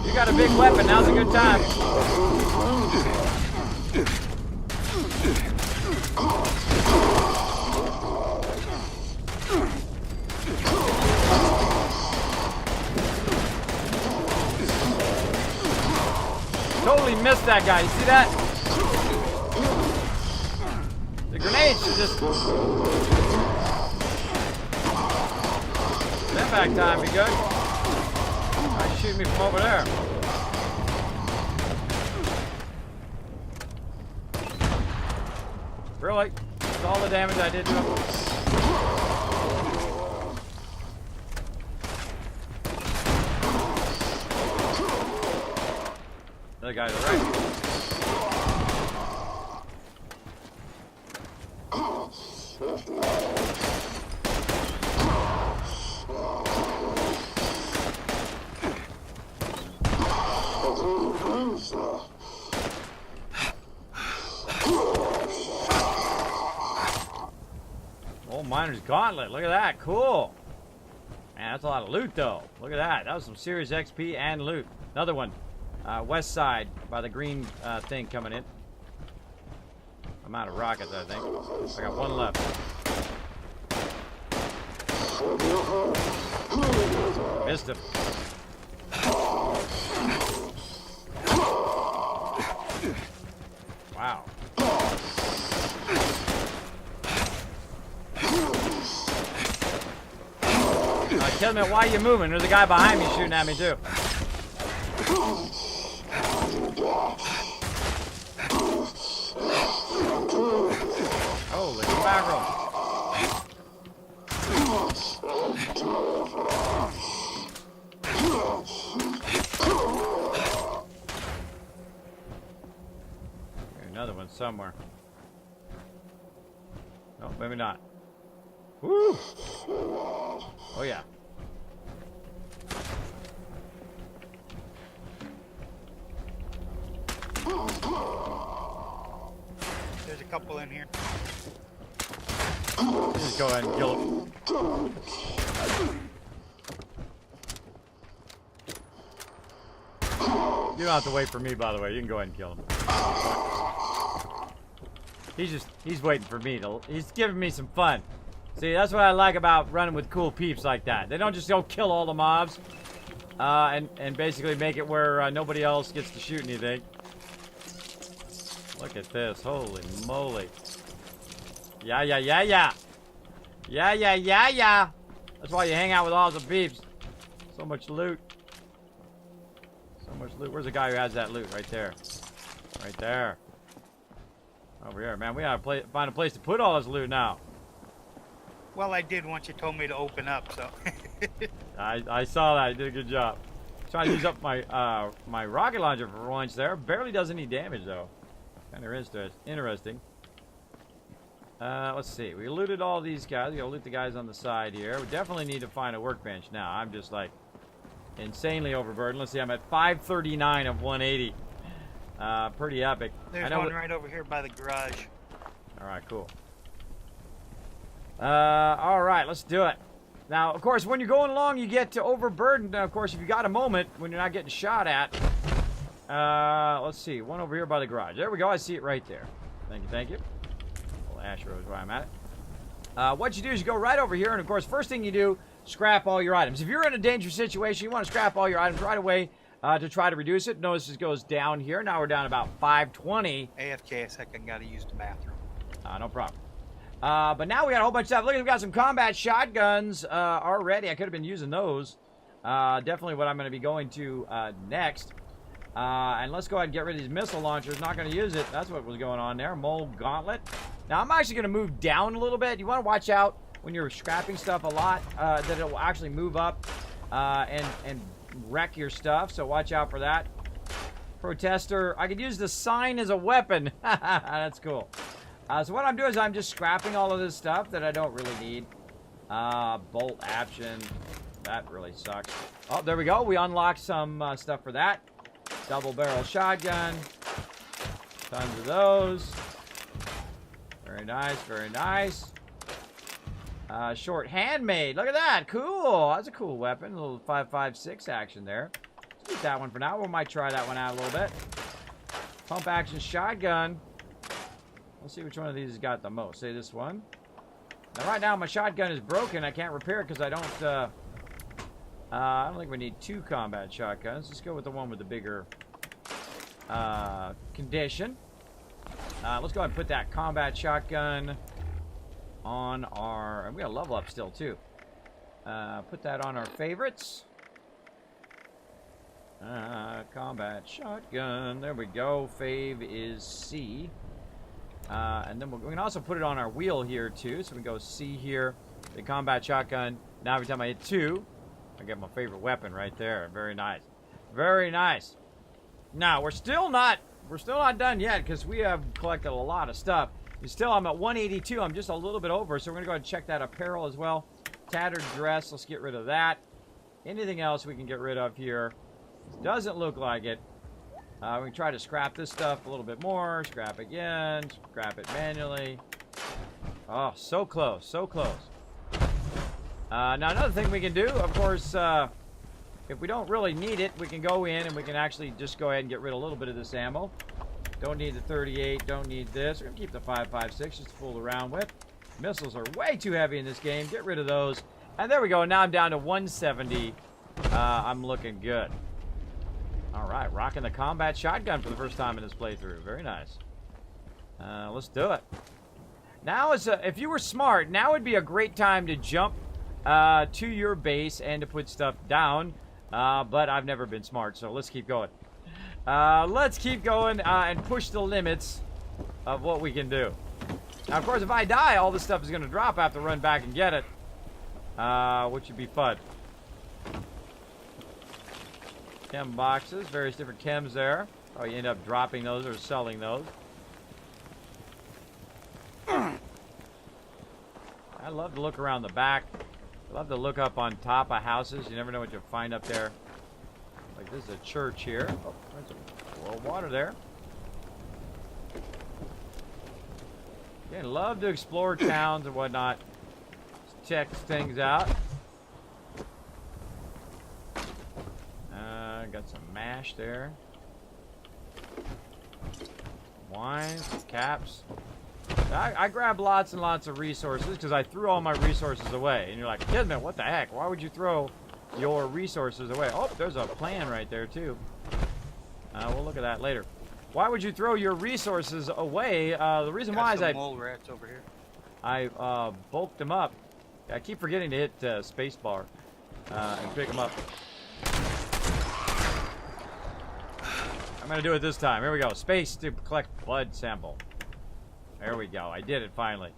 You got a big weapon, now's a good time. Totally missed that guy. You see that? The grenades should just... Impact time be good. Try to shoot me from over there. Really? That's all the damage I did to him. The guy to the right. Old Miner's Gauntlet. Look at that. Cool. Man, that's a lot of loot, though. Look at that. That was some serious XP and loot. Another one. West side by the green thing coming in. I'm out of rockets, I think. I got one left. Missed him. Wow. Kismet, why are you moving? There's a guy behind me shooting at me, too. Holy mackerel. There's another one somewhere. No, maybe not. Woo! Oh, yeah.
There's a couple in here.
Just go ahead and kill him. You don't have to wait for me, by the way. You can go ahead and kill him. He's waiting for me to, he's giving me some fun. See, that's what I like about running with cool peeps like that. They don't just go kill all the mobs, and basically make it where nobody else gets to shoot anything. Look at this. Holy moly. Yeah. Yeah. That's why you hang out with awesome peeps. So much loot. So much loot. Where's the guy who has that loot? Right there. Right there. Over here. Man, we gotta find a place to put all this loot now.
Well, I did once you told me to open up, so.
I saw that. You did a good job. Trying to use up my my rocket launcher for once there. Barely does any damage, though. Kind of interesting. Let's see. We looted all these guys. We gotta loot the guys on the side here. We definitely need to find a workbench now. I'm just like insanely overburdened. Let's see. I'm at 539 of 180. Pretty epic.
There's one right over here by the garage.
All right, cool. All right, let's do it. Now, of course, when you're going along, you get to overburdened. Now, of course, if you got a moment when you're not getting shot at. Let's see. One over here by the garage. There we go. I see it right there. Thank you. Well, Ash Rose where I'm at. What you do is you go right over here, and of course, first thing you do, scrap all your items. If you're in a dangerous situation, you want to scrap all your items right away to try to reduce it. Notice it goes down here. Now we're down about 520.
AFK a second. Got to use the bathroom.
No problem. But now we got a whole bunch of stuff. Look, we've got some combat shotguns already. I could have been using those. Definitely what I'm going to be going to next. And let's go ahead and get rid of these missile launchers. Not going to use it. That's what was going on there. Mole Gauntlet. Now, I'm actually going to move down a little bit. You want to watch out when you're scrapping stuff a lot that it will actually move up and wreck your stuff. So watch out for that. Protester. I could use the sign as a weapon. That's cool. So what I'm doing is I'm just scrapping all of this stuff that I don't really need. Bolt action. That really sucks. Oh, there we go. We unlocked some stuff for that. Double barrel shotgun. Tons of those. Very nice, very nice. Short handmade. Look at that. Cool. That's a cool weapon. A little 5.56 action there. Let's keep that one for now. We might try that one out a little bit. Pump action shotgun. Let's see which one of these has got the most. Say this one. Now, right now, my shotgun is broken. I can't repair it because I don't think we need 2 combat shotguns. Let's go with the one with the bigger condition. Let's go ahead and put that combat shotgun on our... And we got to level up still, too. Put that on our favorites. Combat shotgun. There we go. Fave is C. And then we can also put it on our wheel here, too. So we go C here. The combat shotgun. Now every time I hit 2, I get my favorite weapon right there. Very nice. Very nice. Now, we're still not done yet because we have collected a lot of stuff. I'm at 182. I'm just a little bit over, so we're going to go ahead and check that apparel as well. Tattered dress. Let's get rid of that. Anything else we can get rid of here? Doesn't look like it. We can try to scrap this stuff a little bit more. Scrap again. Scrap it manually. Oh, so close. So close. Now, another thing we can do, of course, if we don't really need it, we can go in and we can actually just go ahead and get rid of a little bit of this ammo. Don't need the 38. Don't need this. We're going to keep the 5.56 just to fool around with. Missiles are way too heavy in this game. Get rid of those. And there we go. Now I'm down to 170. I'm looking good. All right, rocking the combat shotgun for the first time in this playthrough. Very nice. Let's do it. Now, if you were smart, now would be a great time to jump to your base and to put stuff down. But I've never been smart, so let's keep going. Let's keep going and push the limits of what we can do. Now, of course, if I die, all this stuff is going to drop. I have to run back and get it, which would be fun. Chem boxes, various different chems there. Oh, you end up dropping those or selling those. I love to look around the back. I love to look up on top of houses. You never know what you'll find up there. Like this is a church here. Oh, there's a little water there. Again, love to explore towns and whatnot. Just check things out. Got some mash there. Wine, caps. I grab lots and lots of resources because I threw all my resources away. And you're like, Kismet, what the heck? Why would you throw your resources away? Oh, there's a plan right there, too. We'll look at that later. Why would you throw your resources away? The reason why is
mole rats over here.
I bulked them up. I keep forgetting to hit spacebar and pick them up. I'm going to do it this time. Here we go. Space to collect blood sample. There we go. I did it finally.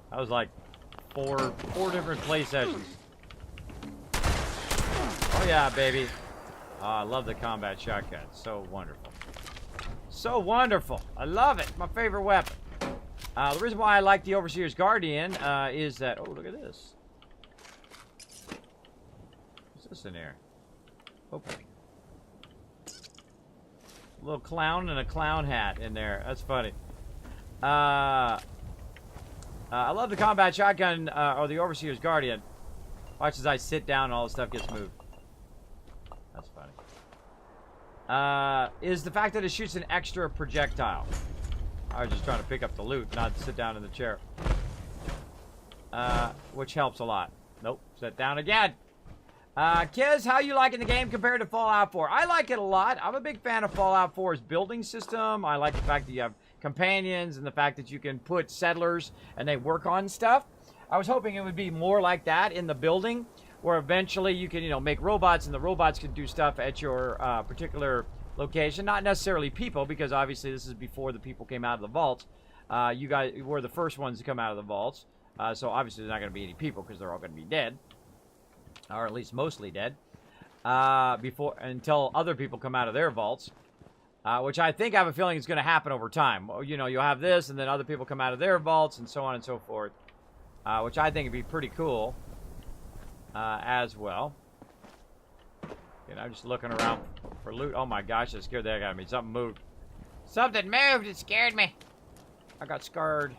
That was like four different play sessions. Oh yeah, baby. I love the combat shotgun. So wonderful. So wonderful. I love it. My favorite weapon. The reason why I like the Overseer's Guardian is that... Oh, look at this. What's this in here? Opening. A little clown and a clown hat in there. That's funny. I love the combat shotgun or the Overseer's Guardian. Watch as I sit down and all the stuff gets moved. That's funny. Is the fact that it shoots an extra projectile. I was just trying to pick up the loot, not sit down in the chair. Which helps a lot. Nope, sit down again. Kiz, how you liking the game compared to Fallout 4? I like it a lot. I'm a big fan of Fallout 4's building system. I like the fact that you have companions and the fact that you can put settlers and they work on stuff. I was hoping it would be more like that in the building, where eventually you can, make robots and the robots can do stuff at your particular location. Not necessarily people, because obviously this is before the people came out of the vaults. You guys were the first ones to come out of the vaults. So obviously there's not going to be any people because they're all going to be dead. Or at least mostly dead. Until other people come out of their vaults. which I think I have a feeling is going to happen over time. You know, you'll have this, and then other people come out of their vaults, and so on and so forth, which I think would be pretty cool as well. You know, I'm just looking around for loot. Oh my gosh, that scared the heck out of me. Something moved. Something moved. It scared me. I got scarred.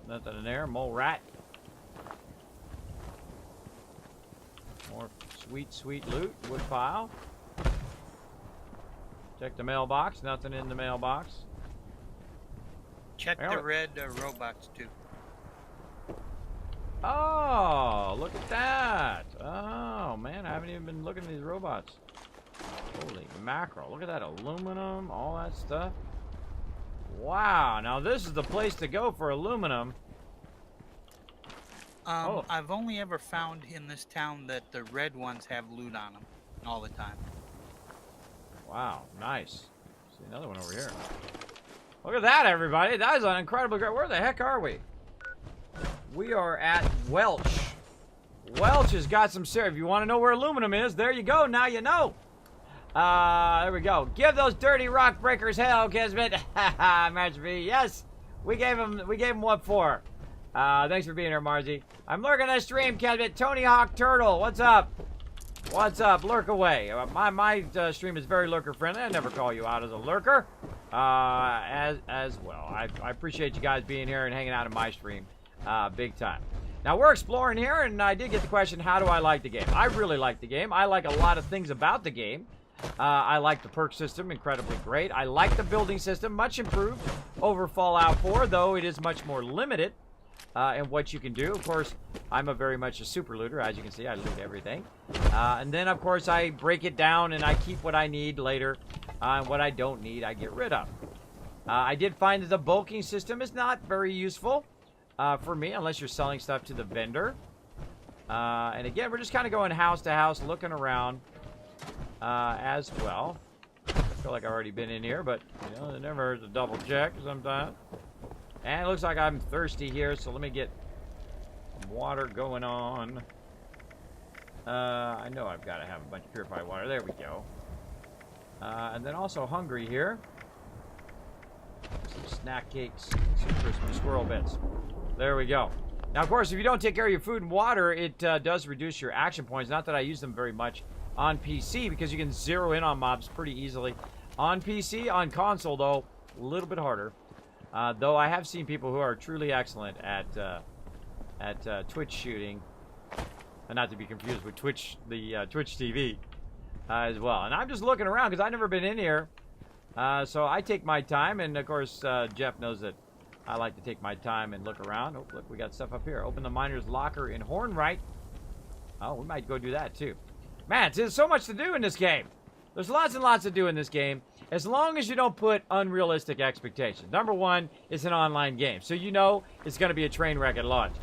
Nothing in there. Mole rat. More sweet, sweet loot. Wood pile. Check the mailbox. Nothing in the mailbox.
Check the red robots too.
Oh, look at that. Oh, man, I haven't even been looking at these robots. Holy mackerel. Look at that aluminum, all that stuff. Wow, now this is the place to go for aluminum.
I've only ever found in this town that the red ones have loot on them all the time.
Wow, nice. See another one over here. Look at that, everybody. That is an incredibly great... Where the heck are we? We are at Welch. Welch has got some serious... If you want to know where aluminum is, there you go. Now you know. There we go. Give those dirty rock breakers hell, Kismet. Margie. Yes, we gave him what for. Thanks for being here, Margie. I'm lurking at stream, Kismet. Tony Hawk Turtle, what's up? What's up? Lurk away. My stream is very lurker friendly. I never call you out as a lurker. As well. I appreciate you guys being here and hanging out in my stream. Big time. Now we're exploring here, and I did get the question, how do I like the game? I really like the game. I like a lot of things about the game. I like the perk system, incredibly great. I like the building system, much improved over Fallout 4, though it is much more limited in what you can do. Of course, I'm very much a super looter. As you can see, I loot everything. And then, of course, I break it down, and I keep what I need later. And what I don't need, I get rid of. I did find that the bulking system is not very useful for me, unless you're selling stuff to the vendor. And again, we're just kind of going house to house, looking around. As well. I feel like I've already been in here, but, you know, it never hurts to double check sometimes. And it looks like I'm thirsty here, so let me get some water going on. I know I've got to have a bunch of purified water. There we go. And then also hungry here. Some snack cakes, some crispy squirrel bits. There we go. Now, of course, if you don't take care of your food and water, it does reduce your action points. Not that I use them very much on PC, because you can zero in on mobs pretty easily on PC. On console, though, a little bit harder. Though I have seen people who are truly excellent at Twitch shooting, and not to be confused with Twitch, the Twitch TV as well. And I'm just looking around because I've never been in here, so I take my time. And of course, Jeff knows that I like to take my time and look around. Oh, look, we got stuff up here. Open the miner's locker in Hornwright. Oh, we might go do that too. Man, there's so much to do in this game. There's lots and lots to do in this game, as long as you don't put unrealistic expectations. Number one, it's an online game, so you know it's going to be a train wreck at launch.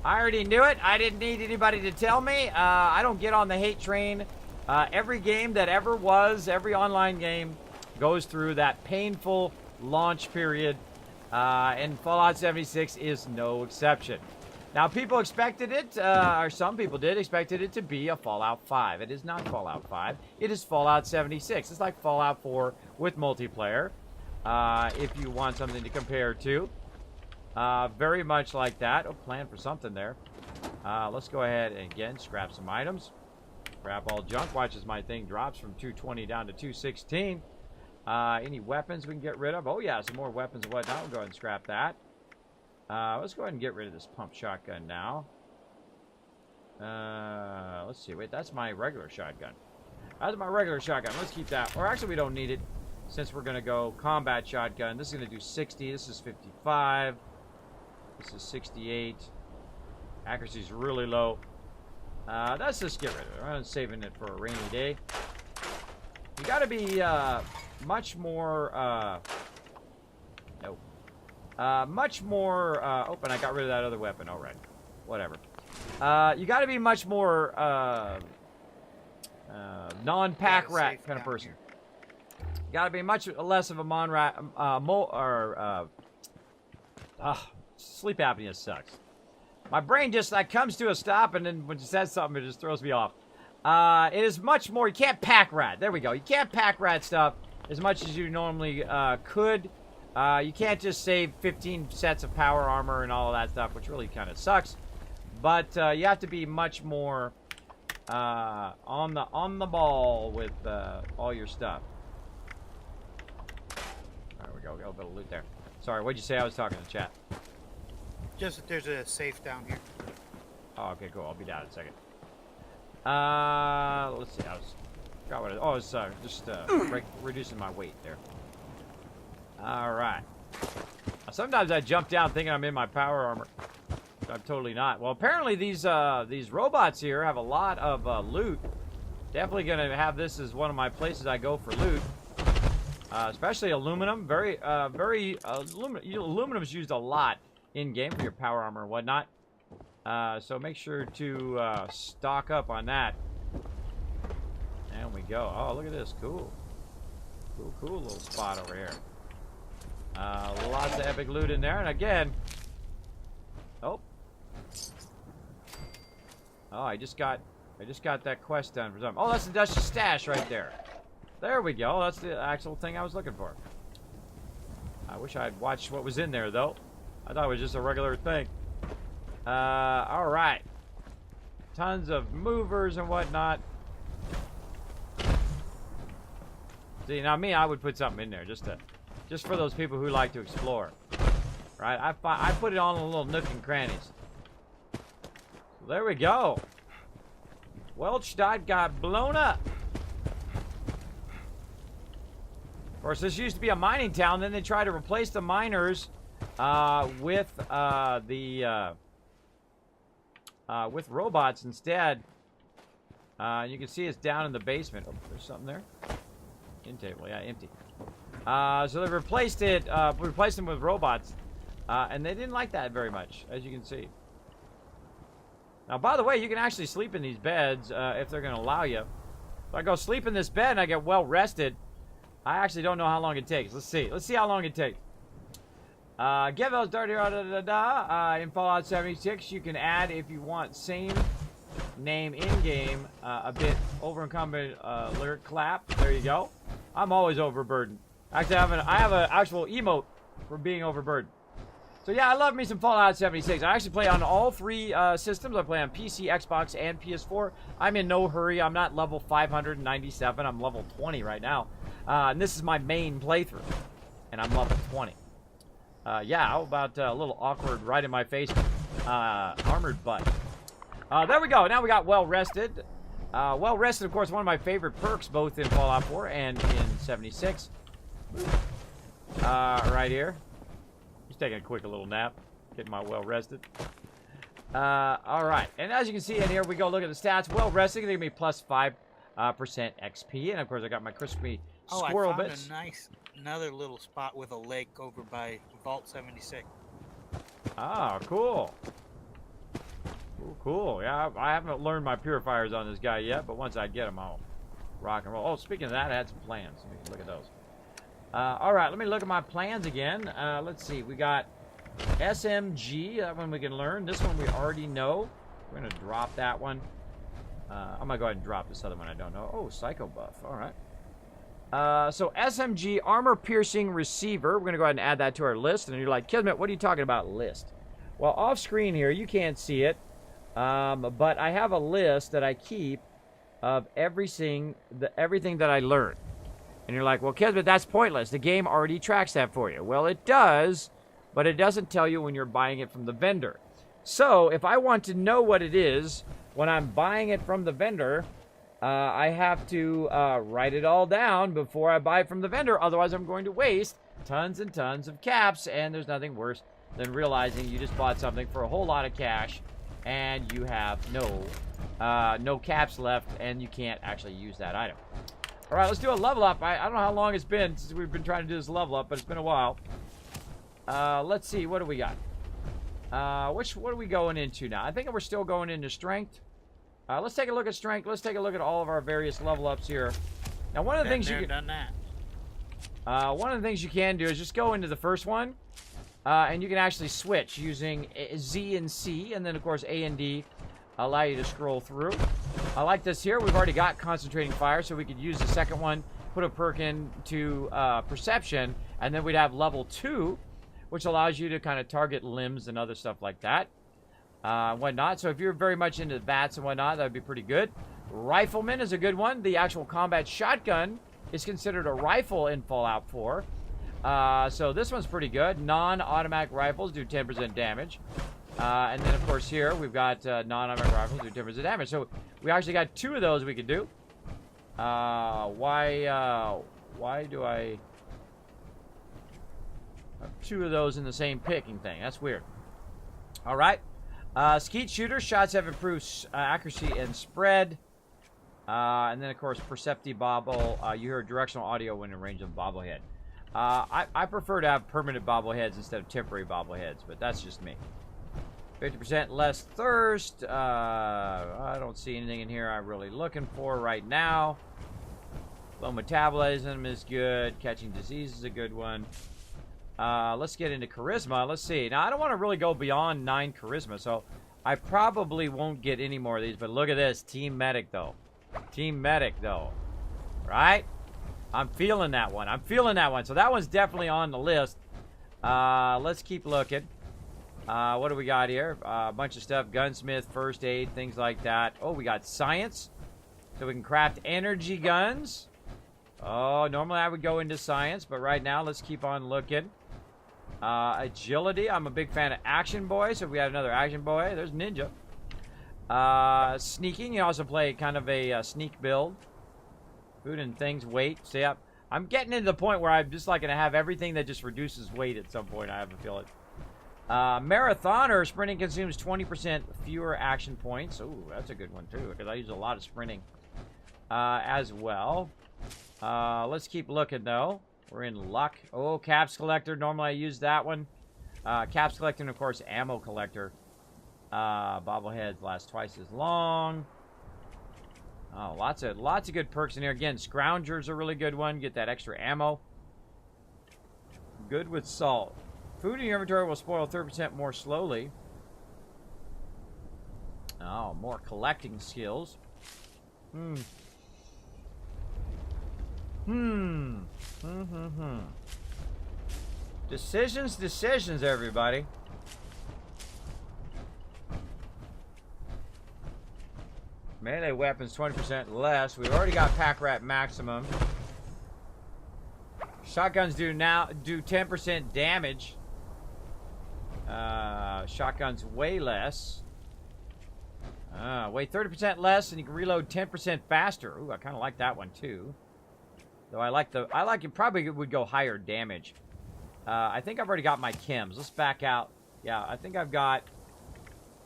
I already knew it. I didn't need anybody to tell me. I don't get on the hate train. Every game that ever was, every online game, goes through that painful launch period, and Fallout 76 is no exception. Now, people expected it, or some people did, expected it to be a Fallout 5. It is not Fallout 5. It is Fallout 76. It's like Fallout 4 with multiplayer, if you want something to compare to. Very much like that. Oh, plan for something there. Let's go ahead and, again, scrap some items. Scrap all junk. Watch as my thing drops from 220 down to 216. Any weapons we can get rid of? Oh, yeah, some more weapons and whatnot. We'll go ahead and scrap that. Let's go ahead and get rid of this pump shotgun now. Let's see. Wait, that's my regular shotgun. That's my regular shotgun. Let's keep that. Or actually, we don't need it since we're going to go combat shotgun. This is going to do 60. This is 55. This is 68. Accuracy is really low. Let's just get rid of it. I'm saving it for a rainy day. You got to be much more... Nope. Much more, oh, and I got rid of that other weapon. All right. Whatever. You got to be much more, non-pack rat kind of person. You got to be much less of a sleep apnea sucks. My brain just, like, comes to a stop, and then when it says something, it just throws me off. It is much more, you can't pack rat. There we go. You can't pack rat stuff as much as you normally could. You can't just save 15 sets of power armor and all of that stuff, which really kind of sucks. But you have to be much more on the ball with all your stuff. There we go. Got a bit of loot there. Sorry, what'd you say? I was talking to chat.
Just that there's a safe down here.
Oh, okay, cool. I'll be down in a second. Let's see. Forgot what it. Oh, it's just reducing my weight there. All right. Sometimes I jump down thinking I'm in my power armor. I'm totally not. Well, apparently these robots here have a lot of loot. Definitely gonna have this as one of my places I go for loot. Especially aluminum. Aluminum is used a lot in game for your power armor and whatnot. So make sure to stock up on that. There we go. Oh, look at this. Cool. Cool little spot over here. Lots of epic loot in there. And again... Oh, I just got that quest done for something. Oh, that's the Dutch's stash right there. There we go. That's the actual thing I was looking for. I wish I'd watched what was in there, though. I thought it was just a regular thing. All right. Tons of movers and whatnot. See, now me, I would put something in there just for those people who like to explore. Right? I put it on a little nook and crannies. So there we go. Welchstadt got blown up. Of course, this used to be a mining town. Then they tried to replace the miners with robots instead. You can see it's down in the basement. Oh, there's something there. In table, yeah, empty. So they replaced them with robots. And they didn't like that very much, as you can see. Now, by the way, you can actually sleep in these beds if they're going to allow you. If I go sleep in this bed and I get well rested, I actually don't know how long it takes. Let's see. Let's see how long it takes. Get those dirty in Fallout 76. You can add, if you want, same name in-game, a bit over-incumbent lyric clap. There you go. I'm always overburdened. Actually, I have an actual emote for being overburdened. So yeah, I love me some Fallout 76. I actually play on all three systems. I play on PC, Xbox, and PS4. I'm in no hurry. I'm not level 597. I'm level 20 right now. And this is my main playthrough. And I'm level 20. Yeah, how about a little awkward right in my face armored butt. There we go. Now we got well rested. Well rested, of course, one of my favorite perks, both in Fallout 4 and in 76. Right here. Just taking a quick little nap, getting my well rested. All right, and as you can see in here, we go look at the stats. Well rested, gonna give me plus 5% XP, and of course I got my crispy squirrel bits.
I found another little spot with a lake over by Vault 76.
Ah, cool. Cool. Yeah, I haven't learned my purifiers on this guy yet, but once I get them, I'll rock and roll. Oh, speaking of that, I had some plans. Let me look at those. All right, let me look at my plans again. Let's see. We got SMG. That one we can learn. This one we already know. We're going to drop that one. I'm going to go ahead and drop this other one I don't know. Oh, Psycho Buff. All right. So SMG, Armor Piercing Receiver. We're going to go ahead and add that to our list. And you're like, Kismet, what are you talking about list? Well, off screen here, you can't see it. But I have a list that I keep of everything that I learned. And you're like, well, Kismet, that's pointless. The game already tracks that for you. Well, it does, but it doesn't tell you when you're buying it from the vendor. So if I want to know what it is when I'm buying it from the vendor, I have to write it all down before I buy it from the vendor. Otherwise, I'm going to waste tons and tons of caps, and there's nothing worse than realizing you just bought something for a whole lot of cash and you have no caps left, and you can't actually use that item. All right, let's do a level up. I don't know how long it's been since we've been trying to do this level up, but it's been a while. Let's see, what do we got? What are we going into now? I think we're still going into strength. Let's take a look at strength. Let's take a look at all of our various level ups here. Now, one of the things you can do is just go into the first one, and you can actually switch using Z and C, and then of course A and D allow you to scroll through. I like this here. We've already got concentrating fire, so we could use the second one put a perk into perception, and then we'd have level 2, which allows you to kind of target limbs and other stuff like that, whatnot. So if you're very much into bats and whatnot, that would be pretty good. Rifleman is a good one. The actual combat shotgun is considered a rifle in Fallout 4. So this one's pretty good. Non-automatic rifles do 10% damage. And then, of course, here we've got non-automatic rifles do 10% damage. So we actually got 2 of those we could do. Why do I have 2 of those in the same picking thing? That's weird. All right. Skeet shooter. Shots have improved accuracy and spread. And then, of course, Perceptive Bobble. You hear directional audio when in range of the bobblehead. I prefer to have permanent bobbleheads instead of temporary bobbleheads, but that's just me. 50% less thirst. I don't see anything in here I'm really looking for right now. Low metabolism is good. Catching disease is a good one. Let's get into charisma. Let's see. Now, I don't want to really go beyond 9 charisma, so I probably won't get any more of these, but look at this. Team Medic, though. Team Medic, though. Right? I'm feeling that one. I'm feeling that one. So that one's definitely on the list. Let's keep looking. What do we got here? A bunch of stuff. Gunsmith, first aid, things like that. Oh, we got science. So we can craft energy guns. Oh, normally I would go into science, but right now let's keep on looking. Agility. I'm a big fan of Action Boy, so if we had another Action Boy, there's Ninja. Sneaking. You also play kind of a sneak build. Food and things. Weight. See, I'm getting into the point where I'm just like going to have everything that just reduces weight at some point. I have a feeling. Marathoner. Sprinting consumes 20% fewer action points. Ooh, that's a good one, too, because I use a lot of sprinting as well. Let's keep looking, though. We're in luck. Oh, caps collector. Normally I use that one. Caps collector and, of course, ammo collector. Bobbleheads last twice as long. Oh, lots of good perks in here. Again, Scrounger's a really good one. Get that extra ammo. Good with salt. Food in your inventory will spoil 30% more slowly. Oh, more collecting skills. Decisions, everybody. Melee weapons 20% less. We've already got pack rat maximum. Shotguns do 10% damage. Shotguns way less. Weigh 30% less, and you can reload 10% faster. Ooh, I kind of like that one too. Though I like it. Probably would go higher damage. I think I've already got my chems. Let's back out. Yeah, I think I've got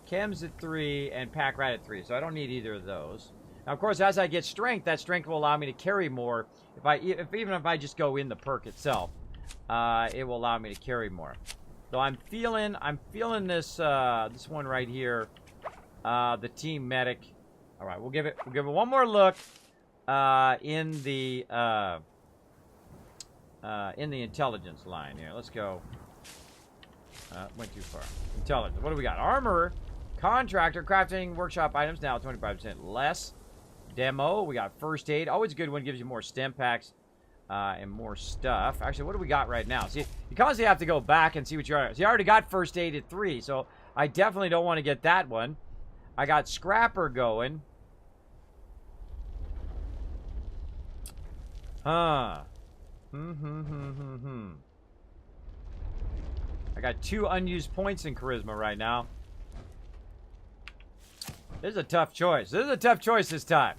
chems at 3 and pack rat at 3, so I don't need either of those. Now, of course, as I get strength, that strength will allow me to carry more. Even if I just go in the perk itself, it will allow me to carry more. So I'm feeling this this one right here, the Team Medic. All right, we'll give it one more look in the intelligence line here. Let's go. Went too far. Intelligence. What do we got? Armor, contractor, crafting, workshop items now 25% less. Demo. We got first aid. Always a good one. Gives you more stem packs and more stuff. Actually, what do we got right now? See, you constantly have to go back and see what you are. So you already got first aid at 3, so I definitely don't want to get that one. I got scrapper going. I got 2 unused points in charisma right now. This is a tough choice. This is a tough choice this time.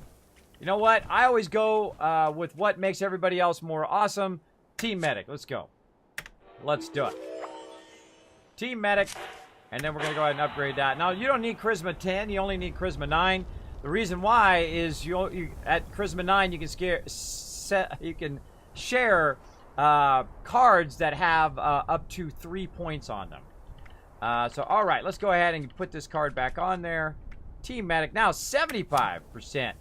You know what? I always go with what makes everybody else more awesome. Team Medic. Let's go. Let's do it. Team Medic. And then we're going to go ahead and upgrade that. Now, you don't need Charisma 10. You only need Charisma 9. The reason why is you at Charisma 9, you can share cards that have up to 3 points on them. So, all right. Let's go ahead and put this card back on there. Team Medic. Now, 75%.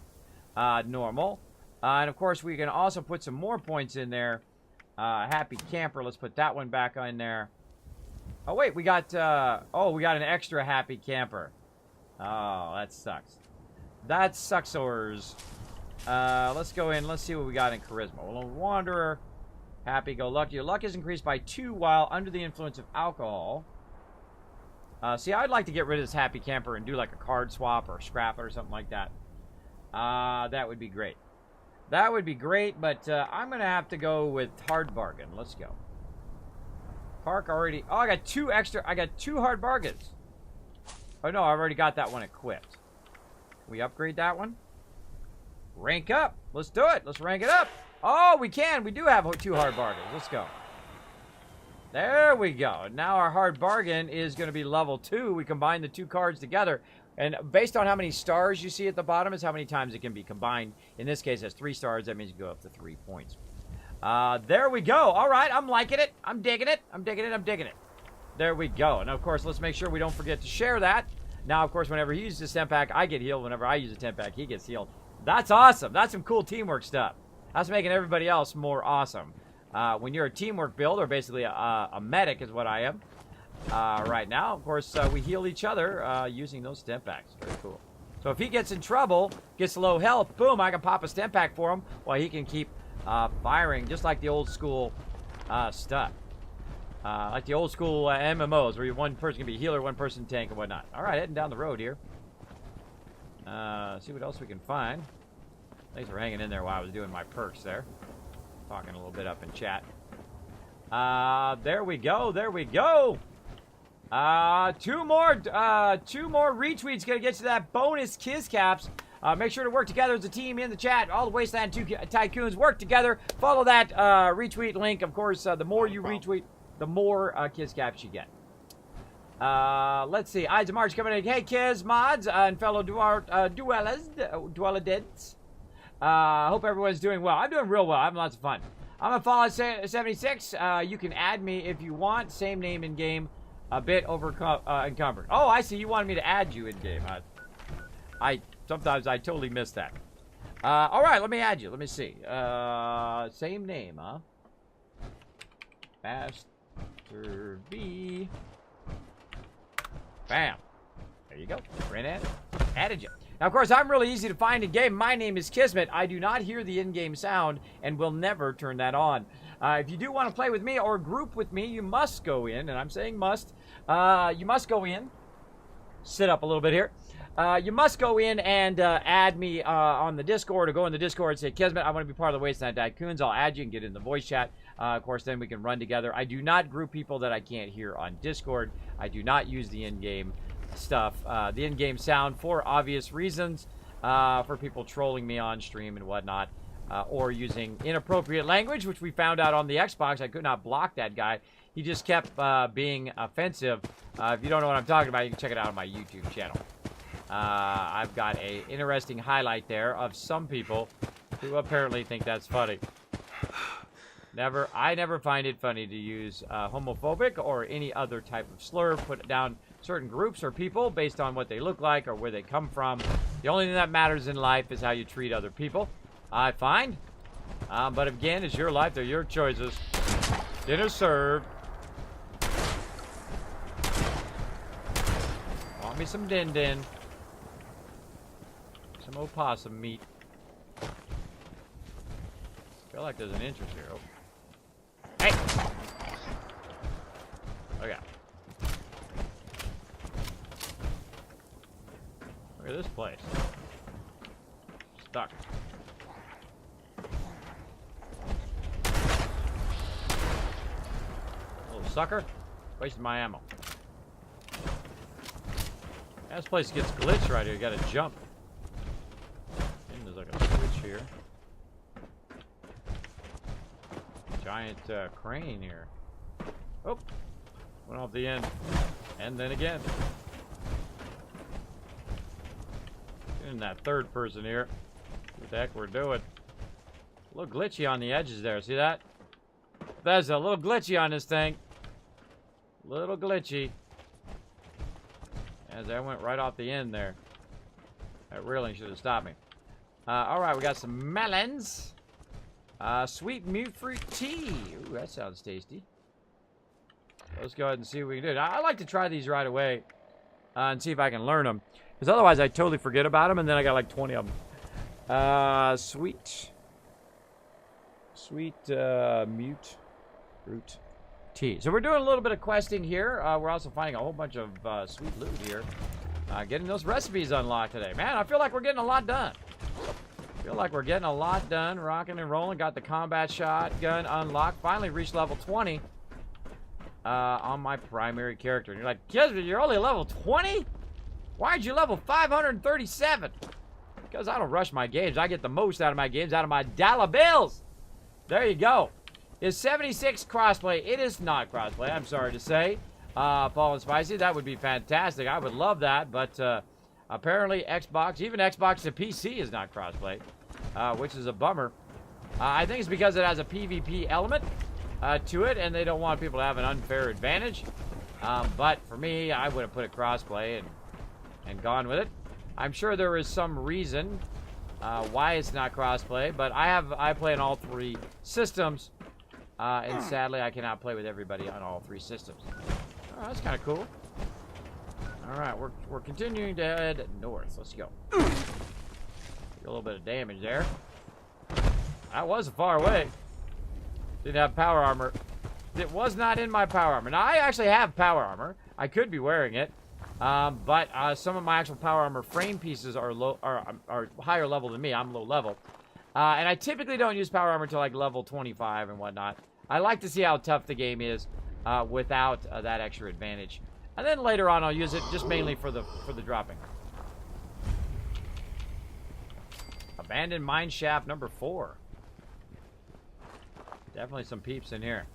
Normal. And of course, we can also put some more points in there. Happy Camper. Let's put that one back on there. Oh, wait. We got an extra Happy Camper. Oh, that sucks. That sucksors. Let's go in. Let's see what we got in charisma. Well, wanderer, happy-go-lucky. Your luck is increased by 2 while under the influence of alcohol. See, I'd like to get rid of this happy camper and do like a card swap or scrap it or something like that. That would be great. That would be great, but I'm going to have to go with hard bargain. Let's go. Park already. Oh, I got 2 extra. I got 2 hard bargains. Oh, no, I've already got that one equipped. Can we upgrade that one? Rank up. Let's do it. Let's rank it up. Oh, we can. We do have 2 hard bargains. Let's go. There we go. Now our hard bargain is going to be level 2. We combine the 2 cards together. And based on how many stars you see at the bottom is how many times it can be combined. In this case, it has 3 stars. That means you go up to 3 points. There we go. All right. I'm liking it. I'm digging it. I'm digging it. I'm digging it. There we go. And, of course, let's make sure we don't forget to share that. Now, of course, whenever he uses a 10-pack, I get healed. Whenever I use a 10-pack, he gets healed. That's awesome. That's some cool teamwork stuff. That's making everybody else more awesome. When you're a teamwork build, or basically a medic is what I am. Right now, of course, we heal each other using those 10-packs. Very cool. So if he gets in trouble, gets low health, boom, I can pop a 10-pack for him while he can keep firing, just like the old school stuff. Like the old school MMOs, where one person can be healer, one person tank, and whatnot. All right, heading down the road here. See what else we can find. Thanks for hanging in there while I was doing my perks there. Talking a little bit up in chat. There we go. There we go. 2 more retweets gonna get you that bonus Kiz Caps. Make sure to work together as a team in the chat. All the Wasteland 2 Tycoons work together. Follow that retweet link. Of course, the more you retweet, the more Kiz Caps you get. Let's see. Eyes of March coming in. Hey, Kiz mods and fellow duelists. Hope everyone's doing well. I'm doing real well. I'm having lots of fun. I'm a Fallout 76. You can add me if you want. Same name in game. A bit encumbered. Oh, I see. You wanted me to add you in game. Sometimes I totally miss that. All right, let me add you. Let me see. Same name, huh? Master V. Bam. There you go. Ran it. Added you. Now, of course, I'm really easy to find in game. My name is Kismet. I do not hear the in-game sound and will never turn that on. If you do want to play with me or group with me, you must go in, and I'm saying must. You must go in. Sit up a little bit here. You must go in and add me on the Discord, or go in the Discord and say, Kismet, I want to be part of the Wasteland Tycoons. I'll add you and get in the voice chat. Of course, then we can run together. I do not group people that I can't hear on Discord. I do not use the in-game stuff, the in-game sound, for obvious reasons, for people trolling me on stream and whatnot, or using inappropriate language, which we found out on the Xbox. I could not block that guy. He just kept being offensive. If you don't know what I'm talking about, you can check it out on my YouTube channel. I've got a interesting highlight there of some people who apparently think that's funny. I never find it funny to use homophobic or any other type of slur put down certain groups or people based on what they look like or where they come from. The only thing that matters in life is how you treat other people, I find. But again, it's your life. They're your choices. Dinner served. Want me some din-din. Some opossum meat. Feel like there's an entrance here. Oh. Hey! Look out. Look at this place. Stuck. Little sucker. Wasting my ammo. This place gets glitched right here. You gotta jump. And there's like a switch here. Giant crane here. Oh, went off the end, and then again. In that third person here. What the heck we're doing? A little glitchy on the edges there. See that? There's a little glitchy on this thing. Little glitchy. As I went right off the end there. That railing should have stopped me. All right, we got some melons. Sweet mute fruit tea. Ooh, that sounds tasty. Let's go ahead and see what we can do. I like to try these right away and see if I can learn them. Because otherwise I totally forget about them, and then I got like 20 of them. Sweet. Sweet mute root tea. So we're doing a little bit of questing here. We're also finding a whole bunch of sweet loot here. Getting those recipes unlocked today. Man, I feel like we're getting a lot done. Rocking and rolling. Got the combat shotgun unlocked. Finally reached level 20 on my primary character. And you're like, Kismet, you're only level 20? Why'd you level 537? Because I don't rush my games. I get the most out of my games, out of my dollar bills. There you go. Is 76 crossplay? It is not crossplay, I'm sorry to say. Fallen Spicy, that would be fantastic. I would love that, but apparently Xbox, even Xbox to PC is not crossplay, which is a bummer. I think it's because it has a PvP element to it, and they don't want people to have an unfair advantage. But for me, I would have put it crossplay and gone with it. I'm sure there is some reason why it's not crossplay, but I play on all three systems, and sadly I cannot play with everybody on all three systems. Oh, that's kind of cool. All right, we're continuing to head north. Let's go. Get a little bit of damage there. That was far away. Didn't have power armor. It was not in my power armor. Now I actually have power armor. I could be wearing it. But some of my actual power armor frame pieces are higher level than me. I'm low level. And I typically don't use power armor until like level 25 and whatnot. I like to see how tough the game is without that extra advantage. And then later on I'll use it just mainly for the dropping. Abandoned mine shaft number 4. Definitely some peeps in here.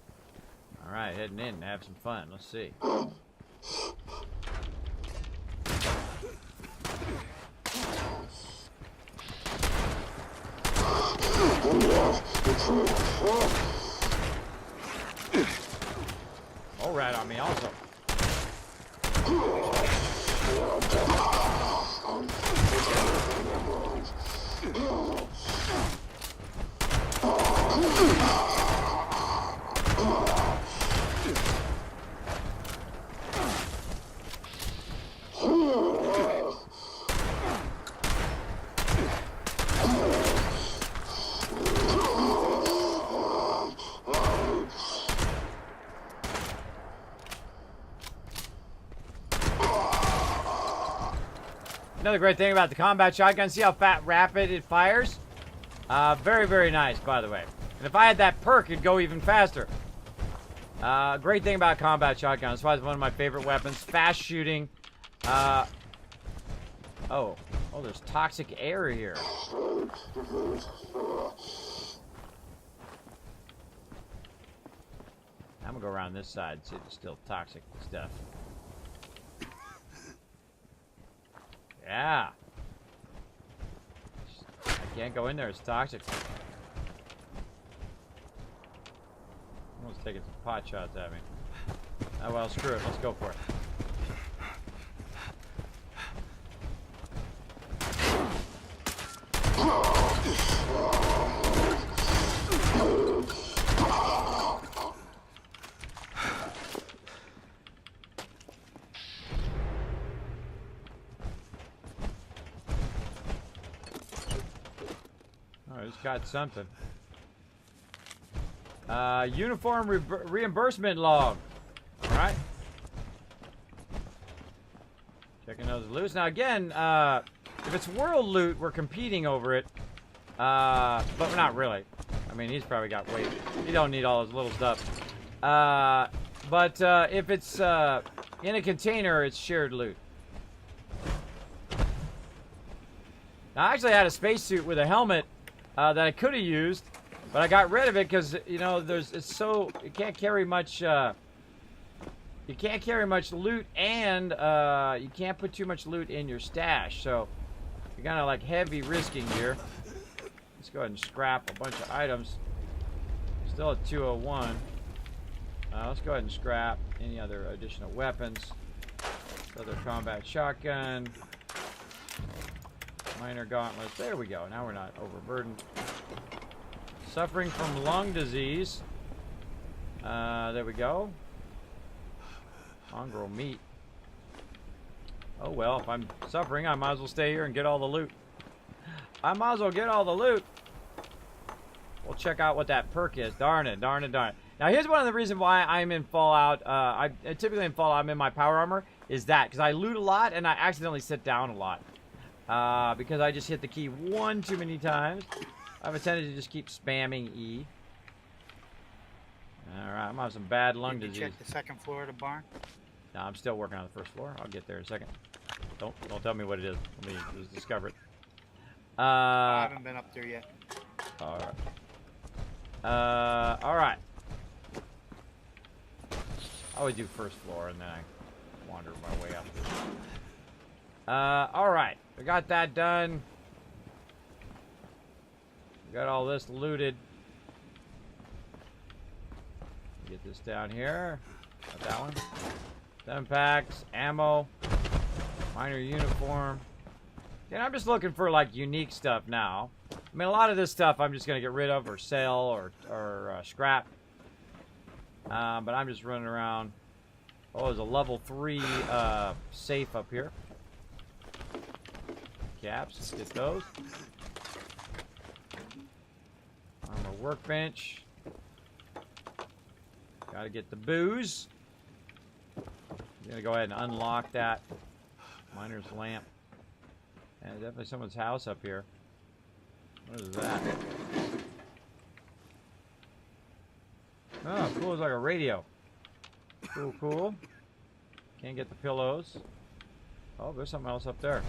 Alright, heading in to have some fun. Let's see. Oh, rat on me also. Another great thing about the combat shotgun, see how rapid it fires? Very, very nice, by the way. And if I had that perk, it'd go even faster. Great thing about combat shotgun. That's why it's one of my favorite weapons. Fast shooting. Oh, there's toxic air here. I'm gonna go around this side and see if there's still toxic stuff. Yeah. I can't go in there. It's toxic. Someone's taking some pot shots at me. Oh well, screw it. Let's go for it. I just got something. Uniform reimbursement log. Alright. Checking those loot. Now again, if it's world loot, we're competing over it. But not really. I mean, he's probably got weight. He don't need all his little stuff. But if it's in a container, it's shared loot. Now, I actually had a spacesuit with a helmet that I could have used, but I got rid of it because, you know, you can't carry much, you can't carry much loot, and you can't put too much loot in your stash, so you're kind of like heavy risking here. Let's go ahead and scrap a bunch of items. Still at 201. Let's go ahead and scrap any other additional weapons. Other combat shotgun. Minor gauntlets. There we go. Now we're not overburdened. Suffering from lung disease. There we go. Mongrel meat. Oh well, if I'm suffering, I might as well stay here and get all the loot. I might as well get all the loot. We'll check out what that perk is. Darn it, darn it, darn it. Now, here's one of the reasons why I'm in Fallout. I typically in Fallout, I'm in my power armor. Is that because I loot a lot and I accidentally sit down a lot. Because I just hit the key one too many times. I have a tendency to just keep spamming E. Alright, I'm on some bad lung
Did you
disease.
check the second floor of the barn?
No, I'm still working on the first floor. I'll get there in a second. Don't tell me what it is. Let me just discover it.
I haven't been up there yet.
Alright. Alright. I always do first floor and then I wander my way up. Alright. I got that done. Got all this looted. Get this down here. Got that one. 7 packs, ammo, minor uniform. And I'm just looking for like unique stuff now. I mean, a lot of this stuff I'm just gonna get rid of or sell or scrap. But I'm just running around. Oh, there's a level 3 safe up here. Caps, let's get those. Armor workbench. Gotta get the booze. I'm gonna go ahead and unlock that miner's lamp. And definitely someone's house up here. What is that? Oh, cool. It's like a radio. Cool, cool. Can't get the pillows. Oh, there's something else up there.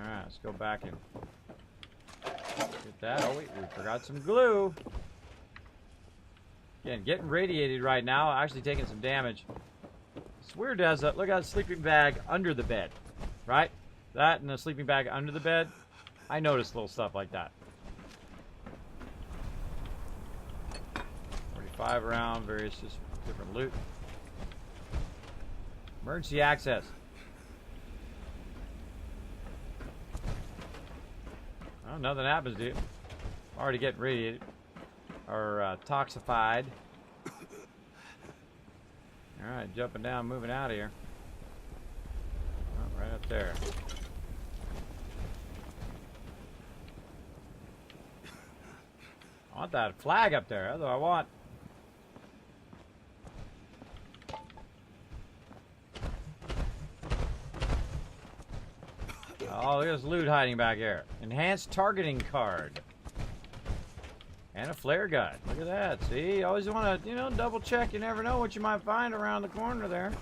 Alright, let's go back and get that. Oh, wait, we forgot some glue. Again, getting radiated right now. Actually taking some damage. It's weird as look at a sleeping bag under the bed. Right? That and a sleeping bag under the bed. I notice little stuff like that. 45 around, various just different loot. Emergency access. Oh, nothing happens, dude. Already getting radiated. Or toxified. Alright, jumping down, moving out of here. Oh, right up there. I want that flag up there. That's what I want. Oh, look at this loot hiding back here. Enhanced targeting card. And a flare gun. Look at that. See? You always want to, you know, double check. You never know what you might find around the corner there.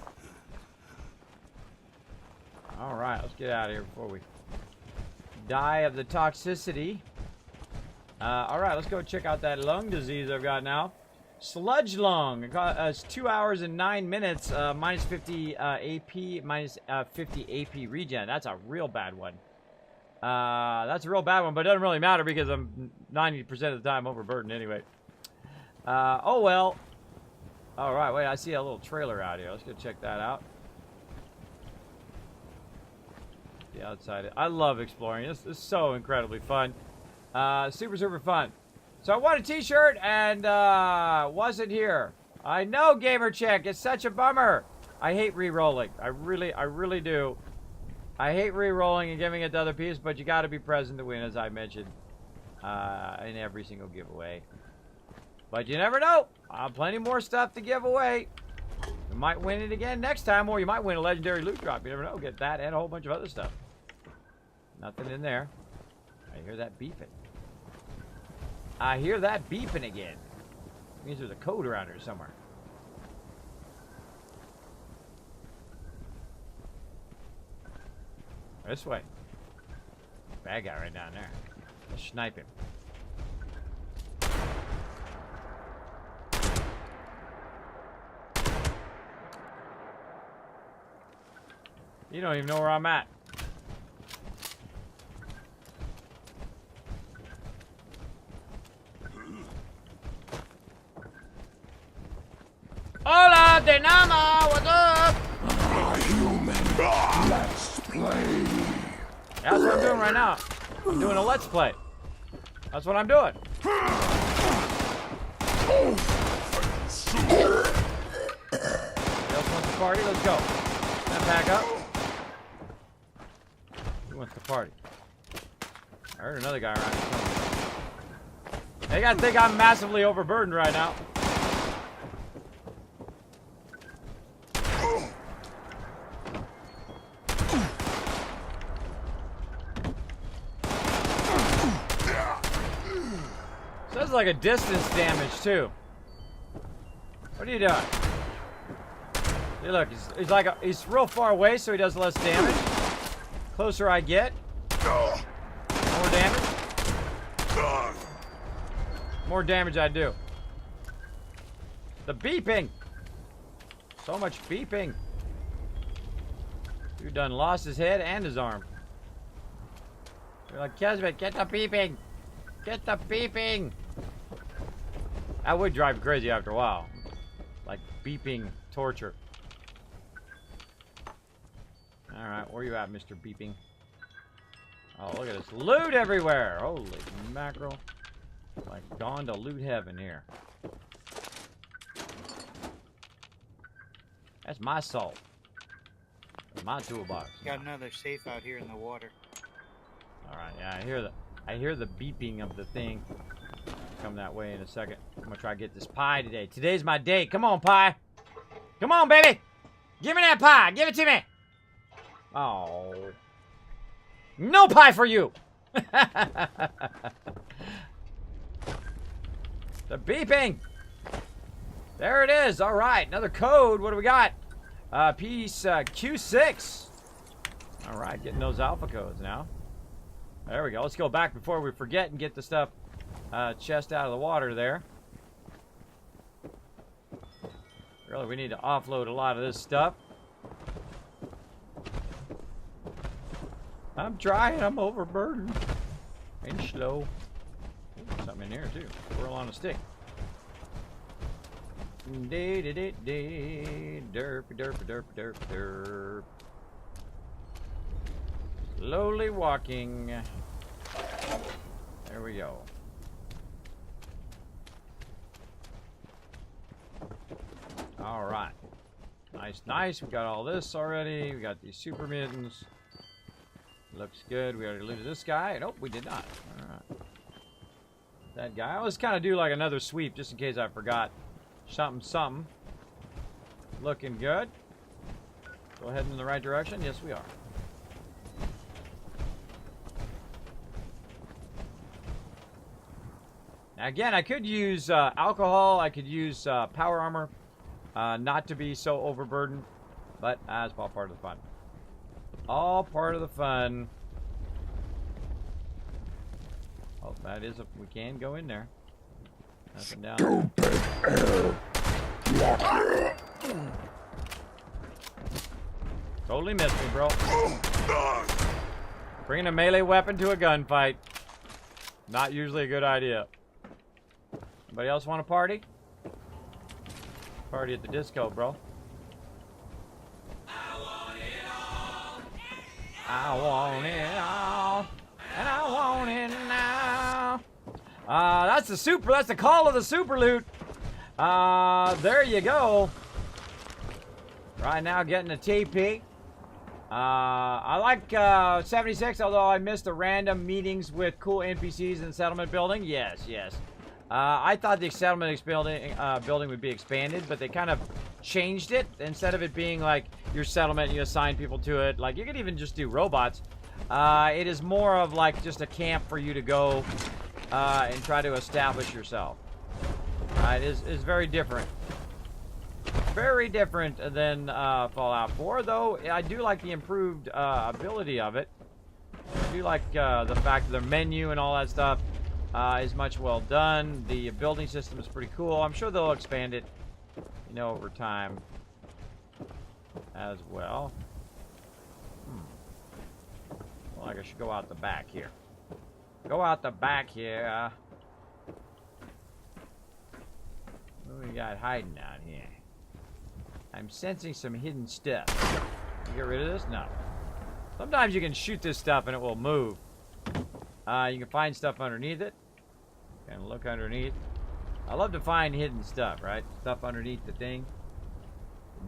Alright, let's get out of here before we die of the toxicity. Alright, let's go check out that lung disease I've got now. Sludge lung. It's 2 hours and 9 minutes. Minus 50 AP, minus 50 AP regen. That's a real bad one. That's a real bad one, but it doesn't really matter because I'm 90% of the time overburdened anyway. Oh well. Alright, wait, I see a little trailer out here. Let's go check that out. The outside. I love exploring. This is so incredibly fun. Super, super fun. So I won a t-shirt and wasn't here. I know, Gamer Chick. It's such a bummer. I hate re-rolling. I really do. I hate re-rolling and giving it to other people, but you got to be present to win, as I mentioned, in every single giveaway. But you never know. I have plenty more stuff to give away. You might win it again next time, or you might win a legendary loot drop. You never know. Get that and a whole bunch of other stuff. Nothing in there. I hear that beeping. I hear that beeping again. It means there's a code around here somewhere. This way. Bad guy right down there. Let's snipe him. You don't even know where I'm at. Hola, Denama! What's up?
Human, let's play.
That's what I'm doing right now. I'm doing a let's play. That's what I'm doing. Anybody else wants to party? Let's go. Now back up. wants to party? I heard another guy around here. They gotta think I'm massively overburdened right now. Sounds like a distance damage too. What are you doing? Hey, look, he's real far away, so he does less damage. Closer I get, more damage. More damage I do. The beeping. So much beeping. Dude done lost his head and his arm. You're like, Kismet, get the beeping. Get the beeping. That would drive you crazy after a while. Like beeping torture. Alright, where you at, Mr. Beeping? Oh, look at this loot everywhere. Holy mackerel. Like gone to loot heaven here. That's my salt. That's my toolbox.
Got another safe out here in the water.
Alright, yeah, I hear the beeping of the thing. Come that way in a second. I'm gonna try to get this pie today. Today's my day. Come on, pie. Come on, baby. Give me that pie. Give it to me. Oh. No pie for you. The beeping. There it is. All right. Another code. What do we got? Piece Q6. All right. Getting those alpha codes now. There we go. Let's go back before we forget and get the stuff chest out of the water there. Really, we need to offload a lot of this stuff. I'm trying. I'm overburdened. And slow. Ooh, something in here, too. Squirrel on a stick. Derp, derp, derp, derp, derp. Slowly walking. There we go. All right. Nice, nice. We got all this already. We got these super mittens. Looks good. We already looted this guy. Nope, we did not. All right. That guy. I always kind of do like another sweep just in case I forgot something, something. Looking good. Go heading in the right direction. Yes, we are. Now, again, I could use alcohol. I could use power armor. Not to be so overburdened. But that's all part of the fun. All part of the fun. Oh, that is we can go in there. Nothing down there. Totally missed me, bro. Bringing a melee weapon to a gunfight. Not usually a good idea. Anybody else want to party? Party at the disco, bro. I want it all, and I want it now. That's the super. That's the call of the super loot. There you go. Right now, getting a TP. I like 76, although I missed the random meetings with cool NPCs in the settlement building. Yes, yes. I thought the settlement building would be expanded, but they kind of changed it. Instead of it being like your settlement, you assign people to it. Like, you could even just do robots. It is more of like just a camp for you to go and try to establish yourself. It is very different. Very different than Fallout 4, though I do like the improved ability of it. I do like the fact that the menu and all that stuff is much well done. The building system is pretty cool. I'm sure they'll expand it, you know, over time as well. Well, I should go out the back here. Go out the back here. What do we got hiding out here? I'm sensing some hidden stuff. Can you get rid of this? No. Sometimes you can shoot this stuff and it will move. You can find stuff underneath it. Kind of look underneath. I love to find hidden stuff, right? Stuff underneath the thing.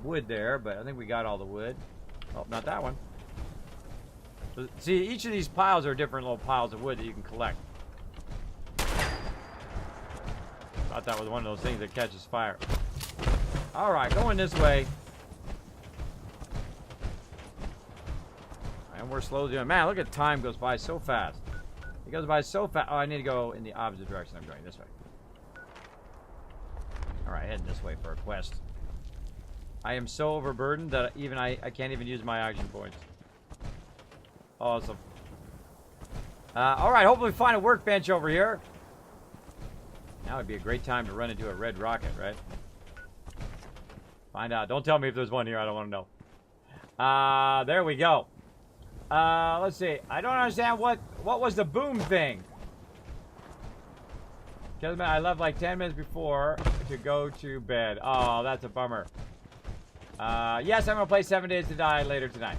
Wood there, but I think we got all the wood. Oh, not that one. See, each of these piles are different little piles of wood that you can collect. Thought that was one of those things that catches fire. Alright, going this way. And we're slowly doing. Man, look at time goes by so fast. It goes by so fast. Oh, I need to go in the opposite direction. I'm going this way. Alright, heading this way for a quest. I am so overburdened that even I can't even use my action points. Awesome. Alright, hopefully we find a workbench over here. Now would be a great time to run into a red rocket, right? Find out. Don't tell me if there's one here. I don't want to know. There we go. Let's see. I don't understand what was the boom thing. Kismet, I left like 10 minutes before to go to bed. Oh, that's a bummer. Yes, I'm gonna play 7 Days to Die later tonight.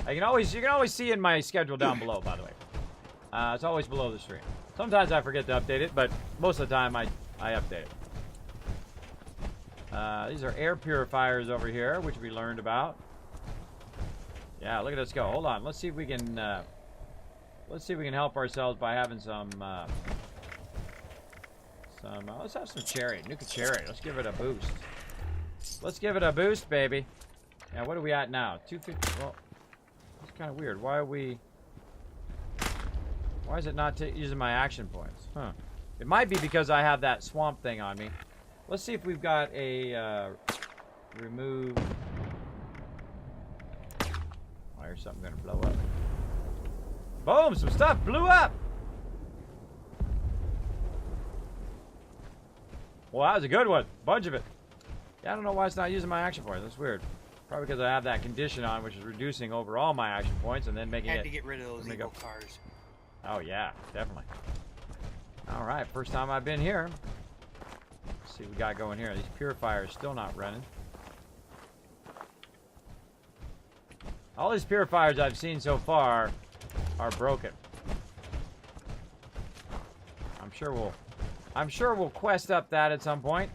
You can always see in my schedule down below, by the way. It's always below the stream. Sometimes I forget to update it, but most of the time I update it. These are air purifiers over here, which we learned about. Yeah, look at us go. Hold on. Let's see if we can help ourselves by having some let's have some cherry. Nuka cherry. Let's give it a boost. Let's give it a boost, baby. Now, what are we at now? 250. Well, it's kind of weird. Why is it not using my action points? Huh. It might be because I have that swamp thing on me. Let's see if we've got a remove. Oh, here's something gonna blow up. Boom! Some stuff blew up! Well, that was a good one. Bunch of it. Yeah, I don't know why it's not using my action points. That's weird. Probably because I have that condition on, which is reducing overall my action points and then making it...
Had to get rid of those evil cars.
Oh, yeah. Definitely. Alright, first time I've been here. Let's see what we got going here. These purifiers still not running. All these purifiers I've seen so far are broken. I'm sure we'll quest up that at some point.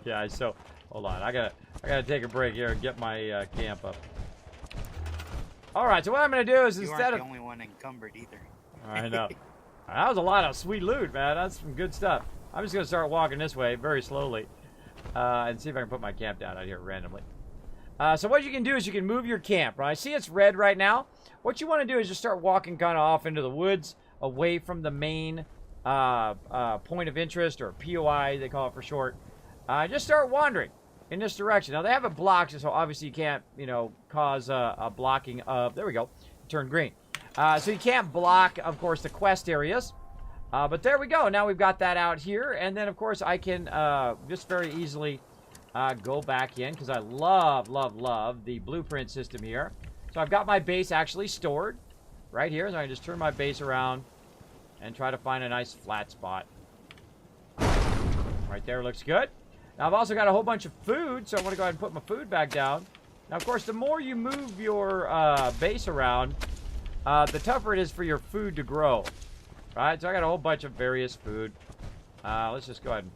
Yeah, so hold on. I gotta take a break here and get my camp up. All right, so what I'm gonna do is
you
instead
aren't
of
the only one encumbered either.
I know. That was a lot of sweet loot, man. That's some good stuff. I'm just gonna start walking this way very slowly and see if I can put my camp down out here randomly. So what you can do is you can move your camp, right? See it's red right now? What you want to do is just start walking kind of off into the woods, away from the main point of interest, or POI, they call it for short. Just start wandering in this direction. Now, they have it blocked, so obviously you can't, cause a blocking of... There we go. Turn green. So you can't block, of course, the quest areas. But there we go. Now we've got that out here. And then, of course, I can just very easily... go back in, because I love the blueprint system here. So I've got my base actually stored right here. So I can just turn my base around and try to find a nice flat spot. Right there looks good. Now I've also got a whole bunch of food, so I want to go ahead and put my food back down. Now, of course, the more you move your base around, the tougher it is for your food to grow. Right? So I got a whole bunch of various food. Let's just go ahead and...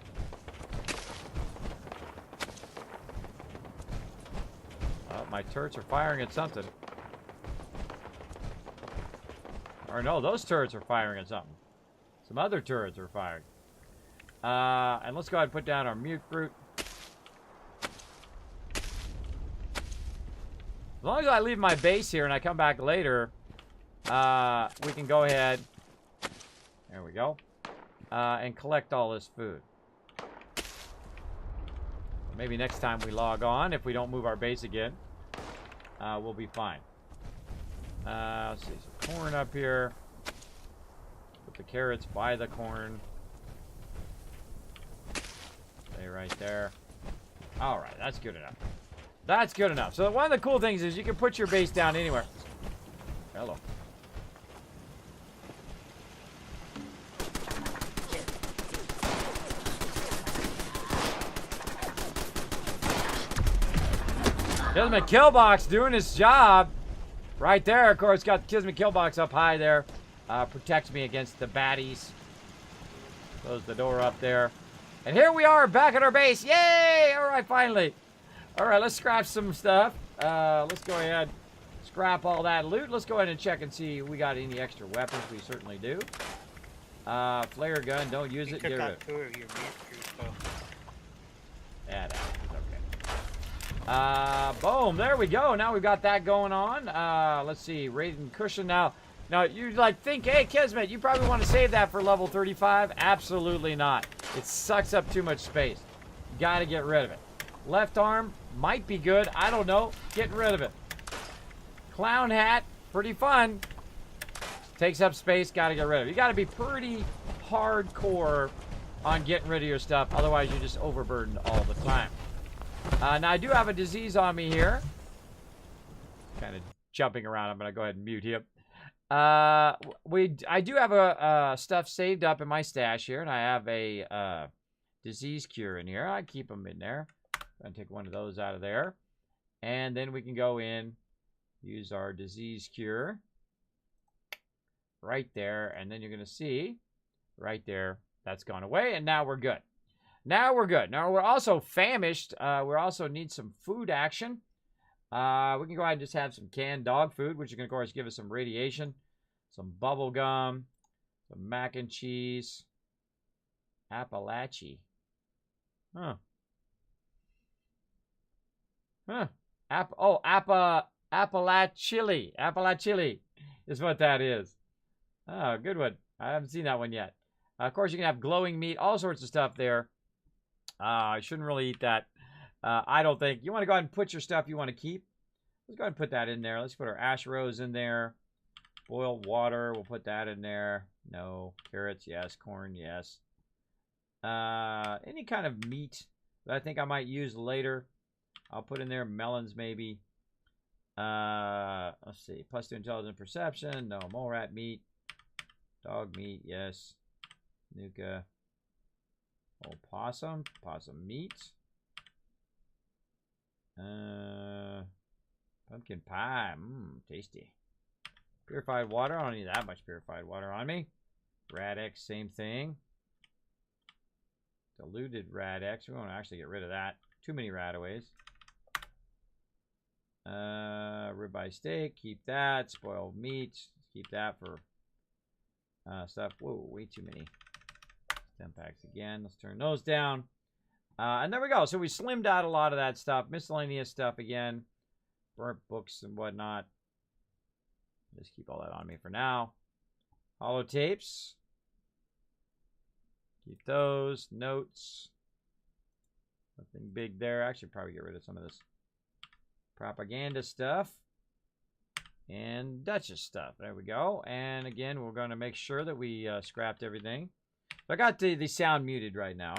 my turrets are firing at something. Or no, those turrets are firing at something. Some other turrets are firing. And let's go ahead and put down our mute fruit. As long as I leave my base here and I come back later, we can go ahead. There we go. And collect all this food. Maybe next time we log on, if we don't move our base again, we'll be fine. Let's see, some corn up here. Put the carrots by the corn. Stay right there. All right, that's good enough. That's good enough. So one of the cool things is you can put your base down anywhere. Hello. Kismet Killbox doing his job. Right there, of course, got Kismet Killbox up high there. Protects me against the baddies. Close the door up there. And here we are back at our base. Yay! All right, finally. All right, let's scratch some stuff. Let's go ahead Scrap all that loot. Let's go ahead and check and see if we got any extra weapons. We certainly do. Flare gun, don't use it. Get rid of it.
Two of your meat
Yeah, that was okay. Boom, there we go. Now we've got that going on. Let's see, Raiden cushion. Now you like think, hey, Kismet, you probably want to save that for level 35. Absolutely not. It sucks up too much space. Got to get rid of it. Left arm might be good. I don't know. Getting rid of it. Clown hat, pretty fun. Takes up space. Got to get rid of it. You got to be pretty hardcore on getting rid of your stuff. Otherwise, you're just overburdened all the time. Now, I do have a disease on me here. Kind of jumping around. I'm going to go ahead and mute him. I do have a stuff saved up in my stash here, and I have a disease cure in here. I keep them in there. I'm going to take one of those out of there. And then we can go in, use our disease cure right there, and then you're going to see right there that's gone away, and now we're good. Now we're good. Now we're also famished. We also need some food action. We can go ahead and just have some canned dog food, which can, of course, give us some radiation, some bubble gum, some mac and cheese, Appalachia. Huh. Huh. Appalachili. Appalachili is what that is. Oh, good one. I haven't seen that one yet. Of course, you can have glowing meat, all sorts of stuff there. I shouldn't really eat that. I don't think. You want to go ahead and put your stuff you want to keep. Let's go ahead and put that in there. Let's put our ash rose in there. Boiled water, we'll put that in there. No. Carrots, yes. Corn, yes. Any kind of meat that I think I might use later, I'll put in there. Melons, maybe. Let's see. Plus 2 intelligent perception. No. Mole rat meat. Dog meat, yes. Nuka. Oh, possum. Possum meat. Pumpkin pie. Tasty. Purified water. I don't need that much purified water on me. Radix, same thing. Diluted Radix. We want to actually get rid of that. Too many Radaways. Ribeye steak. Keep that. Spoiled meat. Keep that for stuff. Whoa, way too many. 10 packs again. Let's turn those down. And there we go. So we slimmed out a lot of that stuff. Miscellaneous stuff again. Burnt books and whatnot. Just keep all that on me for now. Hollow tapes. Keep those. Notes. Nothing big there. Actually, probably get rid of some of this propaganda stuff. And Duchess stuff. There we go. And again, we're going to make sure that we scrapped everything. I got the sound muted right now.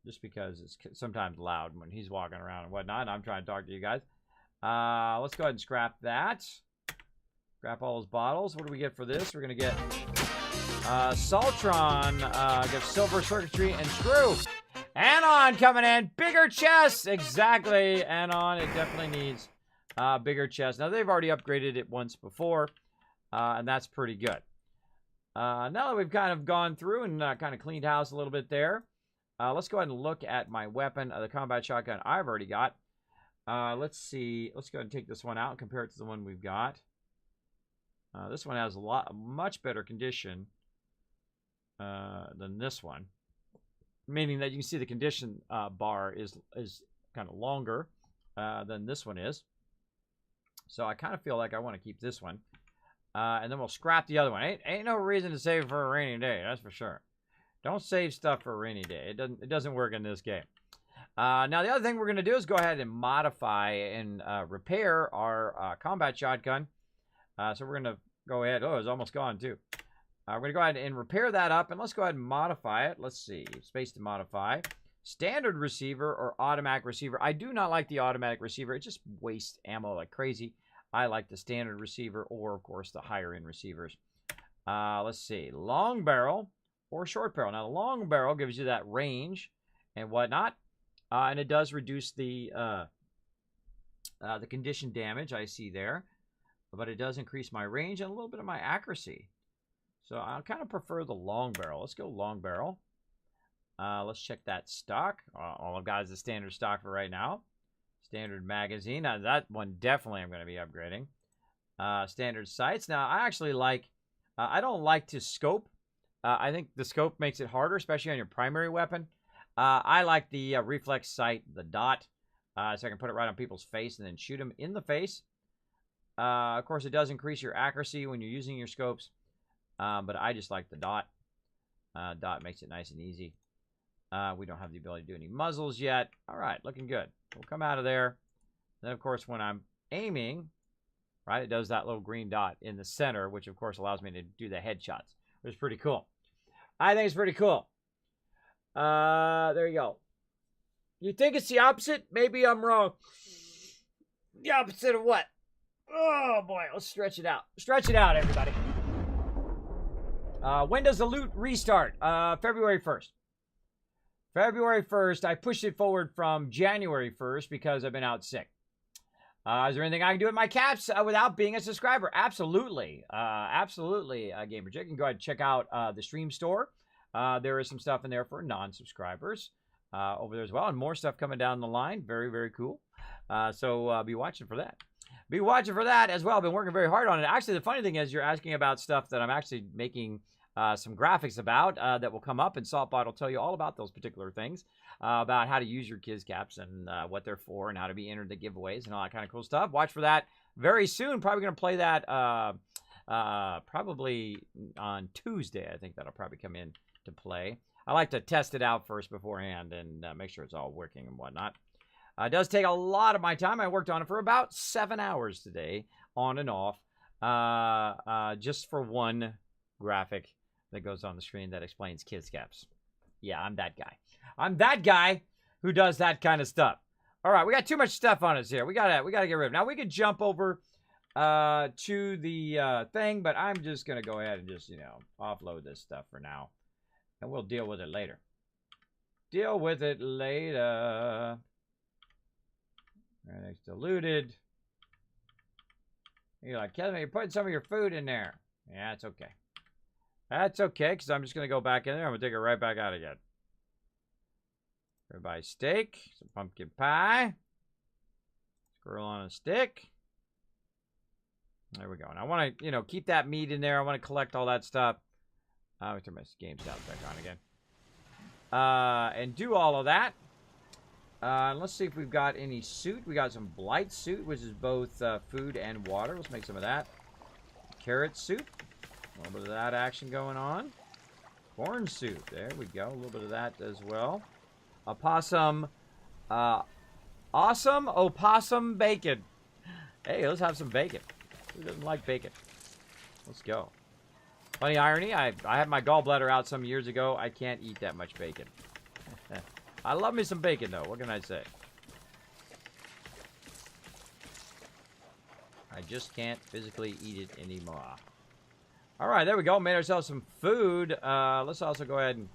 Just because it's sometimes loud when he's walking around and whatnot. And I'm trying to talk to you guys. Let's go ahead and scrap that. Scrap all those bottles. What do we get for this? We're going to get Saltron. Get silver circuitry and screw. Anon coming in. Bigger chest. Exactly. Anon. It definitely needs bigger chest. Now, they've already upgraded it once before. And that's pretty good. Now that we've kind of gone through and kind of cleaned house a little bit there. Let's go ahead and look at my weapon. The combat shotgun I've already got. Let's see. Let's go ahead and take this one out and compare it to the one we've got. This one has much better condition than this one. Meaning that you can see the condition bar is kind of longer than this one is. So I kind of feel like I want to keep this one. And then we'll scrap the other one. Ain't no reason to save it for a rainy day, that's for sure. Don't save stuff for a rainy day. It doesn't work in this game. Now, the other thing we're going to do is go ahead and modify and repair our combat shotgun. So we're going to go ahead. Oh, it's almost gone, too. We're going to go ahead and repair that up. And let's go ahead and modify it. Let's see. Space to modify. Standard receiver or automatic receiver. I do not like the automatic receiver. It just wastes ammo like crazy. I like the standard receiver or, of course, the higher-end receivers. Let's see. Long barrel or short barrel. Now, the long barrel gives you that range and whatnot. And it does reduce the condition damage I see there. But it does increase my range and a little bit of my accuracy. So I kind of prefer the long barrel. Let's go long barrel. Let's check that stock. All I've got is the standard stock for right now. Standard magazine. Now, that one definitely I'm going to be upgrading. Standard sights. Now, I actually like... I don't like to scope. I think the scope makes it harder, especially on your primary weapon. I like the reflex sight, the dot, so I can put it right on people's face and then shoot them in the face. Of course, it does increase your accuracy when you're using your scopes, but I just like the dot. Dot makes it nice and easy. We don't have the ability to do any muzzles yet. All right, looking good. We'll come out of there. Then, of course, when I'm aiming, right, it does that little green dot in the center, which, of course, allows me to do the headshots, which is pretty cool. I think it's pretty cool. There you go. You think it's the opposite? Maybe I'm wrong. The opposite of what? Oh, boy. Let's stretch it out. Stretch it out, everybody. When does the loot restart? February 1st. February 1st. I pushed it forward from January 1st because I've been out sick. Is there anything I can do with my caps without being a subscriber? Absolutely. Absolutely, Gamer Jig. You can go ahead and check out the stream store. There is some stuff in there for non-subscribers over there as well. And more stuff coming down the line. Very, very cool. So be watching for that. Be watching for that as well. I've been working very hard on it. Actually, the funny thing is you're asking about stuff that I'm actually making some graphics about that will come up, and Saltbot will tell you all about those particular things, about how to use your Kiz caps and what they're for and how to be entered the giveaways and all that kind of cool stuff. Watch for that very soon. Probably going to play that probably on Tuesday. I think that'll probably come in to play. I like to test it out first beforehand and make sure it's all working and whatnot. It does take a lot of my time. I worked on it for about 7 hours today, on and off, just for one graphic that goes on the screen that explains Kiz caps. Yeah, I'm that guy. I'm that guy who does that kind of stuff. All right, we got too much stuff on us here. We gotta get rid of it. Now we could jump over to the thing, but I'm just gonna go ahead and just offload this stuff for now, and we'll deal with it later. Deal with it later. Everything's diluted. You're like, Kevin, you're putting some of your food in there. Yeah, it's okay. That's okay, because I'm just going to go back in there. I'm going to take it right back out again. Ribeye steak. Some pumpkin pie. Squirrel on a stick. There we go. And I want to, keep that meat in there. I want to collect all that stuff. I'm going to turn my game sound back on again. And do all of that. Let's see if we've got any suit. We got some blight suit, which is both food and water. Let's make some of that. Carrot suit. A little bit of that action going on. Corn suit. There we go. A little bit of that as well. Opossum. Awesome opossum bacon. Hey, let's have some bacon. Who doesn't like bacon? Let's go. Funny irony, I had my gallbladder out some years ago. I can't eat that much bacon. I love me some bacon, though. What can I say? I just can't physically eat it anymore. All right, there we go. Made ourselves some food. Let's also go ahead and...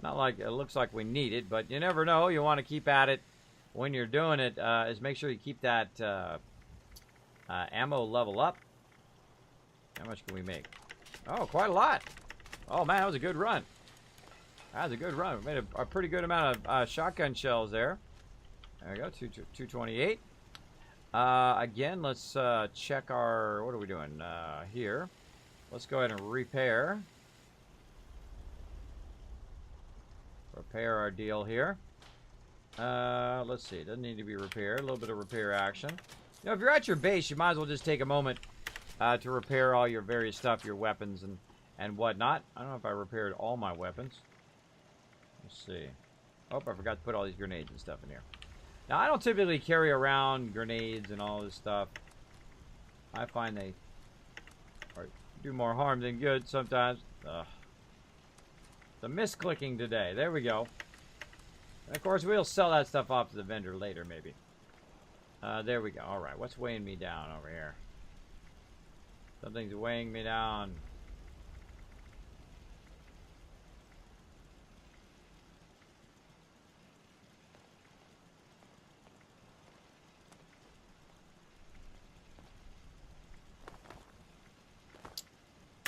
Not like it looks like we need it, but you never know. You want to keep at it when you're doing it. Is make sure you keep that ammo level up. How much can we make? Oh, quite a lot. Oh, man, that was a good run. That was a good run. We made a pretty good amount of shotgun shells there. There we go, 228. Again, let's check our... What are we doing here? Let's go ahead and repair. Repair our deal here. Let's see. It doesn't need to be repaired. A little bit of repair action. If you're at your base, you might as well just take a moment to repair all your various stuff, your weapons and whatnot. I don't know if I repaired all my weapons. Let's see. Oh, I forgot to put all these grenades and stuff in here. Now, I don't typically carry around grenades and all this stuff. I find they do more harm than good sometimes. Ugh. The misclicking today. There we go. And of course, we'll sell that stuff off to the vendor later, maybe. There we go. All right, what's weighing me down over here? Something's weighing me down.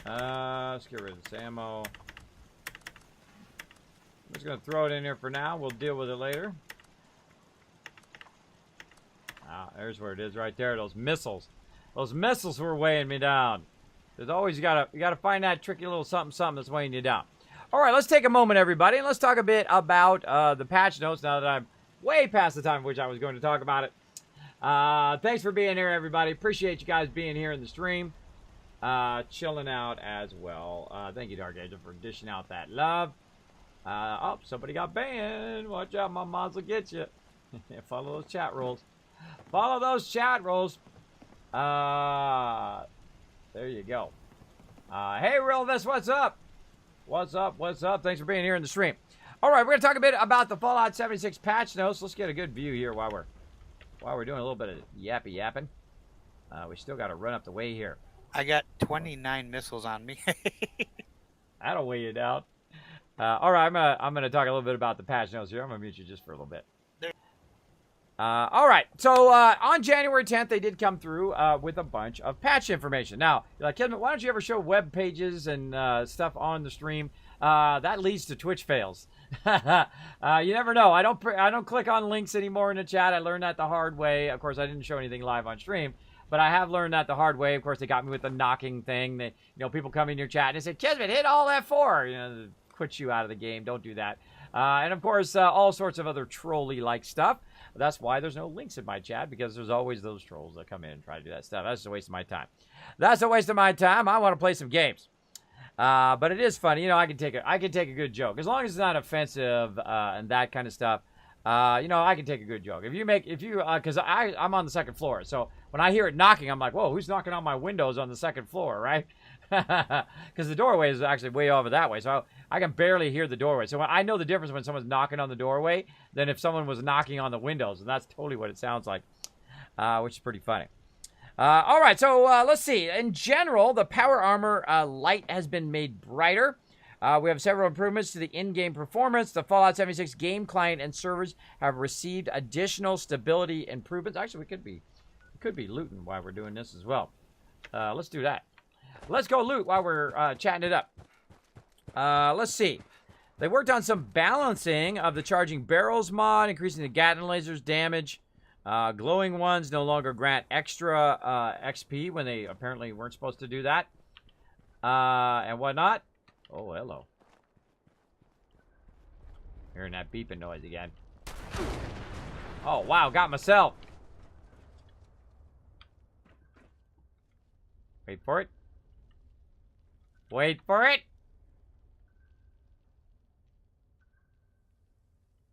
Let's get rid of this ammo. I'm just going to throw it in here for now. We'll deal with it later. There's where it is right there. Those missiles. Those missiles were weighing me down. There's always you gotta find that tricky little something that's weighing you down. All right, let's take a moment, everybody, and let's talk a bit about the patch notes now that I'm way past the time in which I was going to talk about it. Thanks for being here, everybody. Appreciate you guys being here in the stream. Chilling out as well. Thank you, Dark Angel, for dishing out that love. Oh, somebody got banned. Watch out, my mods will get you. Follow those chat rules. Follow those chat rules. There you go. Hey, Realvis, what's up? What's up? What's up? Thanks for being here in the stream. All right, we're going to talk a bit about the Fallout 76 patch notes. Let's get a good view here while we're doing a little bit of yapping. We still got to run up the way here.
I got 29 missiles on me.
That'll weigh you down. All right, I'm gonna talk a little bit about the patch notes here. I'm gonna mute you just for a little bit. All right, so on January 10th, they did come through with a bunch of patch information. Now, you're like, Kismet, why don't you ever show web pages and stuff on the stream? That leads to Twitch fails. You never know. I don't click on links anymore in the chat. I learned that the hard way. Of course, I didn't show anything live on stream, but I have learned that the hard way. Of course, they got me with the knocking thing. They, people come in your chat and they say, Kismet, hit all F4. Quit you out of the game. Don't do that. And of course, all sorts of other trolley-like stuff. That's why there's no links in my chat, because there's always those trolls that come in and try to do that stuff. That's a waste of my time. That's a waste of my time. I want to play some games. But it is funny. I can take a good joke. As long as it's not offensive and that kind of stuff. I can take a good joke. Because I'm on the second floor. So when I hear it knocking, I'm like, whoa, who's knocking on my windows on the second floor, right? Because the doorway is actually way over that way. So I can barely hear the doorway. So I know the difference when someone's knocking on the doorway than if someone was knocking on the windows. And that's totally what it sounds like, which is pretty funny. All right, so let's see. In general, the power armor light has been made brighter. We have several improvements to the in-game performance. The Fallout 76 game client and servers have received additional stability improvements. Actually, we could be looting while we're doing this as well. Let's do that. Let's go loot while we're chatting it up. Let's see. They worked on some balancing of the charging barrels mod, increasing the Gatling laser's damage. Glowing ones no longer grant extra XP when they apparently weren't supposed to do that. And whatnot. Oh, hello. Hearing that beeping noise again. Oh, wow, got myself. Wait for it. Wait for it.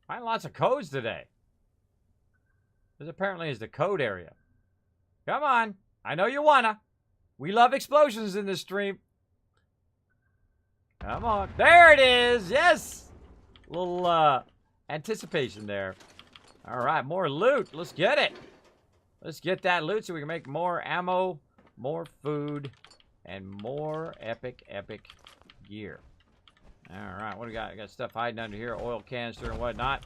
Find lots of codes today. This apparently is the code area. Come on. I know you wanna. We love explosions in this stream. Come on. There it is. Yes. A little anticipation there. All right. More loot. Let's get it. Let's get that loot so we can make more ammo, more food, and more epic gear. All right. What do we got? We got stuff hiding under here. Oil canister and whatnot.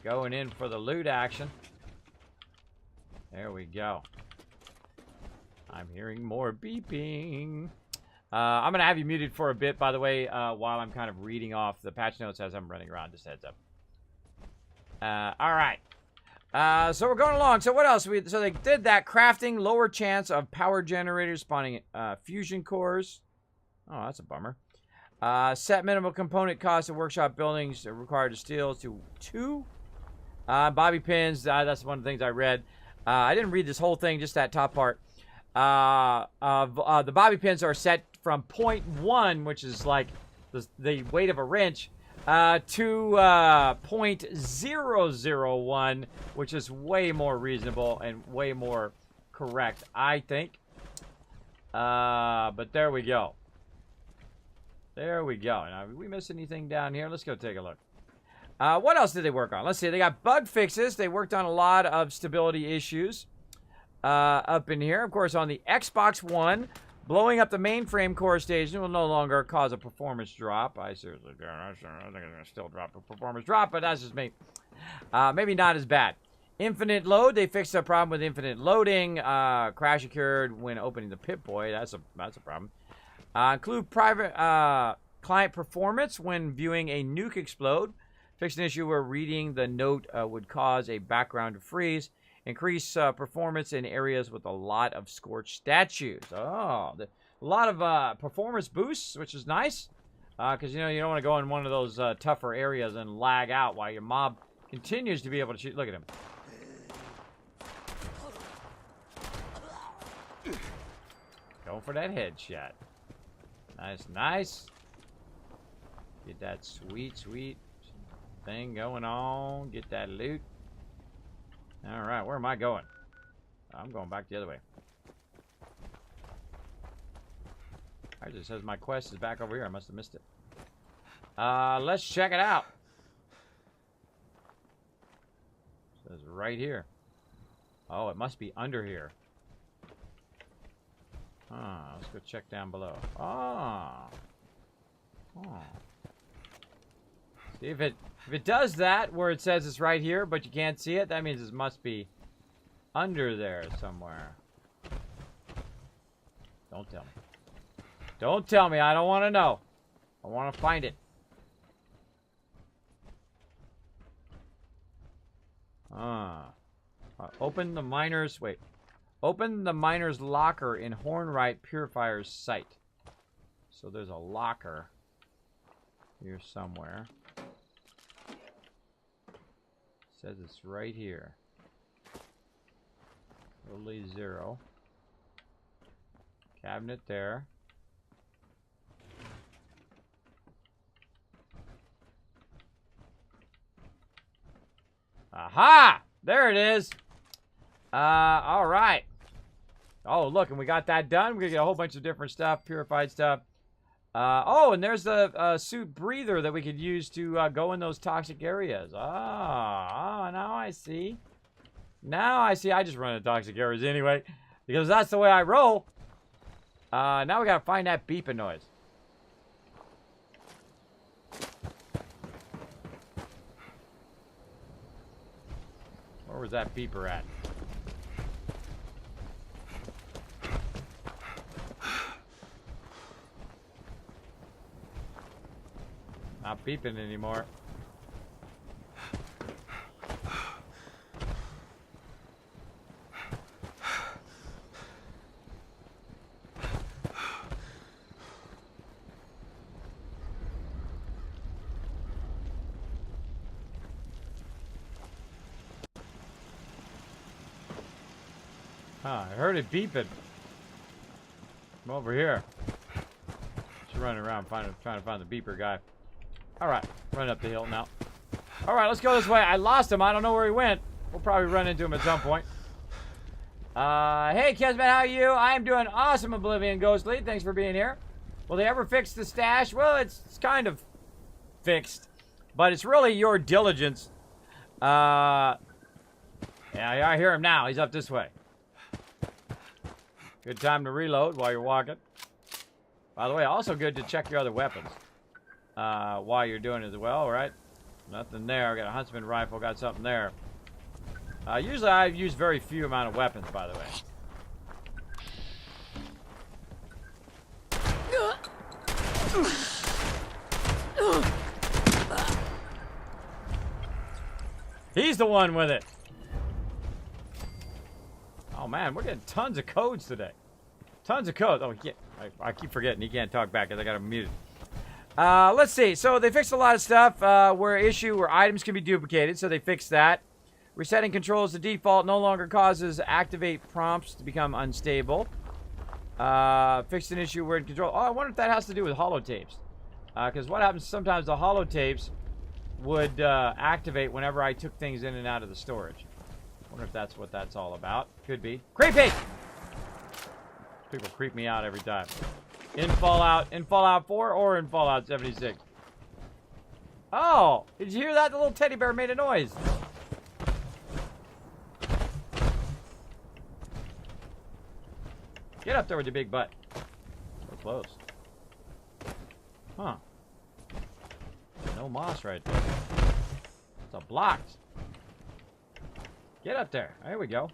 Going in for the loot action. There we go. I'm hearing more beeping. I'm going to have you muted for a bit, by the way, while I'm kind of reading off the patch notes as I'm running around. Just heads up. All right. So we're going along. So what else? So they did that. Crafting, lower chance of power generators spawning fusion cores. Oh, that's a bummer. Set minimal component cost of workshop buildings required to steal to 2. Bobby pins. That's one of the things I read. I didn't read this whole thing, just that top part. The bobby pins are set from 0.1, which is like the weight of a wrench, to 0.001, which is way more reasonable and way more correct, I think. But there we go. There we go. Now, did we miss anything down here? Let's go take a look. What else did they work on? Let's see. They got bug fixes. They worked on a lot of stability issues up in here. Of course, on the Xbox One, blowing up the mainframe core station will no longer cause a performance drop. I seriously don't. I think it's going to still drop a performance drop, but that's just me. Maybe not as bad. Infinite load. They fixed a problem with infinite loading. Crash occurred when opening the Pip-Boy. That's a problem. Include private client performance when viewing a nuke explode. Fixed an issue where reading the note would cause a background to freeze. Increase performance in areas with a lot of scorched statues. Oh, a lot of performance boosts, which is nice. Because, you know, you don't want to go in one of those tougher areas and lag out while your mob continues to be able to shoot. Look at him. Going for that headshot. Nice, nice. Get that sweet, sweet thing going on. Get that loot. Alright, where am I going? I'm going back the other way. It just says my quest is back over here. I must have missed it. Let's check it out. It says right here. Oh, it must be under here. Let's go check down below. See if it does that where it says it's right here, but you can't see it. That means it must be under there somewhere. Don't tell me. Don't tell me. I don't want to know. I want to find it. Open the miner's... Wait. Open the miner's locker in Hornwright Purifier's site. So there's a locker here somewhere. Says it's right here. Totally 0. Cabinet there. Aha! There it is. All right. Oh, look, and we got that done. We're gonna get a whole bunch of different stuff, purified stuff. Oh, and there's the suit breather that we could use to go in those toxic areas. Now I see. Now I see. I just run in toxic areas anyway, because that's the way I roll. Now we gotta find that beeping noise. Where was that beeper at? Not beeping anymore. I heard it beeping. I'm over here. Just running around trying to find the beeper guy. Alright, running up the hill now. Alright, let's go this way. I lost him. I don't know where he went. We'll probably run into him at some point. Hey, Kismet, how are you? I am doing awesome, Oblivion Ghostly. Thanks for being here. Will they ever fix the stash? Well, it's kind of fixed. But it's really your diligence. Yeah, I hear him now. He's up this way. Good time to reload while you're walking. By the way, also good to check your other weapons. While you're doing it as well, right? Nothing there. I got a huntsman rifle, got something there. Usually I use very few amount of weapons, by the way. He's the one with it. Oh man, we're getting tons of codes today. Tons of codes. Oh, I keep forgetting he can't talk back because I got him muted. Let's see. So they fixed a lot of stuff where items can be duplicated. So they fixed that. Resetting controls to default no longer causes activate prompts to become unstable. Fixed an issue where in control. Oh, I wonder if that has to do with holotapes. Because what happens sometimes the holotapes would activate whenever I took things in and out of the storage. Wonder if that's what that's all about. Could be. Creepy! People creep me out every time. In Fallout 4 or in Fallout 76. Oh! Did you hear that? The little teddy bear made a noise. Get up there with your big butt. So close. Huh. No moss right there. It's a blocked. Get up there. There we go.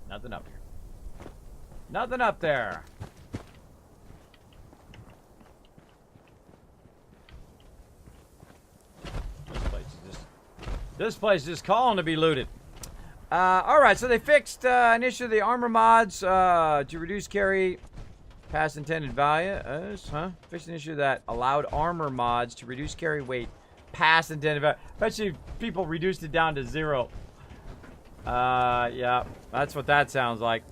Nothing up here. Nothing up there. This place is just This place is just calling to be looted. Alright, so they fixed an issue of the armor mods to reduce carry past intended value. Fixed an issue that allowed armor mods to reduce carry weight past intended value. Especially if people reduced it down to 0. Yeah, that's what that sounds like.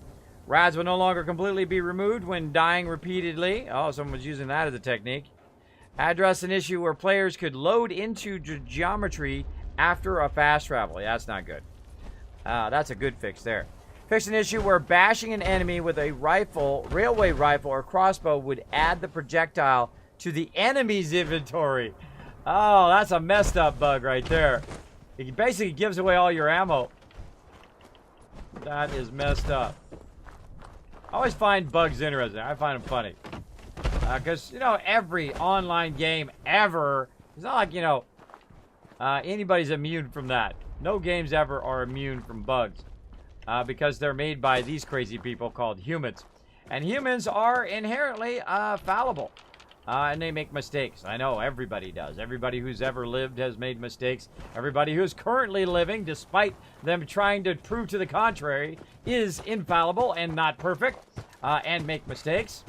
Rads will no longer completely be removed when dying repeatedly. Oh, someone was using that as a technique. Address an issue where players could load into geometry after a fast travel. Yeah, that's not good. That's a good fix there. Fix an issue where bashing an enemy with a rifle, railway rifle, or crossbow would add the projectile to the enemy's inventory. Oh, that's a messed up bug right there. It basically gives away all your ammo. That is messed up. I always find bugs interesting. I find them funny. Because, you know, every online game ever, it's not like, you know, anybody's immune from that. No games ever are immune from bugs. Because they're made by these crazy people called humans. And humans are inherently fallible. And they make mistakes. I know, everybody does. Everybody who's ever lived has made mistakes. Everybody who's currently living, despite them trying to prove to the contrary, is infallible and not perfect. And make mistakes.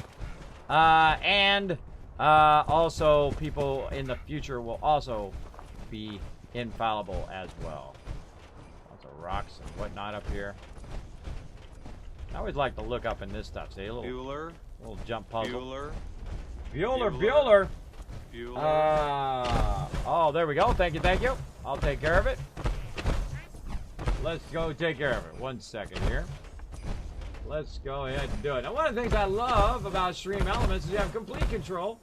Also, people in the future will also be infallible as well. Lots of rocks and whatnot up here. I always like to look up in this stuff. See, a little jump puzzle. Bueller. Oh, there we go. Thank you. I'll take care of it. Let's go take care of it. 1 second here. Let's go ahead and do it. Now, one of the things I love about Stream Elements is you have complete control.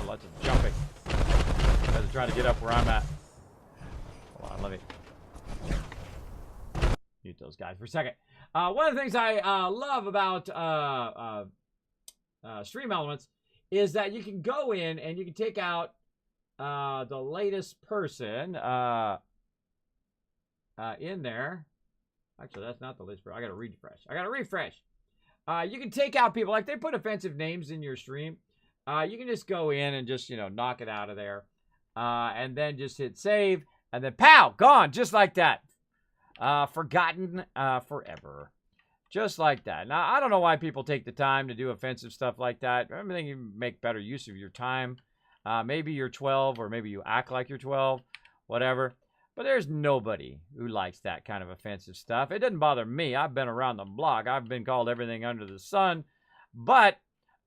Lots of jumping. I have to try to get up where I'm at. Hold on, let me mute those guys for a second. One of the things I love about Stream Elements is that you can go in and you can take out the latest person in there. Actually, that's not the latest person. I gotta refresh. You can take out people, like they put offensive names in your stream. You can just go in and just, you know, knock it out of there. And then just hit save. And then pow! Gone! Just like that. Forgotten forever. Just like that. Now, I don't know why people take the time to do offensive stuff like that. I think you make better use of your time. Maybe you're 12, or maybe you act like you're 12. Whatever. But there's nobody who likes that kind of offensive stuff. It doesn't bother me. I've been around the block. I've been called everything under the sun. But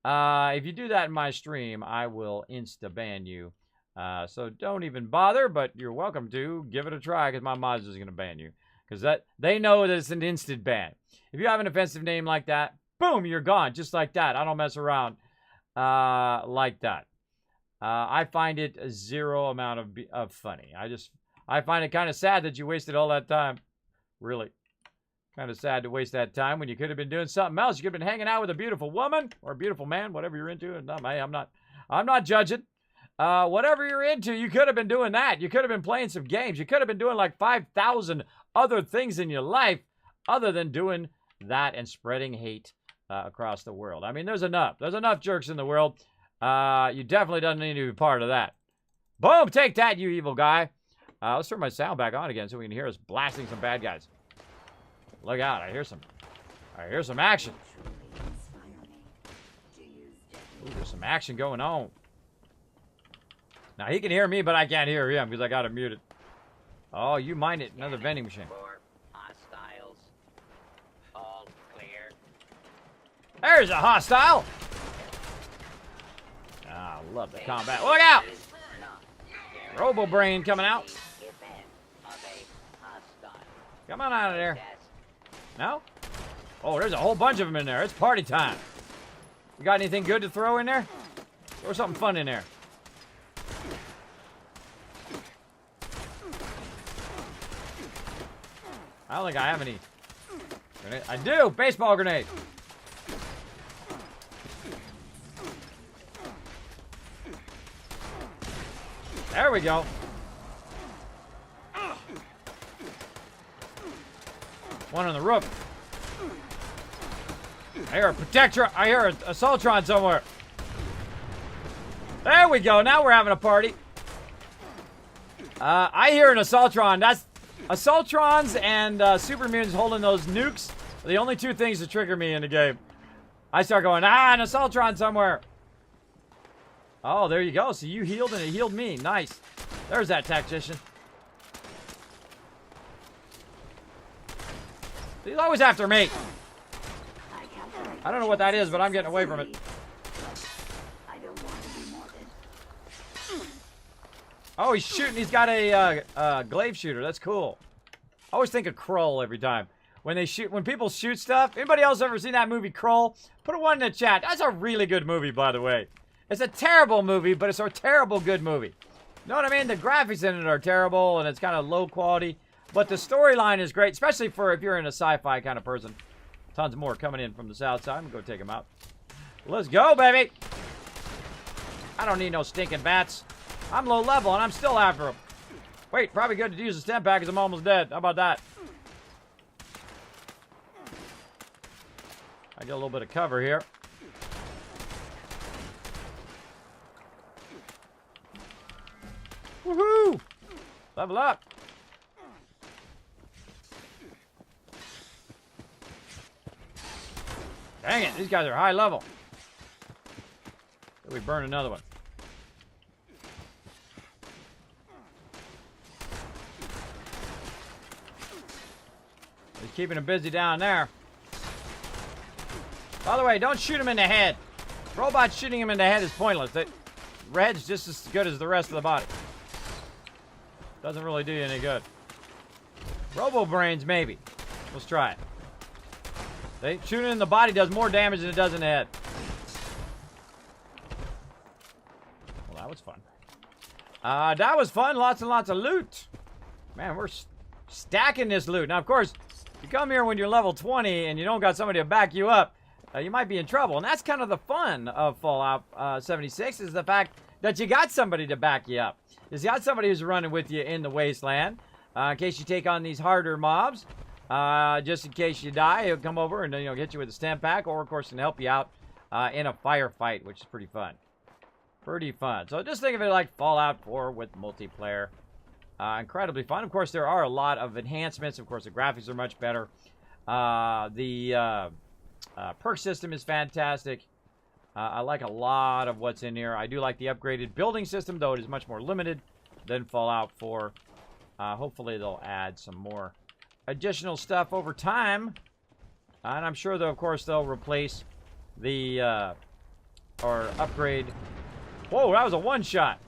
if you do that in my stream, I will insta-ban you. So don't even bother, but you're welcome to. Give it a try, because my mods is going to ban you. Because they know that it's an instant ban. If you have an offensive name like that, boom, you're gone. Just like that. I don't mess around like that. I find it a zero amount of funny. I find it kind of sad that you wasted all that time. Really. Kind of sad to waste that time when you could have been doing something else. You could have been hanging out with a beautiful woman or a beautiful man, whatever you're into. I'm not judging. Whatever you're into, you could have been doing that. You could have been playing some games. You could have been doing like 5,000 other things in your life other than doing that and spreading hate across the world. I mean, there's enough. There's enough jerks in the world. You definitely don't need to be part of that. Boom! Take that, you evil guy. Let's turn my sound back on again so we can hear us blasting some bad guys. Look out! I hear some action. Ooh, there's some action going on. Now he can hear me, but I can't hear him because I got him muted. Oh, you mind it? Another vending machine.
Hostiles. All clear.
There's a hostile. Ah, I love the combat. Look out! Robo Brain coming out. Come on out of there. No? Oh, there's a whole bunch of them in there. It's party time. You got anything good to throw in there? Throw something fun in there. I don't think I have any. I do! Baseball grenade! There we go. One on the roof. I hear a protector. I hear a Assaultron somewhere. There we go. Now we're having a party. I hear an Assaultron. That's Assaultrons and super mutants holding those nukes are the only two things that trigger me in the game. I start going, an Assaultron somewhere. Oh, there you go. So you healed and it healed me. Nice. There's that tactician. He's always after me. I don't know what that is, but I'm getting away from it. Oh, he's shooting. He's got a glaive shooter. That's cool. I always think of Krull every time. When they shoot, when people shoot stuff. Anybody else ever seen that movie Krull? Put a 1 in the chat. That's a really good movie, by the way. It's a terrible movie, but it's a terrible good movie. You know what I mean? The graphics in it are terrible, and it's kind of low quality. But the storyline is great, especially for if you're in a sci-fi kind of person. Tons more coming in from the south side. I'm going to go take them out. Let's go, baby. I don't need no stinking bats. I'm low level, and I'm still after them. Wait, probably good to use the stem pack because I'm almost dead. How about that? I get a little bit of cover here. Woohoo! Level up. Dang it, these guys are high level. We burn another one. He's keeping him busy down there. By the way, don't shoot him in the head. Robots shooting him in the head is pointless. The head's just as good as the rest of the body. Doesn't really do you any good. Robo brains, maybe. Let's try it. Shooting in the body does more damage than it does in the head. Well, that was fun. That was fun. Lots and lots of loot. Man, we're stacking this loot. Now, of course, you come here when you're level 20 and you don't got somebody to back you up, you might be in trouble. And that's kind of the fun of Fallout 76 is the fact that you got somebody to back you up. You got somebody who's running with you in the wasteland. In case you take on these harder mobs. Just in case you die, he'll come over and hit you with a stem pack, or of course can help you out in a firefight, which is pretty fun. Pretty fun. So just think of it like Fallout 4 with multiplayer. Incredibly fun. Of course, there are a lot of enhancements. Of course, the graphics are much better. The perk system is fantastic. I like a lot of what's in here. I do like the upgraded building system, though it is much more limited than Fallout 4. Hopefully, they'll add some more additional stuff over time, and I'm sure, though, of course, they'll replace the or upgrade. Whoa, that was a one-shot.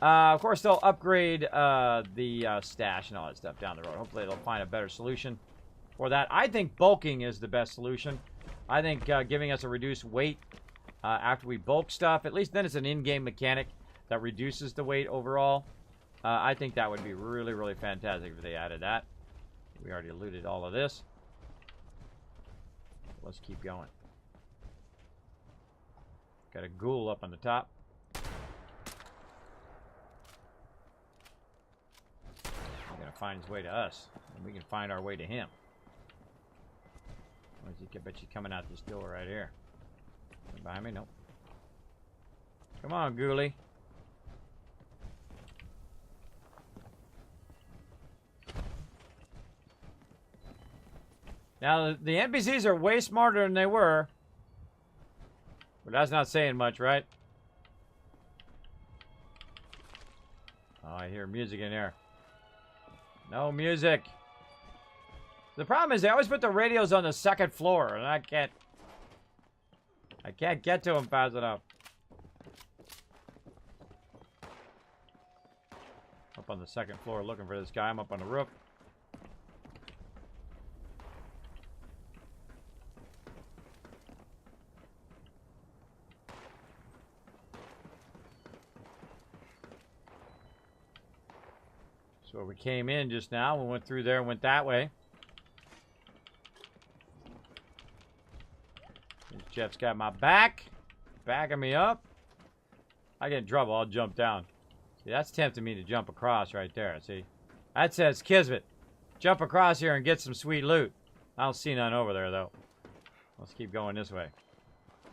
Of course, they'll upgrade the stash and all that stuff down the road. Hopefully, they'll find a better solution for that. I think bulking is the best solution. I think giving us a reduced weight after we bulk stuff, at least then it's an in-game mechanic that reduces the weight overall. I think that would be really, really fantastic if they added that. We already looted all of this. Let's keep going. Got a ghoul up on the top. He's gonna find his way to us, and we can find our way to him. Where's he? I bet you coming out this door right here. Behind me? Nope. Come on, ghoulie. Now, the NPCs are way smarter than they were. But that's not saying much, right? Oh, I hear music in there. No music. The problem is they always put the radios on the second floor, and I can't get to them fast enough. Up on the second floor looking for this guy. I'm up on the roof. So we came in just now. We went through there and went that way. Jeff's got my back. Backing me up. I get in trouble. I'll jump down. See, that's tempting me to jump across right there. See? That says Kismet. Jump across here and get some sweet loot. I don't see none over there, though. Let's keep going this way.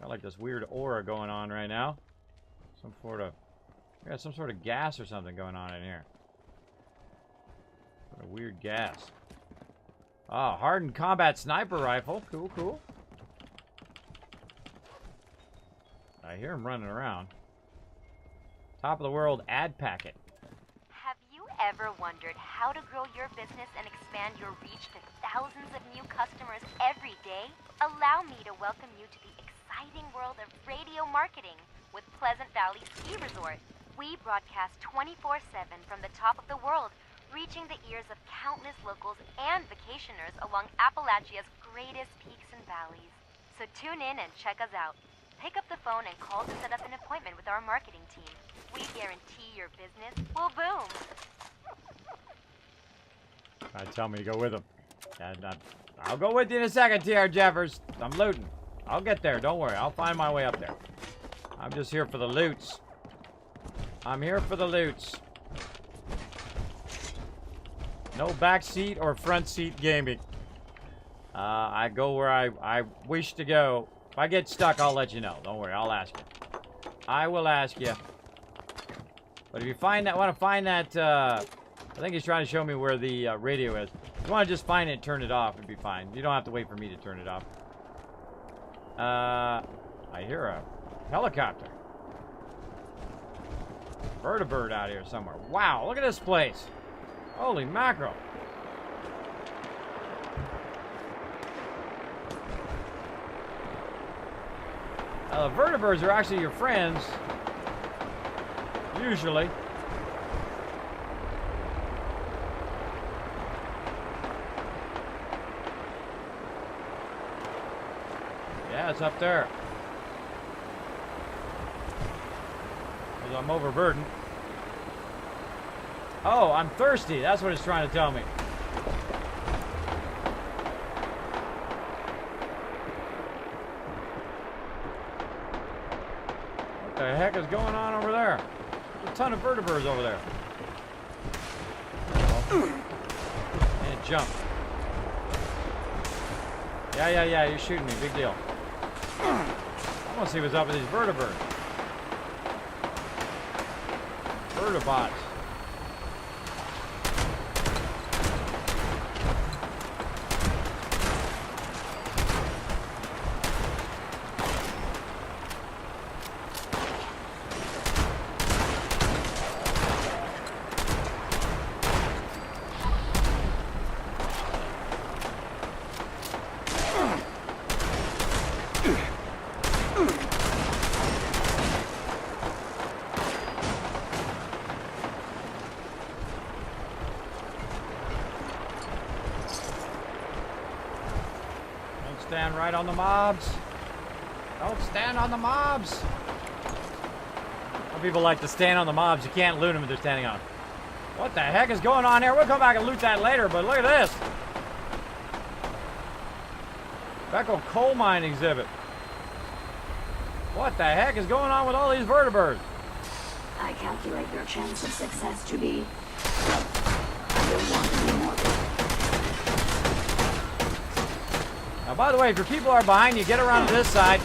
Got like this weird aura going on right now. Some sort of... We got some sort of gas or something going on in here. What a weird gas. Oh, hardened combat sniper rifle. Cool, cool. I hear him running around. Top of the world ad packet.
Have you ever wondered how to grow your business and expand your reach to thousands of new customers every day? Allow me to welcome you to the exciting world of radio marketing with Pleasant Valley Ski Resort. We broadcast 24/7 from the top of the world, reaching the ears of countless locals and vacationers along Appalachia's greatest peaks and valleys. So tune in and check us out. Pick up the phone and call to set up an appointment with our marketing team. We guarantee your business will boom.
Tell me to go with him. I'll go with you in a second, T.R. Jeffers. I'm looting. I'll get there. Don't worry. I'll find my way up there. I'm just here for the loots. I'm here for the loots. No backseat or front seat gaming. I go where I wish to go. If I get stuck, I'll let you know. Don't worry, I'll ask you. I will ask you. But if you want to find that, I think he's trying to show me where the radio is. If you want to just find it and turn it off, it'd be fine. You don't have to wait for me to turn it off. I hear a helicopter. Vertibird out here somewhere. Wow, look at this place. Holy mackerel. The vertibirds are actually your friends. Usually. Yeah, it's up there. Because I'm overburdened. Oh, I'm thirsty. That's what it's trying to tell me. What the heck is going on over there? There's a ton of vertebrates over there. Oh. And it jumped. Yeah, you're shooting me. Big deal. I want to see what's up with these vertebrates. Vertibots. Stand right on the mobs. Don't stand on the mobs. Some people like to stand on the mobs. You can't loot them if they're standing on them. What the heck is going on here? We'll come back and loot that later, but look at this. Beckel coal mine exhibit. What the heck is going on with all these vertebrates?
I calculate your chance of success to be under 1 more.
Now, by the way, if your people are behind you, get around to this side.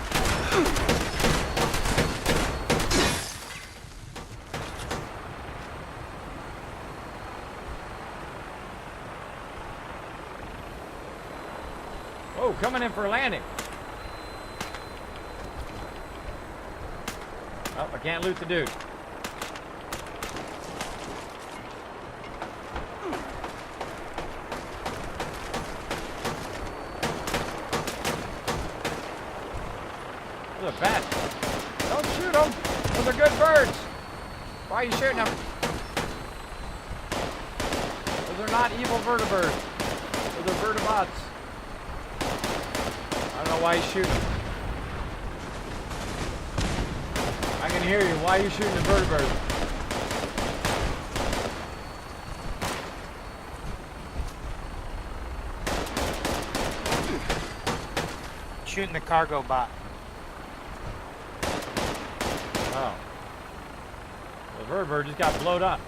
Oh, coming in for a landing. Oh, I can't loot the dude. Those are bad. Don't shoot them. Those are good birds. Why are you shooting them? Those are not evil vertibirds. Those are vertibots. I don't know why he's shooting. I can hear you. Why are you shooting the vertibirds?
Shooting the cargo bot.
Oh. The vertibird just got blowed up.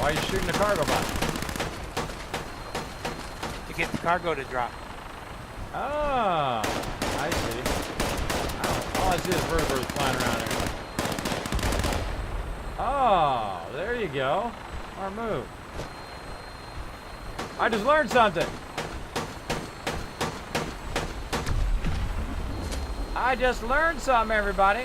Why are you shooting the cargo bot?
To get the cargo to drop.
Oh, I see. all I see is vertebrates flying around here. Oh, there you go. Our move. I just learned something. I just learned something, everybody.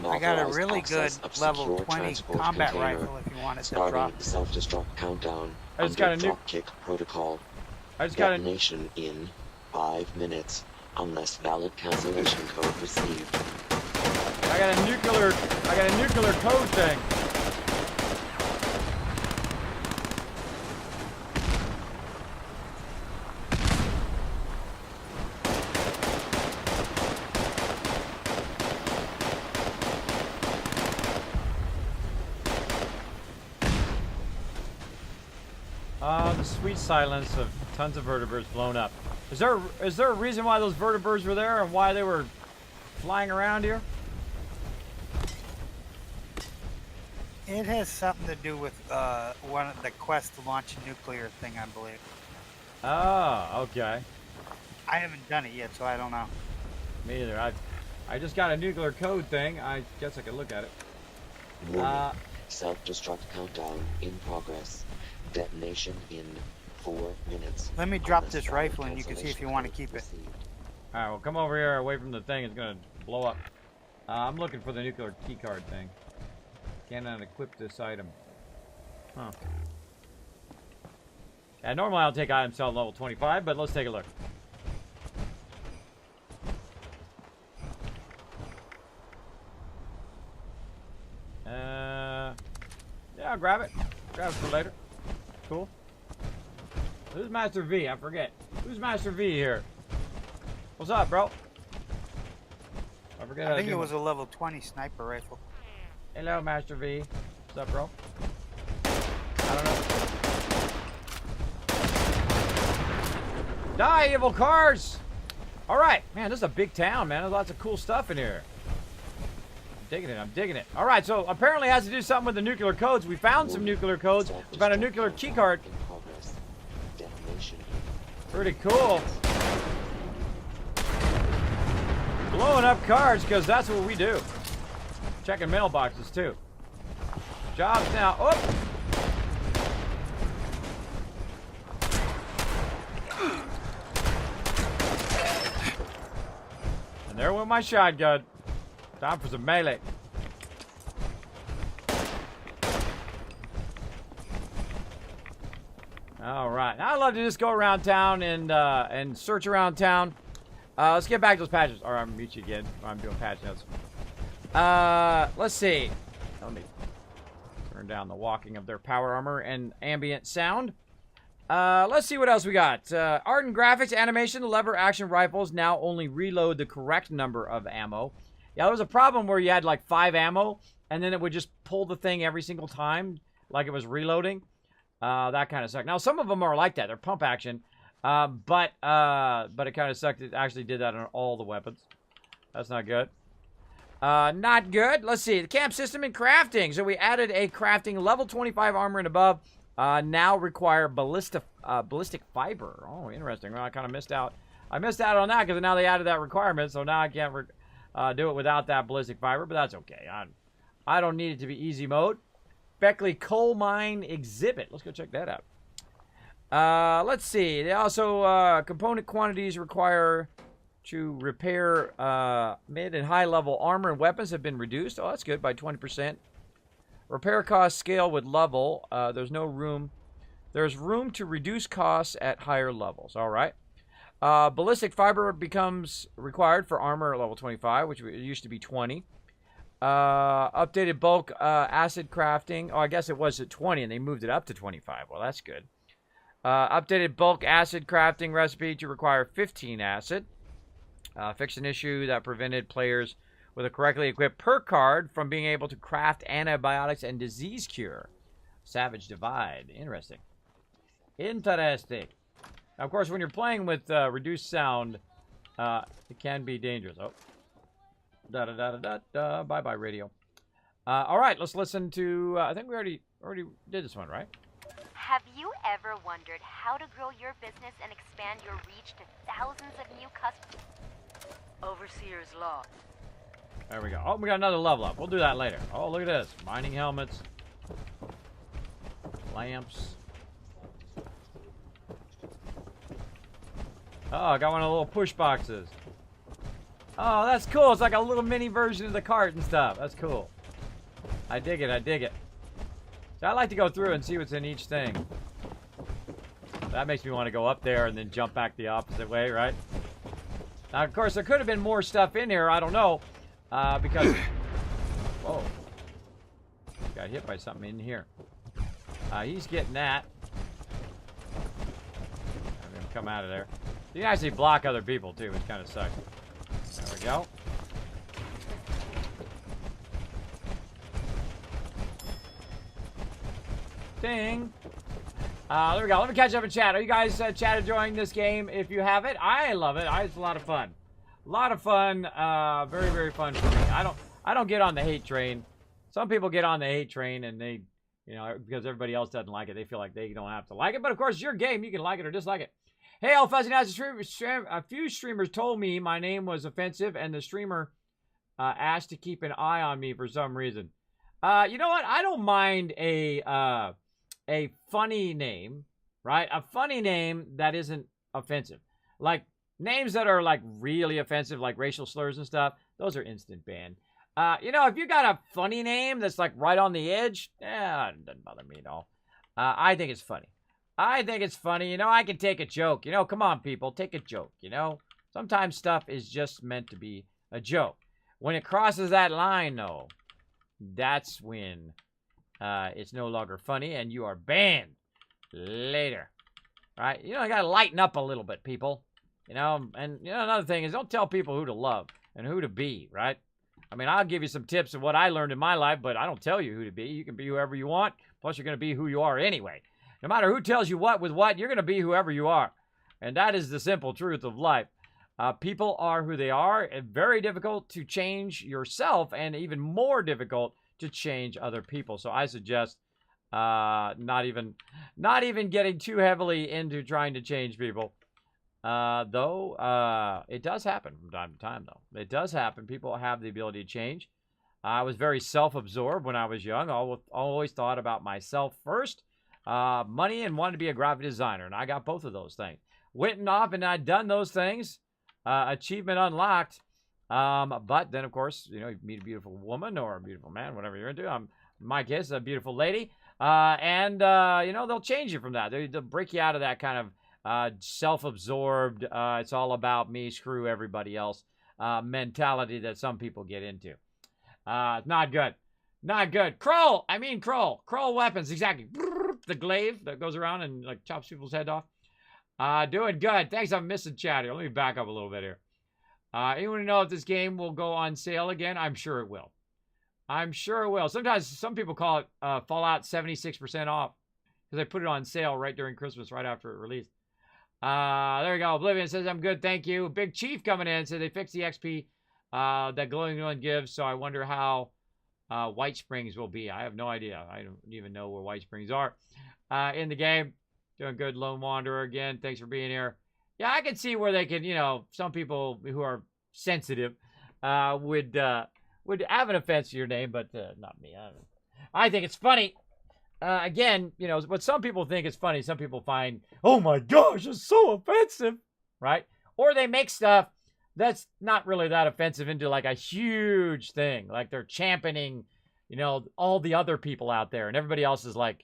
I got a really good level 20 combat rifle if you want it to drop.
Starting self-destruct countdown.
I just got a new
kick protocol.
I just got a
Detonation in 5 minutes, unless valid cancellation code received.
I got a nuclear code thing. The sweet silence of tons of vertebrates blown up. Is there a reason why those vertebrates were there and why they were flying around here?
It has something to do with one of the quest to launch a nuclear thing, I believe.
Oh, okay.
I haven't done it yet, so I don't know.
Me either. I just got a nuclear code thing. I guess I could look at it.
Self-destruct countdown in progress. Detonation in 4 minutes.
Let me drop this rifle and you can see if you want to keep it.
Alright, well come over here away from the thing. It's going to blow up. I'm looking for the nuclear keycard thing. Cannot equip this item. Huh. Yeah, normally I'll take item cell level 25, but let's take a look. Yeah, I'll grab it. Grab it for later. Cool. Who's Master V? I forget. Who's Master V here? What's up, bro? I forget.
I think it was a level 20 sniper rifle.
Hello, Master V. What's up, bro? I don't know. Die, evil cars! Alright. Man, this is a big town, man. There's lots of cool stuff in here. I'm digging it. Alright, so apparently it has to do something with the nuclear codes. We found some nuclear codes. We found a nuclear key card. Pretty cool. Blowing up cars, because that's what we do. Checking mailboxes, too. Jobs now. Oh! And there went my shotgun. Time for some melee. All right. Now I'd love to just go around town and search around town. Let's get back to those patches. Or I'm gonna meet you again. I'm doing patch notes. Let's see. Let me turn down the walking of their power armor and ambient sound. Let's see what else we got. Art and graphics, animation, lever action rifles now only reload the correct number of ammo. Yeah, there was a problem where you had like 5 ammo, and then it would just pull the thing every single time, like it was reloading. That kind of sucked. Now, some of them are like that. They're pump action, but it kind of sucked. It actually did that on all the weapons. That's not good. Not good. Let's see. The camp system and crafting. So we added a crafting level 25 armor and above. Now require ballistic fiber. Oh, interesting. Well, I kind of missed out. I missed out on that because now they added that requirement, so now I can't do it without that ballistic fiber, but that's okay. I don't need it to be easy mode. Beckley Coal Mine Exhibit. Let's go check that out. Let's see. They also, component quantities require to repair mid and high level armor and weapons have been reduced. Oh, that's good, by 20%. Repair costs scale with level. There's room to reduce costs at higher levels. All right. Ballistic fiber becomes required for armor at level 25, which used to be 20. Updated bulk acid crafting. Oh, I guess it was at 20 and they moved it up to 25. Well, that's good. Updated bulk acid crafting recipe to require 15 acid. Fixed an issue that prevented players with a correctly equipped perk card from being able to craft antibiotics and disease cure. Savage Divide. Interesting. Interesting. Now, of course, when you're playing with reduced sound, it can be dangerous. Oh. Da-da-da-da-da-da. Bye-bye, radio. All right, let's listen to... I think we already did this one, right?
Have you ever wondered how to grow your business and expand your reach to thousands of new customers?
Overseer's Law.
There we go. Oh, we got another level up. We'll do that later. Oh, look at this. Mining helmets. Lamps. Oh, I got one of the little push boxes. Oh, that's cool. It's like a little mini version of the cart and stuff. That's cool. I dig it. I dig it. So I like to go through and see what's in each thing. That makes me want to go up there and then jump back the opposite way, right? Now, of course, there could have been more stuff in here. I don't know. Because... Whoa. Got hit by something in here. He's getting that. I'm going to come out of there. You can actually block other people, too, which kind of sucks. There we go. Ding. There we go. Let me catch up in chat. Are you guys chat enjoying this game? If you have it, I love it. It's a lot of fun. A lot of fun. Very, very fun for me. I don't get on the hate train. Some people get on the hate train and they, you know, because everybody else doesn't like it, they feel like they don't have to like it. But of course, it's your game. You can like it or dislike it. Hey, all fuzzy nights. A few streamers told me my name was offensive, and the streamer asked to keep an eye on me for some reason. You know what? I don't mind a funny name, right? A funny name that isn't offensive. Like, names that are, like, really offensive, like racial slurs and stuff, those are instant banned. You know, if you got a funny name that's, like, right on the edge, it doesn't bother me at all. I think it's funny. I think it's funny. You know, I can take a joke. You know, come on, people, take a joke, you know? Sometimes stuff is just meant to be a joke. When it crosses that line, though, that's when it's no longer funny and you are banned later. Right? You know, you got to lighten up a little bit, people. You know, and you know, another thing is don't tell people who to love and who to be, right? I mean, I'll give you some tips of what I learned in my life, but I don't tell you who to be. You can be whoever you want. Plus, you're going to be who you are anyway. No matter who tells you what with what, you're going to be whoever you are. And that is the simple truth of life. People are who they are. It's very difficult to change yourself and even more difficult to change other people. So I suggest not even getting too heavily into trying to change people. Though it does happen from time to time, though. It does happen. People have the ability to change. I was very self-absorbed when I was young. I always thought about myself first. Money and wanted to be a graphic designer. And I got both of those things. Went off and I'd done those things. Achievement unlocked. But then, of course, you know, you meet a beautiful woman or a beautiful man, whatever you're into. In my case, a beautiful lady. And you know, they'll change you from that. They'll break you out of that kind of self-absorbed, it's all about me, screw everybody else mentality that some people get into. Not good. Not good. Kroll weapons, exactly. The glaive that goes around and like chops people's head off. Doing good. Thanks, I'm missing chat here. Let me back up a little bit here. Anyone know if this game will go on sale again? I'm sure it will. I'm sure it will. Sometimes some people call it Fallout 76% off because they put it on sale right during Christmas, right after it released. There we go. Oblivion says, I'm good, thank you. Big Chief coming in says they fixed the XP that Glowing One gives, so I wonder how White Springs will be. I have no idea. I don't even know where White Springs are in the game. Doing good, Lone Wanderer again. Thanks for being here. Yeah, I can see where they can, you know, some people who are sensitive would have an offense to your name, but not me. I think it's funny. Again, you know, what some people think is funny, some people find, oh my gosh, it's so offensive, right? Or they make stuff that's not really that offensive into like a huge thing. Like they're championing, you know, all the other people out there, and everybody else is like,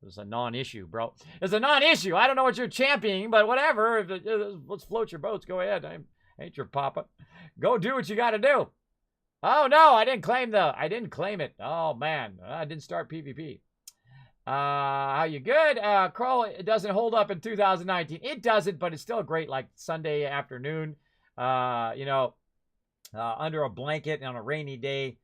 it's a non-issue, bro. It's a non-issue. I don't know what you're championing, but whatever. Let's float your boats. Go ahead. I ain't your papa. Go do what you got to do. Oh no, I didn't claim it. Oh man, I didn't start PvP. How you good? Kroll, it doesn't hold up in 2019. It doesn't, but it's still a great like Sunday afternoon. You know, under a blanket on a rainy day.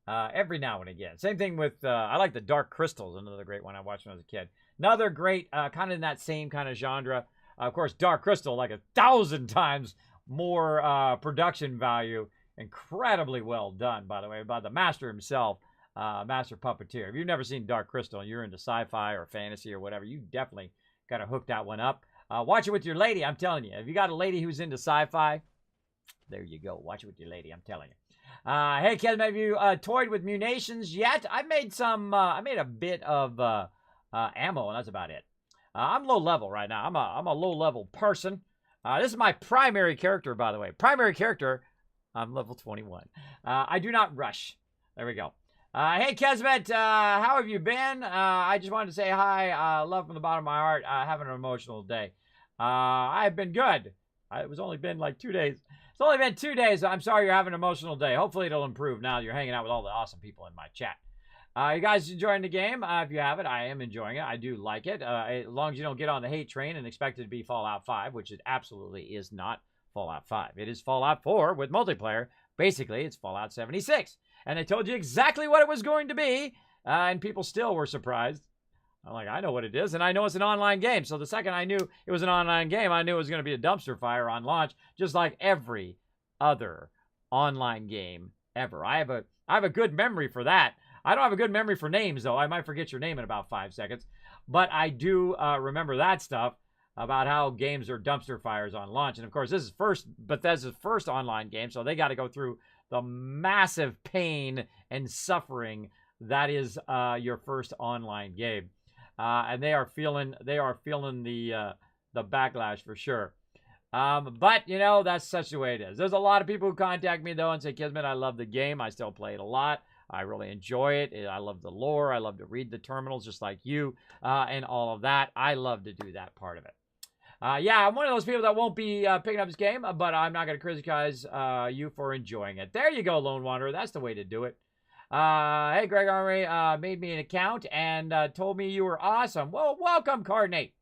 Every now and again. Same thing with, I like the Dark Crystals, another great one I watched when I was a kid. Another great, kind of in that same kind of genre. Of course, Dark Crystal, like 1,000 times more production value. Incredibly well done, by the way, by the master himself. master puppeteer. If you've never seen Dark Crystal and you're into sci-fi or fantasy or whatever, you definitely got to hook that one up. Watch it with your lady, I'm telling you. If you got a lady who's into sci-fi, there you go. Watch it with your lady, I'm telling you. Hey, kids, have you toyed with munitions yet? I made some, I made a bit of ammo, and that's about it. I'm low level right now. I'm a low level person. This is my primary character, by the way. Primary character, I'm level 21. I do not rush. There we go. Hey, Kismet, how have you been? I just wanted to say hi. Love from the bottom of my heart. Having an emotional day. I've been good. It's only been like 2 days. It's only been 2 days. I'm sorry you're having an emotional day. Hopefully it'll improve now that you're hanging out with all the awesome people in my chat. You guys enjoying the game? If you have it, I am enjoying it. I do like it. As long as you don't get on the hate train and expect it to be Fallout 5, which it absolutely is not Fallout 5. It is Fallout 4 with multiplayer. Basically, it's Fallout 76. And they told you exactly what it was going to be, and people still were surprised. I'm like, I know what it is, and I know it's an online game. So the second I knew it was an online game, I knew it was going to be a dumpster fire on launch, just like every other online game ever. I have a good memory for that. I don't have a good memory for names, though. I might forget your name in about 5 seconds. But I do remember that stuff about how games are dumpster fires on launch. And, of course, this is Bethesda's first online game, so they got to go through the massive pain and suffering that is your first online game. And they are feeling the backlash for sure. But, you know, that's such the way it is. There's a lot of people who contact me, though, and say, Kismet, I love the game. I still play it a lot. I really enjoy it. I love the lore. I love to read the terminals just like you and all of that. I love to do that part of it. Yeah, I'm one of those people that won't be picking up this game, but I'm not going to criticize you for enjoying it. There you go, Lone Wanderer. That's the way to do it. Hey, Greg Armory made me an account and told me you were awesome. Well, welcome, Cardinate.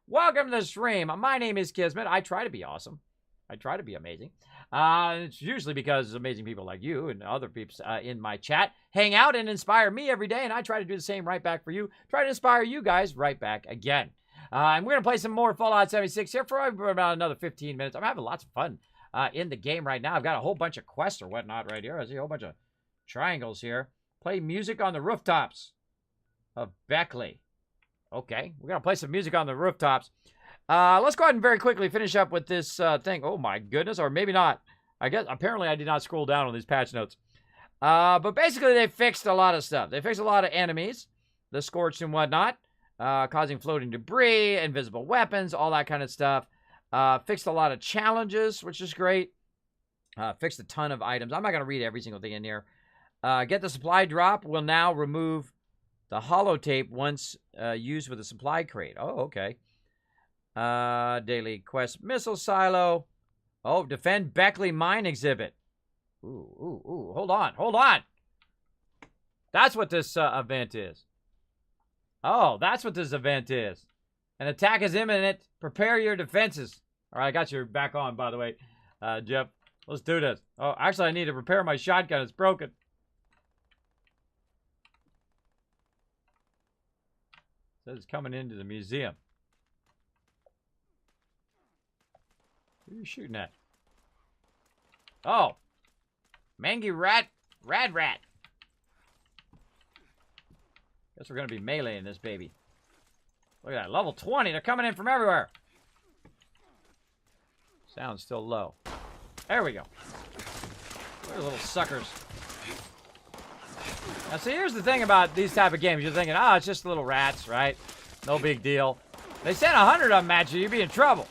Welcome to the stream. My name is Kismet. I try to be awesome. I try to be amazing. It's usually because amazing people like you and other people in my chat hang out and inspire me every day, and I try to do the same right back for you. Try to inspire you guys right back again. And we're going to play some more Fallout 76 here for about another 15 minutes. I'm having lots of fun in the game right now. I've got a whole bunch of quests or whatnot right here. I see a whole bunch of triangles here. Play music on the rooftops of Beckley. Okay, we're going to play some music on the rooftops. Let's go ahead and very quickly finish up with this thing. Oh, my goodness, or maybe not. I guess, apparently, I did not scroll down on these patch notes. But basically, they fixed a lot of stuff. They fixed a lot of enemies, the Scorched and whatnot, causing floating debris, invisible weapons, all that kind of stuff. Fixed a lot of challenges, which is great. Fixed a ton of items. I'm not going to read every single thing in here. Get the supply drop will now remove the holotape once used with a supply crate. Oh, okay. Daily quest missile silo. Oh, defend Beckley mine exhibit. Ooh. Hold on. That's what this event is. Oh, that's what this event is. An attack is imminent. Prepare your defenses. All right, I got your back on, by the way, Jeff. Let's do this. Oh, actually, I need to repair my shotgun. It's broken. It says it's coming into the museum. Who are you shooting at? Oh. Mangy rat. Rad rat. Guess we're going to be meleeing this baby. Look at that. Level 20. They're coming in from everywhere. Sound's still low. There we go. Look at little suckers. Now, see, here's the thing about these type of games. You're thinking, oh, it's just little rats, right? No big deal. They sent 100 of them at you, you'd be in trouble.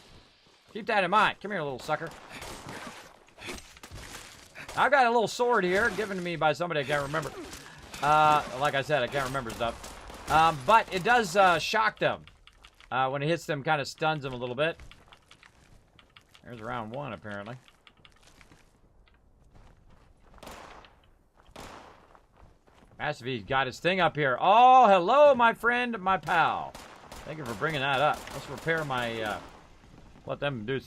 Keep that in mind. Come here, little sucker. I've got a little sword here given to me by somebody I can't remember. Like I said, I can't remember stuff. But it does shock them. When it hits them, kind of stuns them a little bit. There's round one, apparently. Master V's got his thing up here. Oh, hello, my friend, my pal. Thank you for bringing that up. Let's repair my... Let them do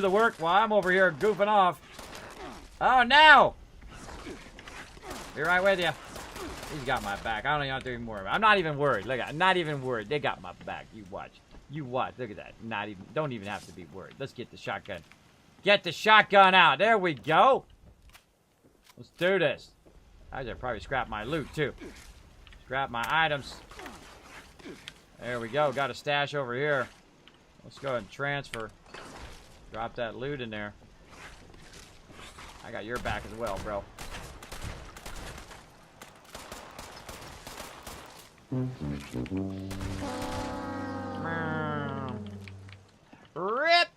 the work while I'm over here goofing off. Oh, no! Be right with you. He's got my back. I don't even have to even worry. I'm not even worried. Look, I'm not even worried. They got my back. You watch. You watch. Look at that. Don't even have to be worried. Let's get the shotgun. Get the shotgun out. There we go. Let's do this. I should probably scrap my loot, too. Scrap my items. There we go. Got a stash over here. Let's go ahead and transfer. Drop that loot in there. I got your back as well, bro. Rip!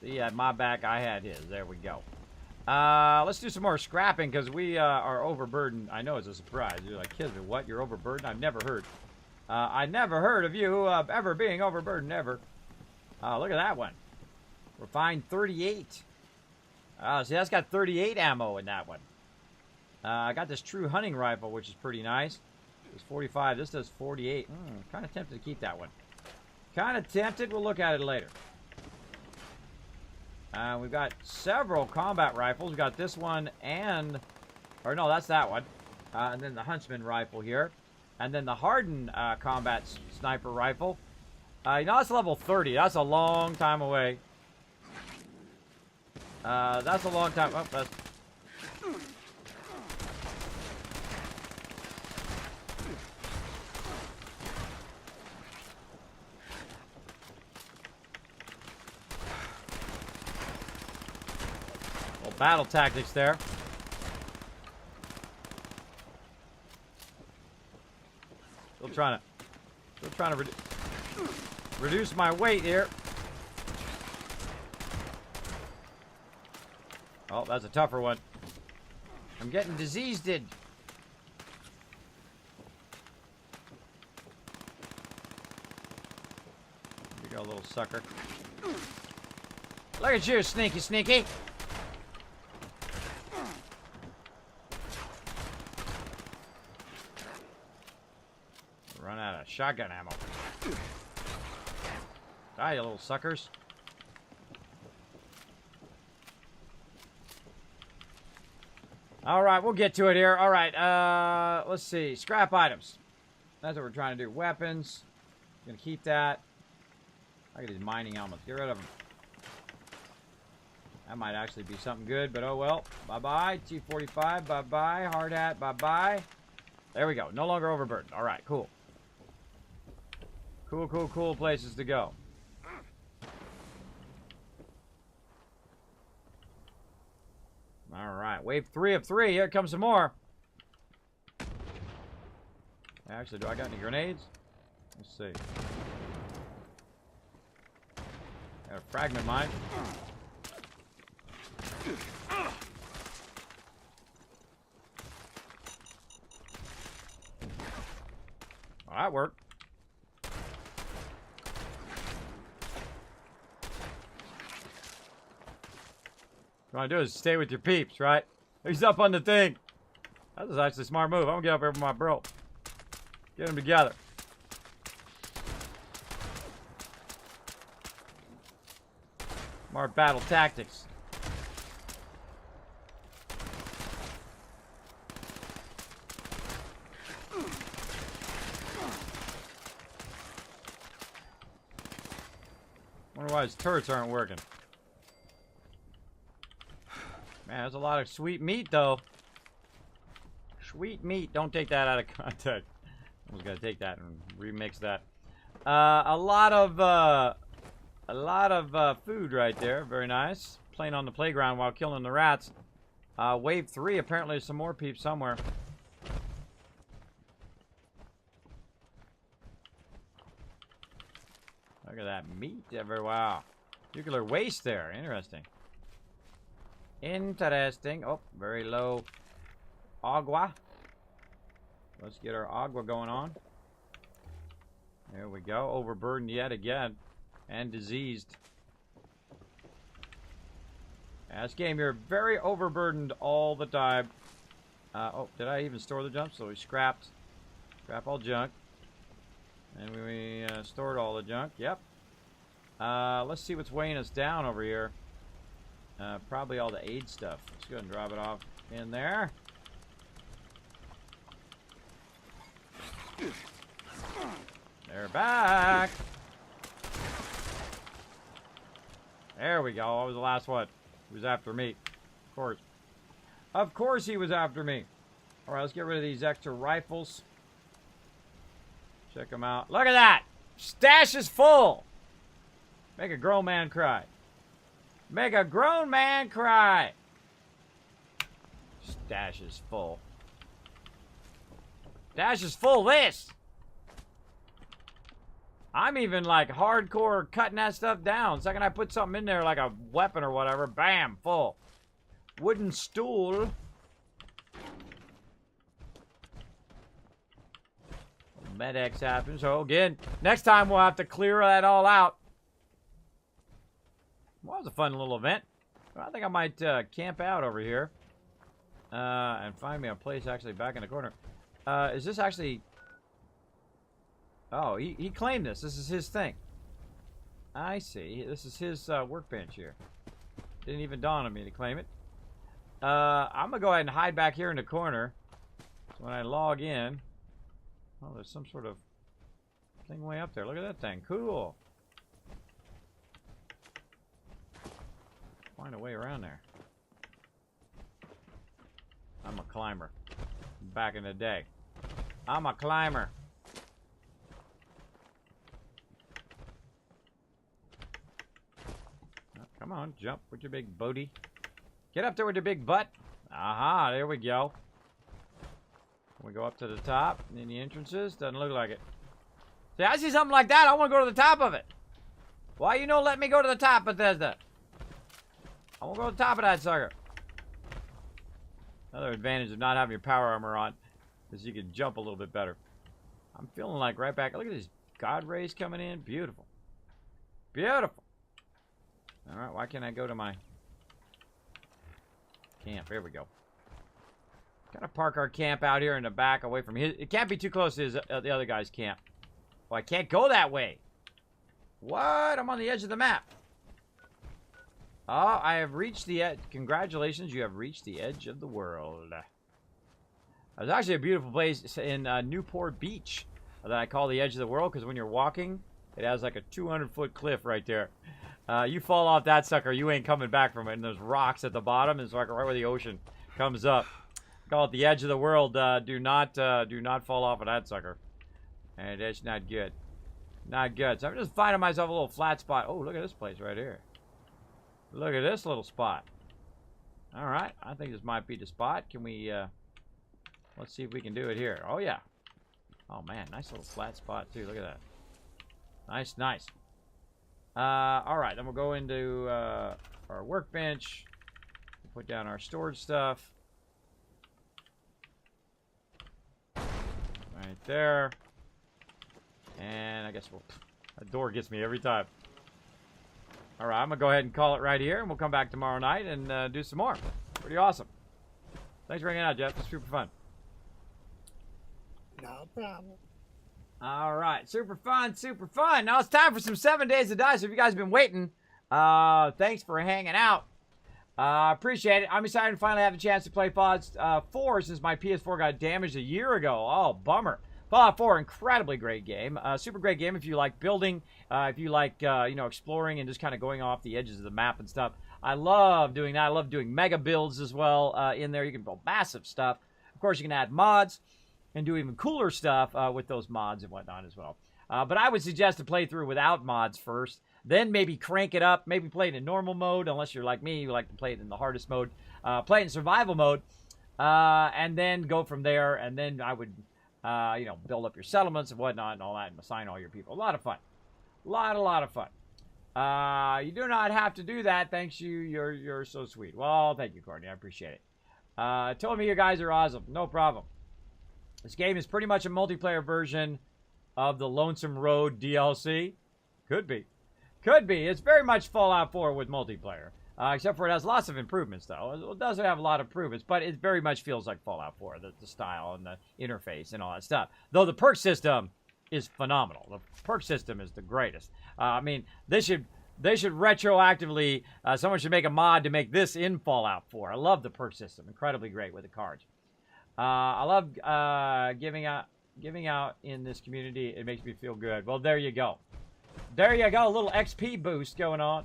He had my back, I had his. There we go. Let's do some more scrapping because we are overburdened. I know it's a surprise. You're like, Kismet, what? You're overburdened? I've never heard. I never heard of you ever being overburdened, ever. Look at that one. Refined 38. See, that's got 38 ammo in that one. I got this true hunting rifle, which is pretty nice. It's 45. This does 48. Kind of tempted to keep that one. Kind of tempted. We'll look at it later. We've got several combat rifles. We've got this one and... Or no, that's that one. And then the Huntsman rifle here. And then the Hardened combat sniper rifle. You know, that's level 30. That's a long time away. That's a long time... Oh, that's... Battle tactics there. Still trying to reduce my weight here. Oh, that's a tougher one. I'm getting diseased. You go, little sucker. Look at you, sneaky, sneaky. Run out of shotgun ammo. Die, you little suckers. Alright, we'll get to it here. Alright, let's see. Scrap items. That's what we're trying to do. Weapons. Gonna keep that. I got these mining helmets. Get rid of them. That might actually be something good, but oh well. Bye-bye. T45. Bye-bye. Hard hat. Bye-bye. There we go. No longer overburdened. Alright, cool. Cool, cool, cool places to go. Alright, wave 3 of 3. Here comes some more. Actually, do I got any grenades? Let's see. Got a fragment mine. Well, that worked. What you want to do is stay with your peeps, right? He's up on the thing. That was actually a smart move. I'm going to get up here with my bro. Get them together. Smart battle tactics. Wonder why his turrets aren't working. Man, there's a lot of sweet meat, though. Sweet meat. Don't take that out of context. I was gonna take that and remix that. A lot of food right there. Very nice. Playing on the playground while killing the rats. Wave 3. Apparently, there's some more peeps somewhere. Look at that meat everywhere. Wow. Nuclear waste there. Interesting. Interesting. Oh, very low agua. Let's get our agua going on. There we go. Overburdened yet again. And diseased. Yeah, this game, you're very overburdened all the time. Oh, did I even store the junk? So we scrapped. Scrap all junk. And we stored all the junk. Yep. Let's see what's weighing us down over here. Probably all the aid stuff. Let's go ahead and drop it off in there. They're back. There we go. What was the last one? Who's after me? Of course. Of course he was after me. All right, let's get rid of these extra rifles. Check them out. Look at that. Stash is full. Make a grown man cry. Make a grown man cry. Stash is full. Stash is full. This. I'm even like hardcore cutting that stuff down. The second I put something in there like a weapon or whatever, bam, full. Wooden stool. Med-X happens. So again, next time we'll have to clear that all out. Well, that was a fun little event. I think I might camp out over here. And find me a place actually back in the corner. Is this actually... Oh, he claimed this. This is his thing. I see. This is his workbench here. Didn't even dawn on me to claim it. I'm going to go ahead and hide back here in the corner. So when I log in... Oh, there's some sort of thing way up there. Look at that thing. Cool. Find a way around there. I'm a climber. Back in the day. I'm a climber. Oh, come on, jump with your big booty. Get up there with your big butt. Aha, there we go. We go up to the top in the entrances. Doesn't look like it. See, I see something like that. I want to go to the top of it. Why you don't let me go to the top, Bethesda? I want to go to the top of that sucker. Another advantage of not having your power armor on is you can jump a little bit better. I'm feeling like right back. Look at these God rays coming in. Beautiful. Beautiful. All right, why can't I go to my camp? Here we go. Gotta park our camp out here in the back away from his. It can't be too close to his, the other guy's camp. Oh, I can't go that way. What? I'm on the edge of the map. Oh, I have reached the edge. Congratulations, you have reached the edge of the world. There's actually a beautiful place in Newport Beach that I call the edge of the world because when you're walking, it has like a 200-foot cliff right there. You fall off that sucker, you ain't coming back from it. And there's rocks at the bottom. It's like right where the ocean comes up. Call it the edge of the world. Do not fall off of that sucker. And that's not good. Not good. So I'm just finding myself a little flat spot. Oh, look at this place right here. Look at this little spot. All right. I think this might be the spot. Can we, let's see if we can do it here. Oh, yeah. Oh, man. Nice little flat spot, too. Look at that. Nice, nice. All right. Then we'll go into our workbench. Put down our storage stuff. Right there. And I guess we'll... That door gets me every time. Alright, I'm going to go ahead and call it right here. And we'll come back tomorrow night and do some more. Pretty awesome. Thanks for hanging out, Jeff. It's super fun.
No problem.
Alright, super fun, super fun. Now it's time for some 7 Days to Die. So if you guys have been waiting, thanks for hanging out. Appreciate it. I'm excited to finally have the chance to play Fallout 4 since my PS4 got damaged a year ago. Oh, bummer. Fallout 4, incredibly great game. Super great game if you like building, if you like, you know, exploring and just kind of going off the edges of the map and stuff. I love doing that. I love doing mega builds as well in there. You can build massive stuff. Of course, you can add mods and do even cooler stuff with those mods and whatnot as well. But I would suggest to play through without mods first. Then maybe crank it up. Maybe play it in normal mode, unless you're like me, you like to play it in the hardest mode. Play it in survival mode, and then go from there. And then I would, you know, build up your settlements and whatnot and all that, and assign all your people. A lot of fun. A lot of fun. You do not have to do that. Thanks you. You're so sweet. Well, thank you, Courtney. I appreciate it. Told me you guys are awesome. No problem. This game is pretty much a multiplayer version of the Lonesome Road DLC. Could be. Could be. It's very much Fallout 4 with multiplayer. Except for it has lots of improvements, though. It doesn't have a lot of improvements, but it very much feels like Fallout 4. The style and the interface and all that stuff. Though the perk system is phenomenal. The perk system is the greatest. I mean, they should retroactively... someone should make a mod to make this in Fallout 4. I love the perk system. Incredibly great with the cards. I love giving out in this community. It makes me feel good. Well, there you go. There you go, a little XP boost going on.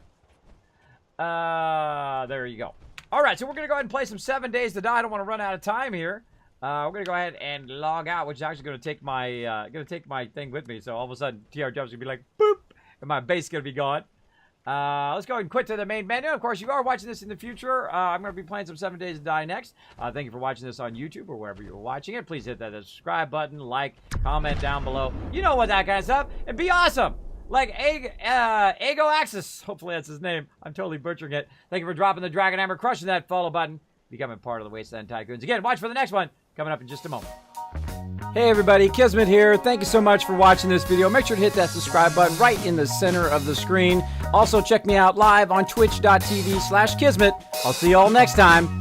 There you go. All right, so we're going to go ahead and play some 7 Days to Die. I don't want to run out of time here. We're going to go ahead and log out, which is actually going to take my thing with me. So all of a sudden, TR Jumps going to be like, boop, and my base going to be gone. Let's go ahead and quit to the main menu. Of course, you are watching this in the future. I'm going to be playing some 7 Days to Die next. Thank you for watching this on YouTube or wherever you're watching it. Please hit that subscribe button, like, comment down below. You know what, that kind of stuff. And be awesome. Like Ego Axis. Hopefully that's his name. I'm totally butchering it. Thank you for dropping the Dragon Hammer, crushing that follow button, becoming part of the Wasteland Tycoons. Again, watch for the next one coming up in just a moment. Hey everybody, Kismet here. Thank you so much for watching this video. Make sure to hit that subscribe button right in the center of the screen. Also check me out live on twitch.tv/Kismet. I'll see you all next time.